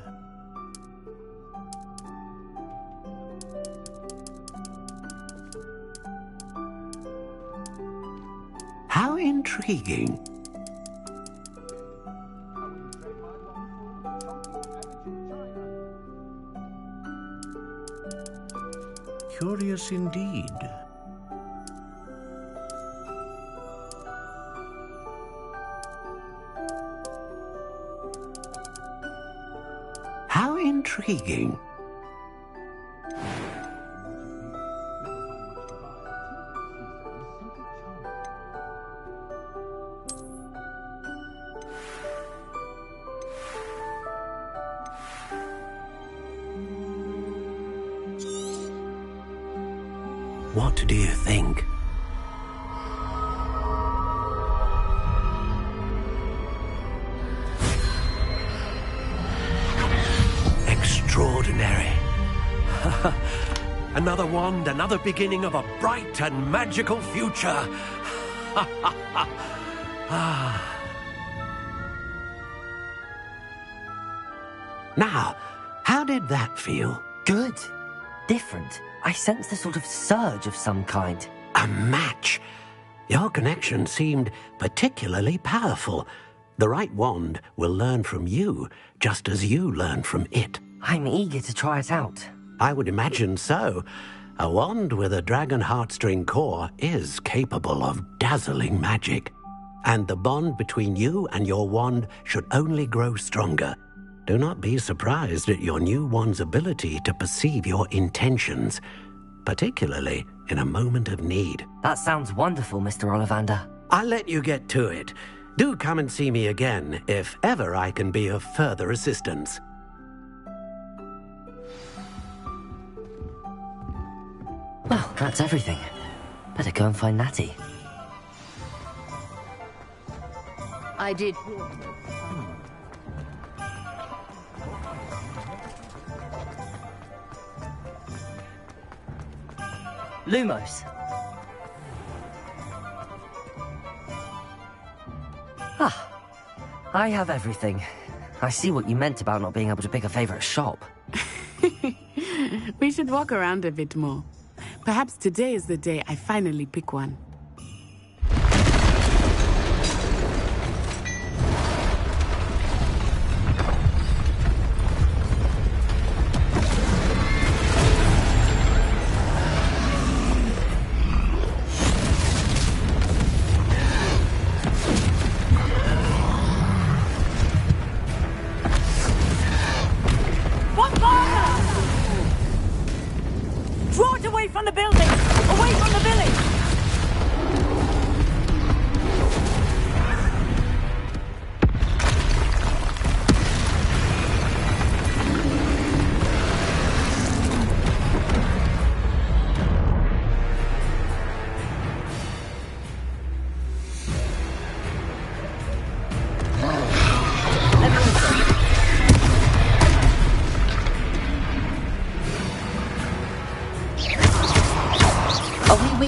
Speaker 8: How intriguing. Curious indeed. How intriguing. What do you think? Extraordinary. Another wand, another beginning of a bright and magical future. Now, how did that feel?
Speaker 2: Good. Different. I sensed a sort of surge of some kind.
Speaker 8: A match. Your connection seemed particularly powerful. The right wand will learn from you, just as you learn from it.
Speaker 2: I'm eager to try it out.
Speaker 8: I would imagine so. A wand with a dragon heartstring core is capable of dazzling magic. And the bond between you and your wand should only grow stronger. Do not be surprised at your new wand's ability to perceive your intentions, particularly in a moment of need.
Speaker 2: That sounds wonderful, Mr. Ollivander.
Speaker 8: I'll let you get to it. Do come and see me again if ever I can be of further assistance.
Speaker 2: Well, that's everything. Better go and find Natty.
Speaker 9: I did.
Speaker 2: Lumos. Ah, I have everything. I see what you meant about not being able to pick a favorite shop.
Speaker 20: We should walk around a bit more. Perhaps today is the day I finally pick one.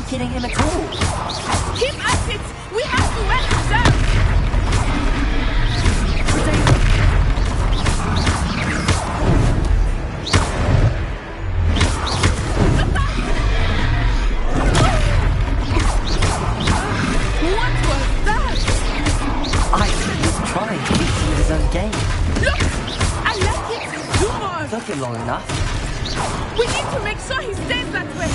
Speaker 2: Kidding him at all.
Speaker 20: Keep at it! We have to wear him down! What was that?
Speaker 2: I think he's trying to beat him in his own game.
Speaker 20: Look! I like it! Do more!
Speaker 2: Took him long enough.
Speaker 20: We need to make sure he stays that way!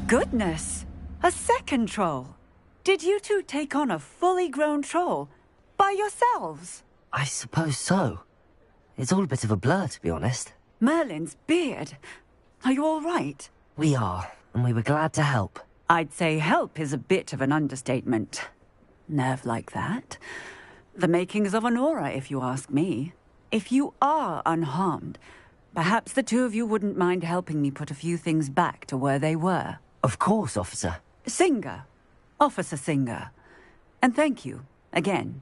Speaker 1: Goodness! A second troll! Did you two take on a fully grown troll? By yourselves?
Speaker 2: I suppose so. It's all a bit of a blur, to be honest.
Speaker 1: Merlin's beard. Are you all right?
Speaker 2: We are, and we were glad to help.
Speaker 1: I'd say help is a bit of an understatement. Nerve like that. The makings of an aura, if you ask me. If you are unharmed, Perhaps the two of you wouldn't mind helping me put a few things back to where they were.
Speaker 2: Of course, officer.
Speaker 1: Singer. Officer Singer. And thank you, again.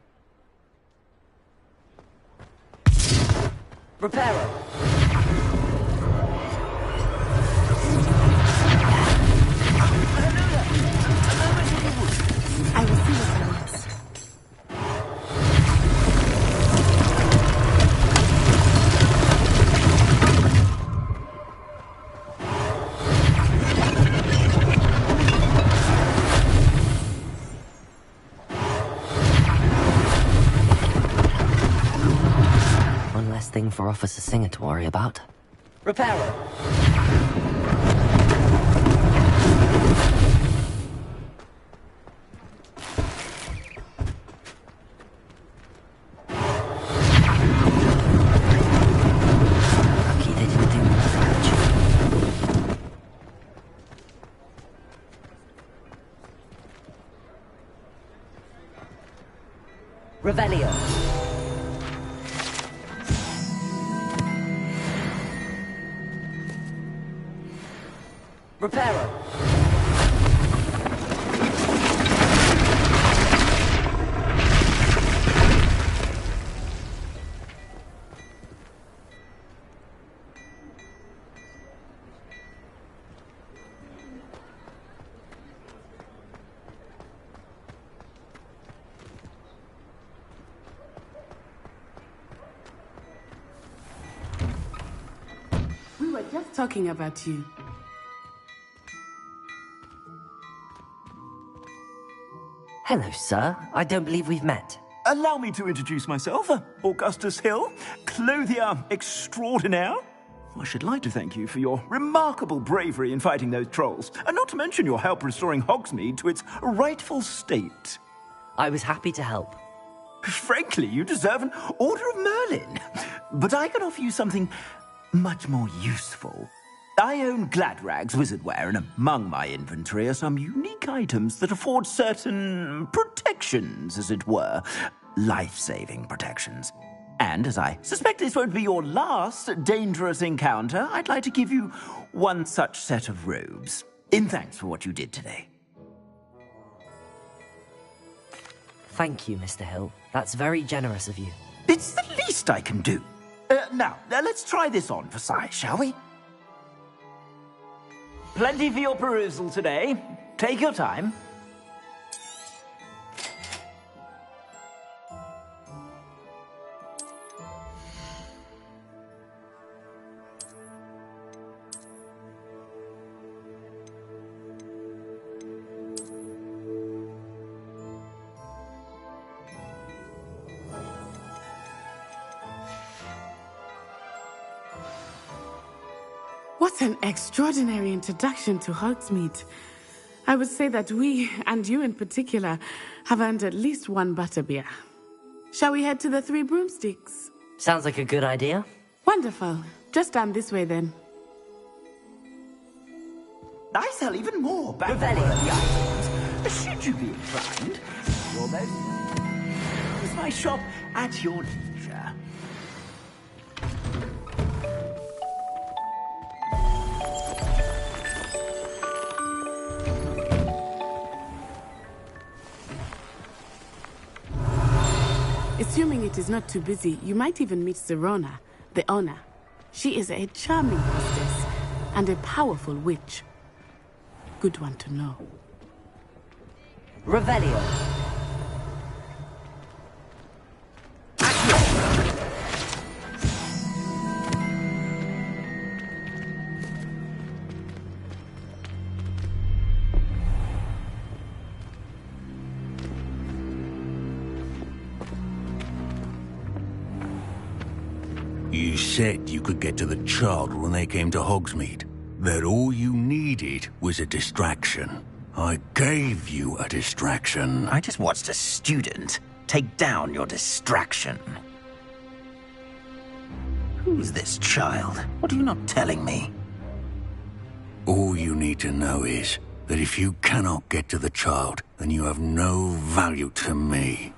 Speaker 2: Reparo!
Speaker 20: I will see what happens.
Speaker 2: One less thing for Officer Singer to worry about. Reparo! Revelio. Reparo.
Speaker 20: We were just talking about you.
Speaker 2: Hello, sir. I don't believe we've met.
Speaker 12: Allow me to introduce myself, Augustus Hill, clothier extraordinaire. I should like to thank you for your remarkable bravery in fighting those trolls, and not to mention your help restoring Hogsmeade to its rightful state.
Speaker 2: I was happy to help.
Speaker 12: Frankly, you deserve an Order of Merlin. But I can offer you something much more useful. I own Gladrag's wizardware, and among my inventory are some unique items that afford certain protections, as it were. Life-saving protections. And as I suspect this won't be your last dangerous encounter, I'd like to give you one such set of robes, in thanks for what you did today.
Speaker 2: Thank you, Mr. Hill. That's very generous of you.
Speaker 12: It's the least I can do. Now, let's try this on for size, shall we? Plenty for your perusal today. Take your time.
Speaker 20: What an extraordinary introduction to Hogsmeade. I would say that we, and you in particular, have earned at least one butterbeer. Shall we head to the Three Broomsticks?
Speaker 2: Sounds like a good idea.
Speaker 20: Wonderful. Just down this way then.
Speaker 12: I sell even more back-worthy items. Should you be inclined, use my shop at your leisure.
Speaker 20: Assuming it is not too busy, you might even meet Serona, the owner. She is a charming hostess and a powerful witch. Good one to know.
Speaker 2: Revelio.
Speaker 14: You said you could get to the child when they came to Hogsmeade. That all you needed was a distraction. I gave you a distraction.
Speaker 11: I just watched a student take down your distraction. Who's this child? What are you not telling me?
Speaker 14: All you need to know is that if you cannot get to the child, then you have no value to me.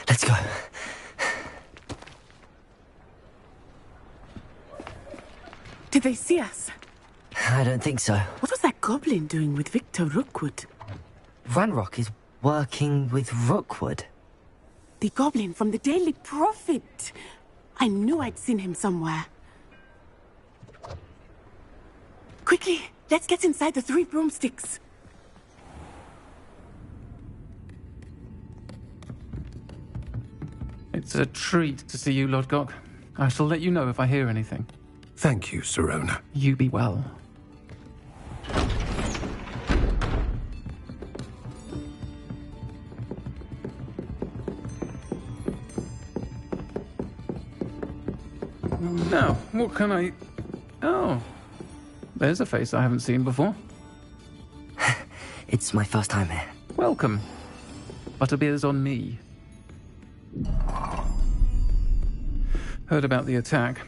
Speaker 2: Let's go.
Speaker 20: Did they see us?
Speaker 2: I don't think so.
Speaker 20: What was that goblin doing with Victor Rookwood?
Speaker 2: Ranrock is working with Rookwood.
Speaker 20: The goblin from the Daily Prophet. I knew I'd seen him somewhere. Quickly, let's get inside the 3 broomsticks.
Speaker 10: It's a treat to see you, Lodgok. I shall let you know if I hear anything.
Speaker 6: Thank you, Sirona.
Speaker 10: You be well. Now, what can I... Oh, there's a face I haven't seen before.
Speaker 2: It's my first time here.
Speaker 10: Welcome. Butterbeer's on me. Heard about the attack.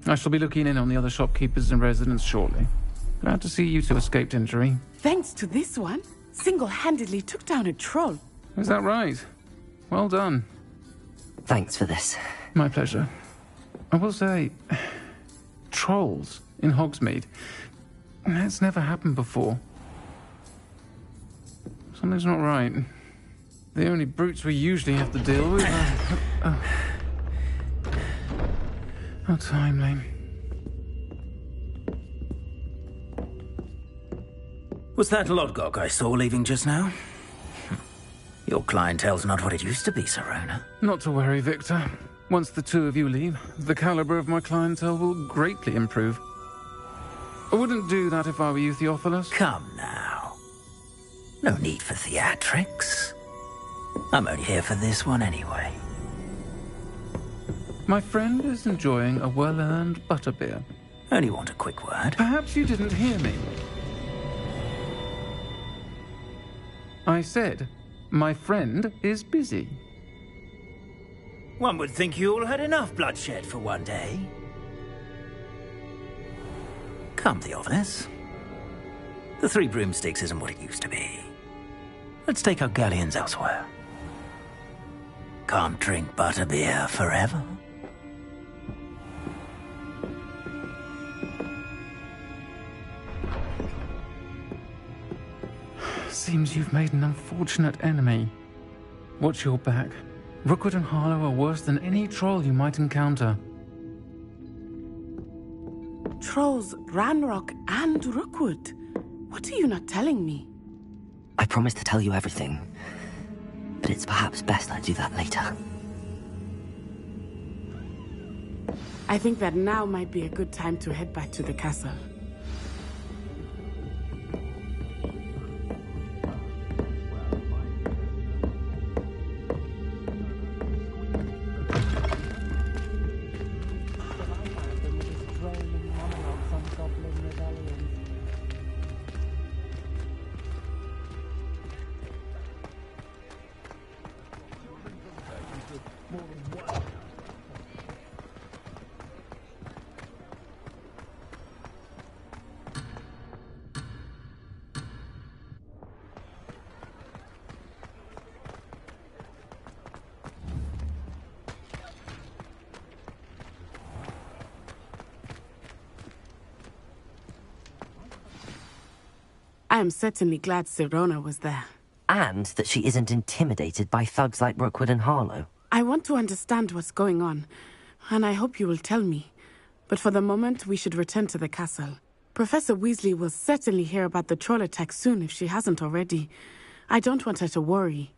Speaker 10: I shall be looking in on the other shopkeepers and residents shortly. Glad to see you two escaped injury.
Speaker 20: Thanks to this one, single-handedly took down a troll.
Speaker 10: Is that right? Well done.
Speaker 2: Thanks for this.
Speaker 10: My pleasure. I will say, trolls in Hogsmeade. That's never happened before. Something's not right. The only brutes we usually have to deal with are... How timely.
Speaker 11: Was that Lodgok I saw leaving just now? Your clientele's not what it used to be, Sirona.
Speaker 10: Not to worry, Victor. Once the two of you leave, the caliber of my clientele will greatly improve. I wouldn't do that if I were you, Theophilus.
Speaker 11: Come now. No need for theatrics. I'm only here for this one anyway.
Speaker 10: My friend is enjoying a well-earned butterbeer.
Speaker 11: Only want a quick word.
Speaker 10: Perhaps you didn't hear me. I said, my friend is busy.
Speaker 11: One would think you all had enough bloodshed for one day. Come, Theophilus. The 3 broomsticks isn't what it used to be. Let's take our galleons elsewhere. Can't drink butterbeer forever.
Speaker 10: Seems you've made an unfortunate enemy. Watch your back. Rookwood and Harlow are worse than any troll you might encounter.
Speaker 20: Trolls, Ranrock, and Rookwood. What are you not telling me?
Speaker 2: I promised to tell you everything, but it's perhaps best I do that later.
Speaker 20: I think that now might be a good time to head back to the castle. I am certainly glad Sirona was there.
Speaker 2: And that she isn't intimidated by thugs like Rookwood and Harlow.
Speaker 20: I want to understand what's going on, and I hope you will tell me. But for the moment, we should return to the castle. Professor Weasley will certainly hear about the troll attack soon if she hasn't already. I don't want her to worry.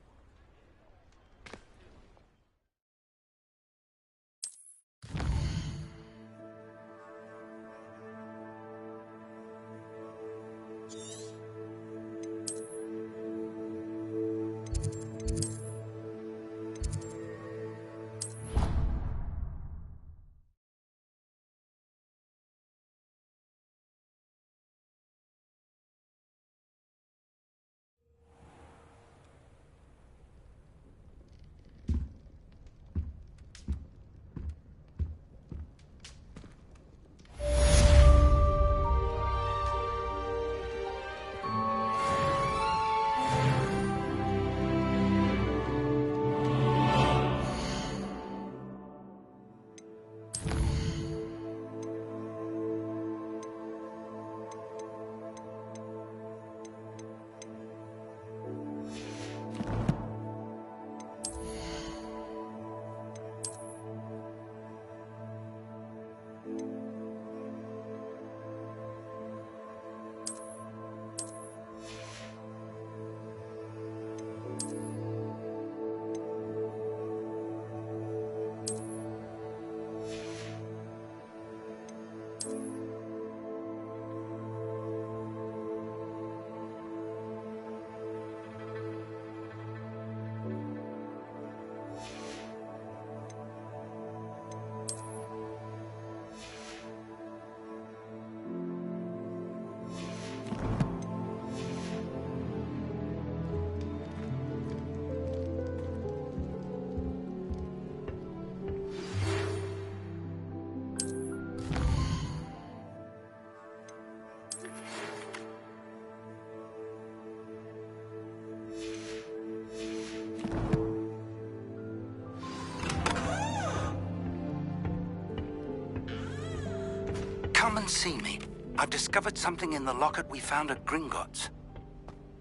Speaker 3: Come and see me. I've discovered something in the locket we found at Gringotts.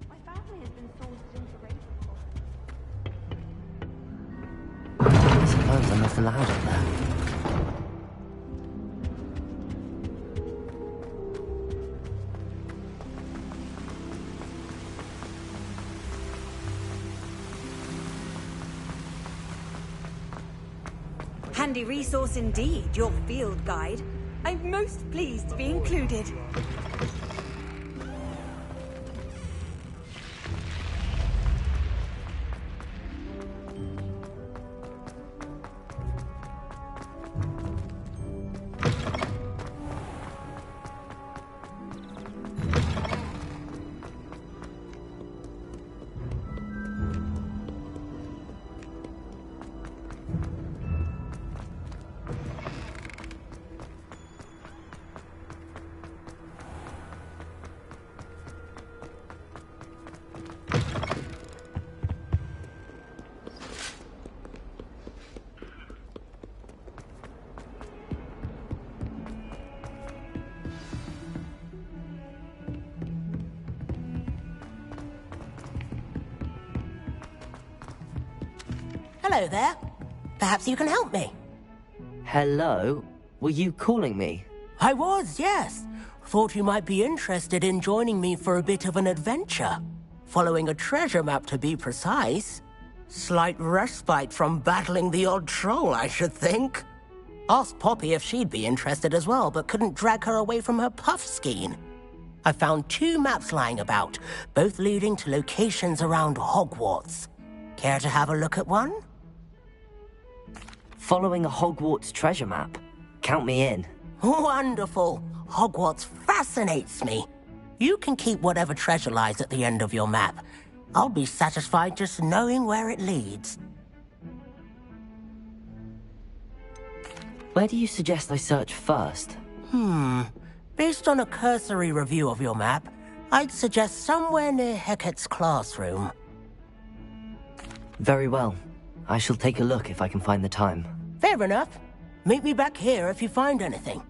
Speaker 13: My family has been sourced into
Speaker 2: I suppose I'm not allowed up there.
Speaker 15: Handy resource indeed, your field guide. I'm most pleased to be included.
Speaker 18: Hello there. Perhaps you can help me.
Speaker 2: Hello? Were you calling me?
Speaker 18: I was, yes. Thought you might be interested in joining me for a bit of an adventure. Following a treasure map, to be precise. Slight respite from battling the odd troll, I should think. Asked Poppy if she'd be interested as well, but couldn't drag her away from her puff skein. I found 2 maps lying about, both leading to locations around Hogwarts. Care to have a look at one?
Speaker 2: Following a Hogwarts treasure map? Count me in.
Speaker 18: Wonderful. Hogwarts fascinates me. You can keep whatever treasure lies at the end of your map. I'll be satisfied just knowing where it leads.
Speaker 2: Where do you suggest I search first?
Speaker 18: Based on a cursory review of your map, I'd suggest somewhere near Hecat's classroom.
Speaker 2: Very well. I shall take a look if I can find the time.
Speaker 18: Fair enough. Meet me back here if you find anything.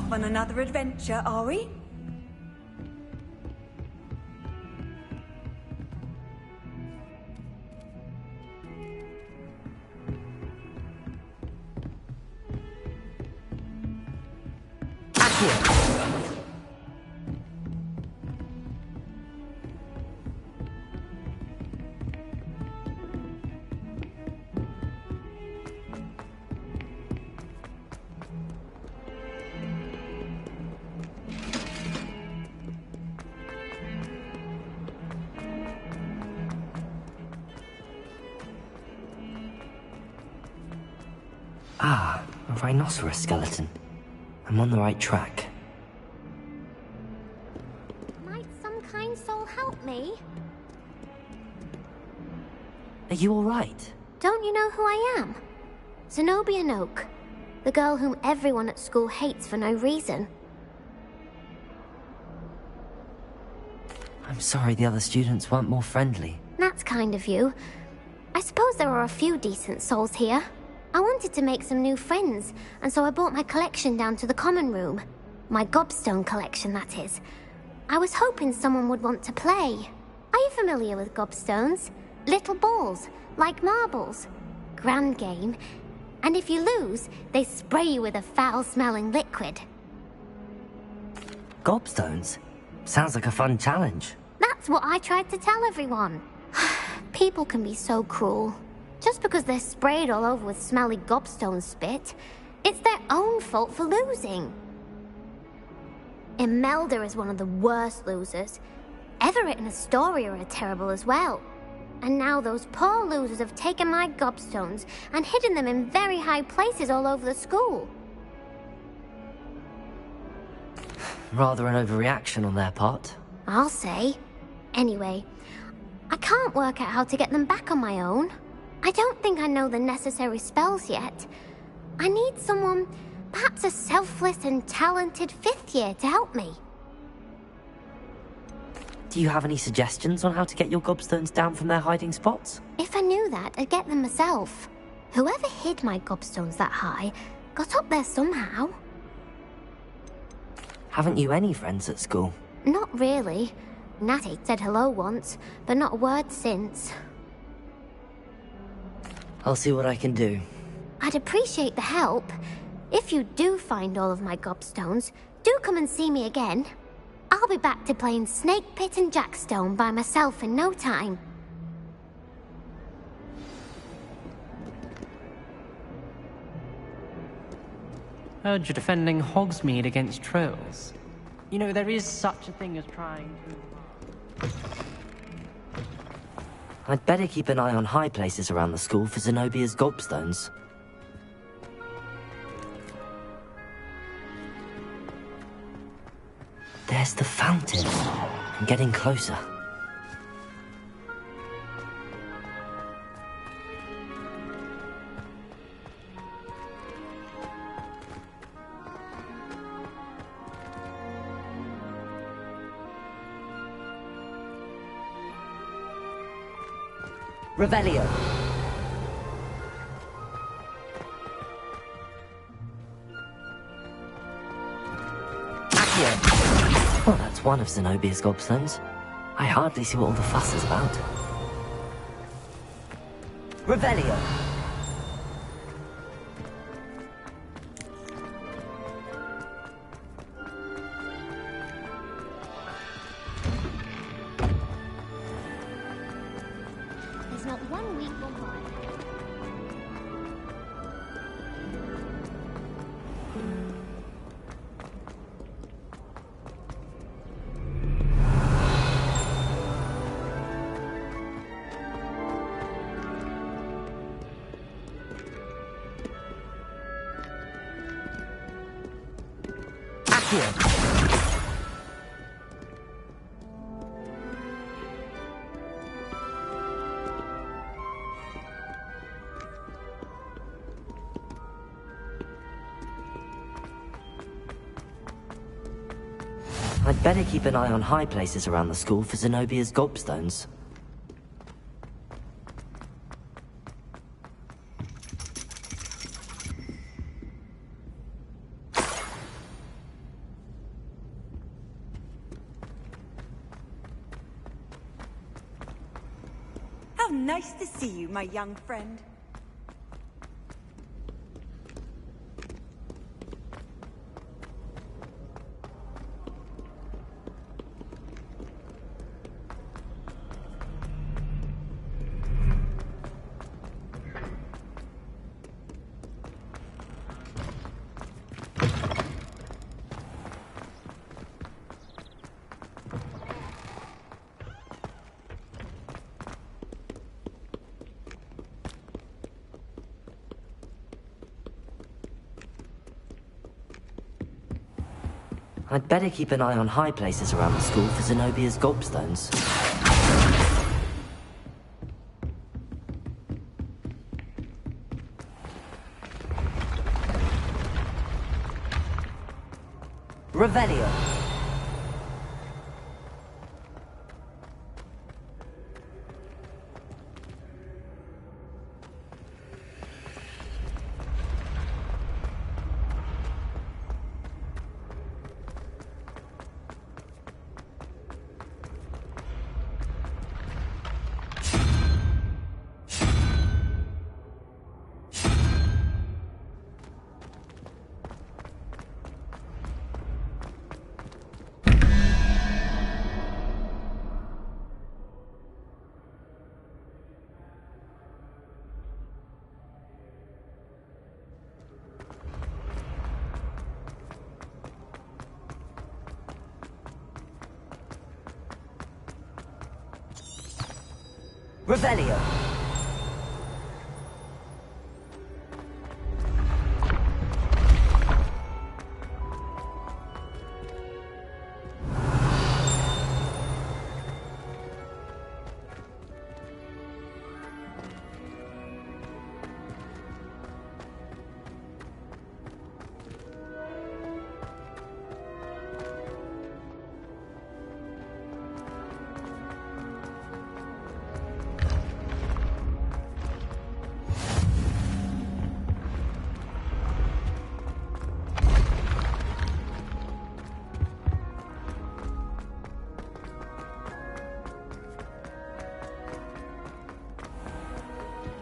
Speaker 15: off on another adventure, are we?
Speaker 2: Ah, a rhinoceros skeleton. I'm on the right track.
Speaker 16: Might some kind soul help me?
Speaker 2: Are you alright?
Speaker 16: Don't you know who I am? Zenobia Noak, the girl whom everyone at school hates for no reason.
Speaker 2: I'm sorry the other students weren't more friendly.
Speaker 16: That's kind of you. I suppose there are a few decent souls here. I wanted to make some new friends, and so I brought my collection down to the common room. My gobstone collection, that is. I was hoping someone would want to play. Are you familiar with gobstones? Little balls, like marbles. Grand game. And if you lose, they spray you with a foul-smelling liquid.
Speaker 2: Gobstones? Sounds like a fun challenge.
Speaker 16: That's what I tried to tell everyone. People can be so cruel. Just because they're sprayed all over with smelly gobstone spit, it's their own fault for losing. Imelda is one of the worst losers. Everett and Astoria are terrible as well. And now those poor losers have taken my gobstones and hidden them in very high places all over the school.
Speaker 2: Rather an overreaction on their part.
Speaker 16: I'll say. Anyway, I can't work out how to get them back on my own. I don't think I know the necessary spells yet. I need someone, perhaps a selfless and talented 5th year to help me.
Speaker 2: Do you have any suggestions on how to get your gobstones down from their hiding spots?
Speaker 16: If I knew that, I'd get them myself. Whoever hid my gobstones that high got up there somehow.
Speaker 2: Haven't you any friends at school?
Speaker 16: Not really. Natty said hello once, but not a word since.
Speaker 2: I'll see what I can do.
Speaker 16: I'd appreciate the help. If you do find all of my gobstones, do come and see me again. I'll be back to playing Snake Pit and Jackstone by myself in no time.
Speaker 4: Heard you're defending Hogsmeade against trolls. You know, there is such a thing as trying to...
Speaker 2: I'd better keep an eye on high places around the school for Zenobia's gobstones. There's the fountain. I'm getting closer. Revelio. Accio. Well, that's one of Zenobia's gobstones. I hardly see what all the fuss is about. Revelio.
Speaker 16: There's not one weak one.
Speaker 2: I'd better keep an eye on high places around the school for Zenobia's gobstones.
Speaker 15: How nice to see you, my young friend.
Speaker 2: I'd better keep an eye on high places around the school for Zenobia's gobstones. Revelio. Revelio.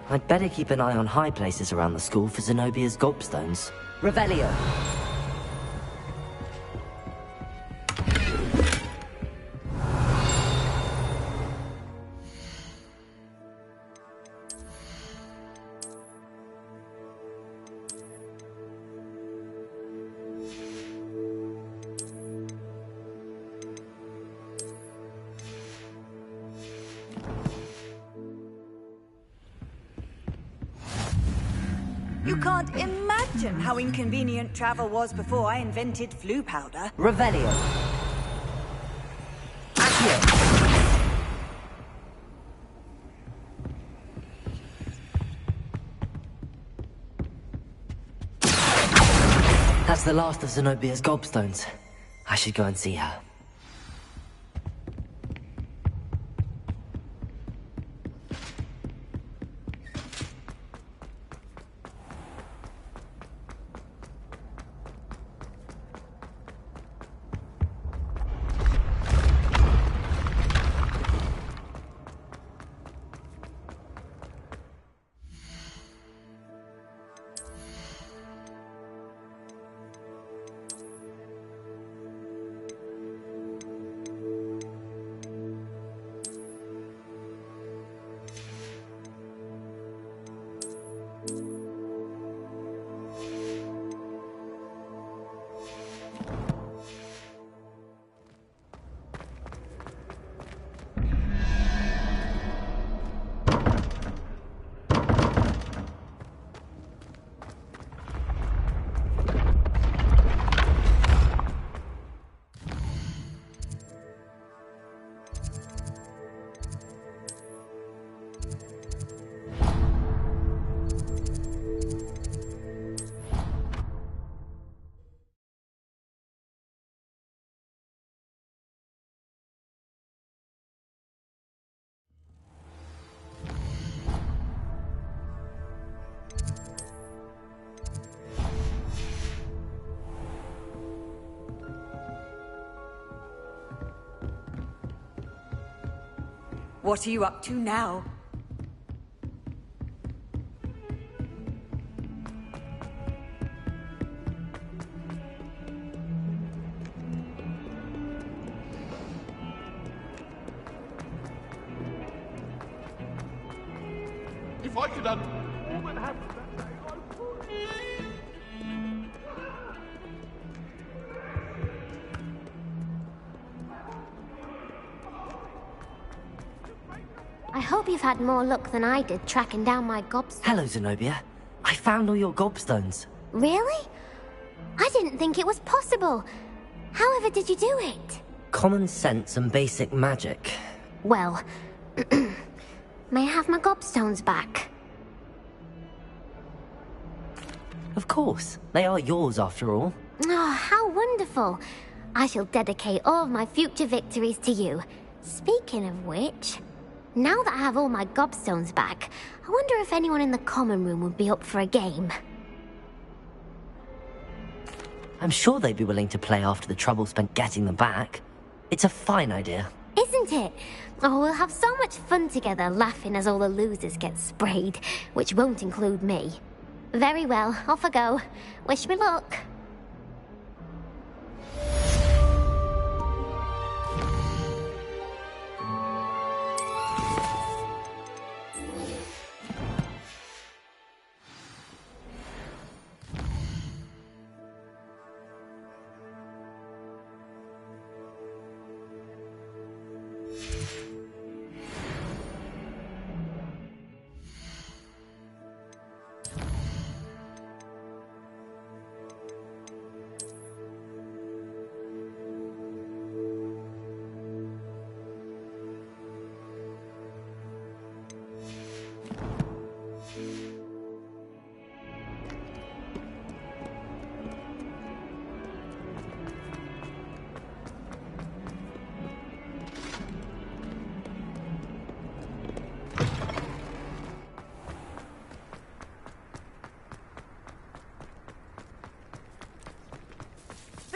Speaker 2: I'd better keep an eye on high places around the school for Zenobia's gobstones. Revelio.
Speaker 15: You can't imagine how inconvenient travel was before I invented flu powder.
Speaker 2: Revelio. Accio. That's the last of Zenobia's gobstones. I should go and see her.
Speaker 15: What are you up to now?
Speaker 7: If I could have all that happened that day, I would.
Speaker 16: I hope you've had more luck than I did tracking down my gobstones.
Speaker 2: Hello, Zenobia. I found all your gobstones.
Speaker 16: Really? I didn't think it was possible. However did you do it?
Speaker 2: Common sense and basic magic.
Speaker 16: Well, may I have my gobstones back?
Speaker 2: Of course. They are yours, after all.
Speaker 16: Oh, how wonderful. I shall dedicate all of my future victories to you. Speaking of which, now that I have all my gobstones back, I wonder if anyone in the common room would be up for a game.
Speaker 2: I'm sure they'd be willing to play after the trouble spent getting them back. It's a fine idea.
Speaker 16: Isn't it? Oh, we'll have so much fun together laughing as all the losers get sprayed, which won't include me. Very well, off I go. Wish me luck.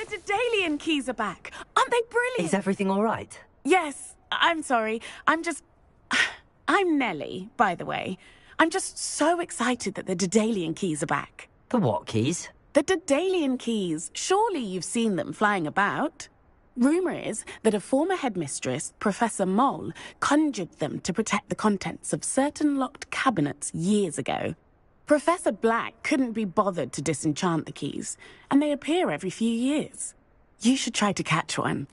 Speaker 20: The Daedalian keys are back. Aren't they brilliant?
Speaker 2: Is everything all right?
Speaker 20: Yes. I'm sorry. I'm Nellie, by the way. I'm just so excited that the Daedalian keys are back.
Speaker 2: The what keys?
Speaker 20: The Daedalian keys. Surely you've seen them flying about. Rumour is that a former headmistress, Professor Mole, conjured them to protect the contents of certain locked cabinets years ago. Professor Black couldn't be bothered to disenchant the keys, and they appear every few years. You should try to catch one.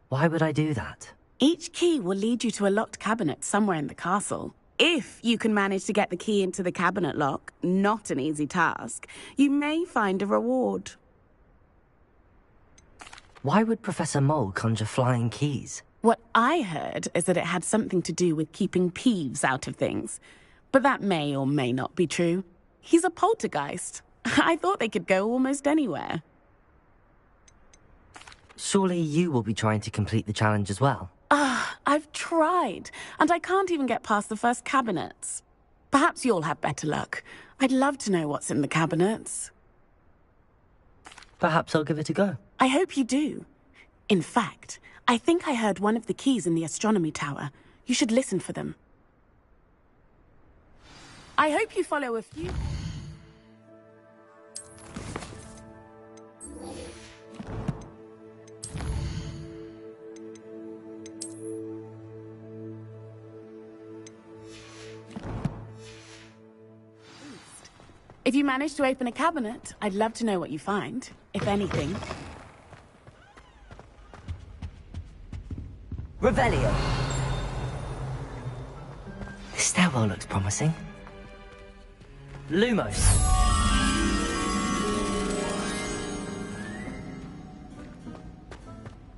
Speaker 2: Why would I do that?
Speaker 20: Each key will lead you to a locked cabinet somewhere in the castle. If you can manage to get the key into the cabinet lock, not an easy task, you may find a reward.
Speaker 2: Why would Professor Mole conjure flying keys?
Speaker 20: What I heard is that it had something to do with keeping Peeves out of things. But that may or may not be true. He's a poltergeist. I thought they could go almost anywhere.
Speaker 2: Surely you will be trying to complete the challenge as well.
Speaker 20: I've tried, and I can't even get past the first cabinets. Perhaps you'll have better luck. I'd love to know what's in the cabinets.
Speaker 2: Perhaps I'll give it a go.
Speaker 20: I hope you do. In fact, I think I heard one of the keys in the astronomy tower. You should listen for them. I hope you follow a few... If you manage to open a cabinet, I'd love to know what you find, if anything.
Speaker 2: Revelio. The stairwell looks promising. Lumos.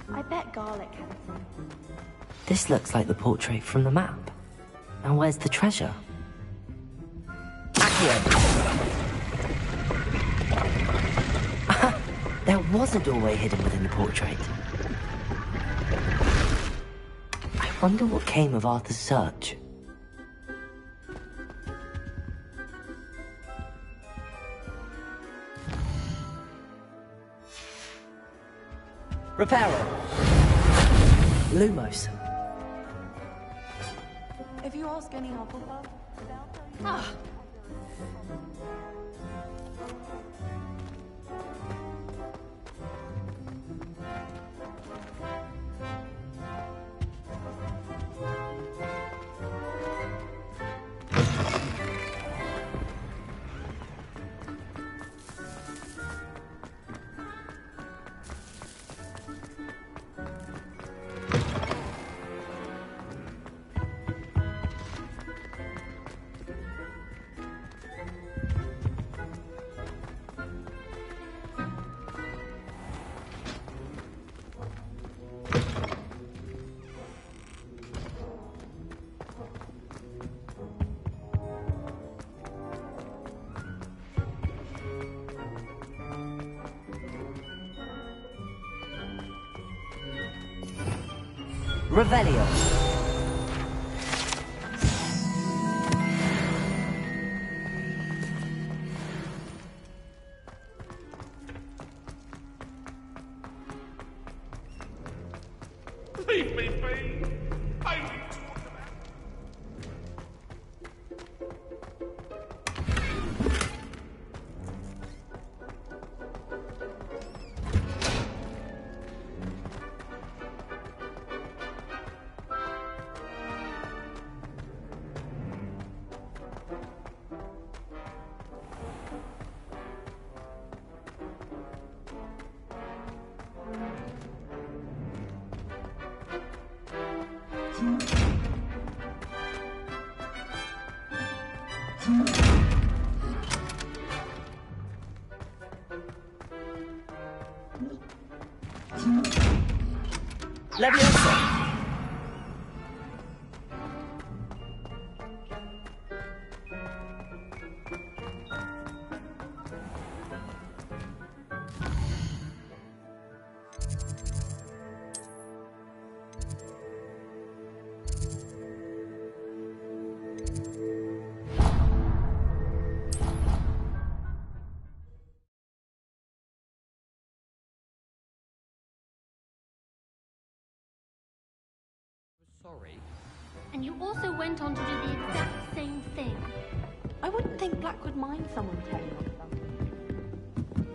Speaker 13: I bet garlic has some.
Speaker 2: This looks like the portrait from the map. And where's the treasure? Accio. There was a doorway hidden within the portrait. I wonder what came of Arthur's search. Reparo. Lumos.
Speaker 13: If you ask any Hufflepuff, they'll tell you.
Speaker 2: Revelio.
Speaker 7: Leave me be! I need to
Speaker 2: Leviosa.
Speaker 17: Sorry.
Speaker 16: And you also went on to do the exact same thing.
Speaker 13: I wouldn't think Black would mind someone telling him something.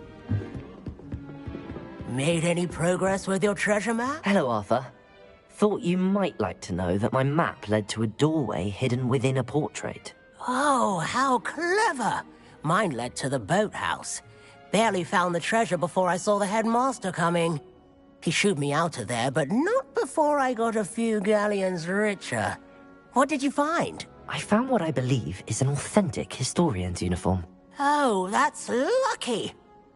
Speaker 18: Made any progress with your treasure map?
Speaker 2: Hello, Arthur. Thought you might like to know that my map led to a doorway hidden within a portrait.
Speaker 18: Oh, how clever! Mine led to the boathouse. Barely found the treasure before I saw the headmaster coming. He shooed me out of there, but not before I got a few galleons richer. What did you find?
Speaker 2: I found what I believe is an authentic historian's uniform.
Speaker 18: Oh, that's lucky.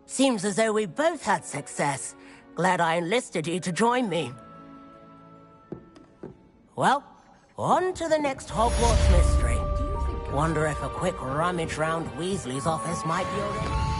Speaker 18: Seems as though we both had success. Glad I enlisted you to join me. Well, on to the next Hogwarts mystery. Wonder if a quick rummage round Weasley's office might be already...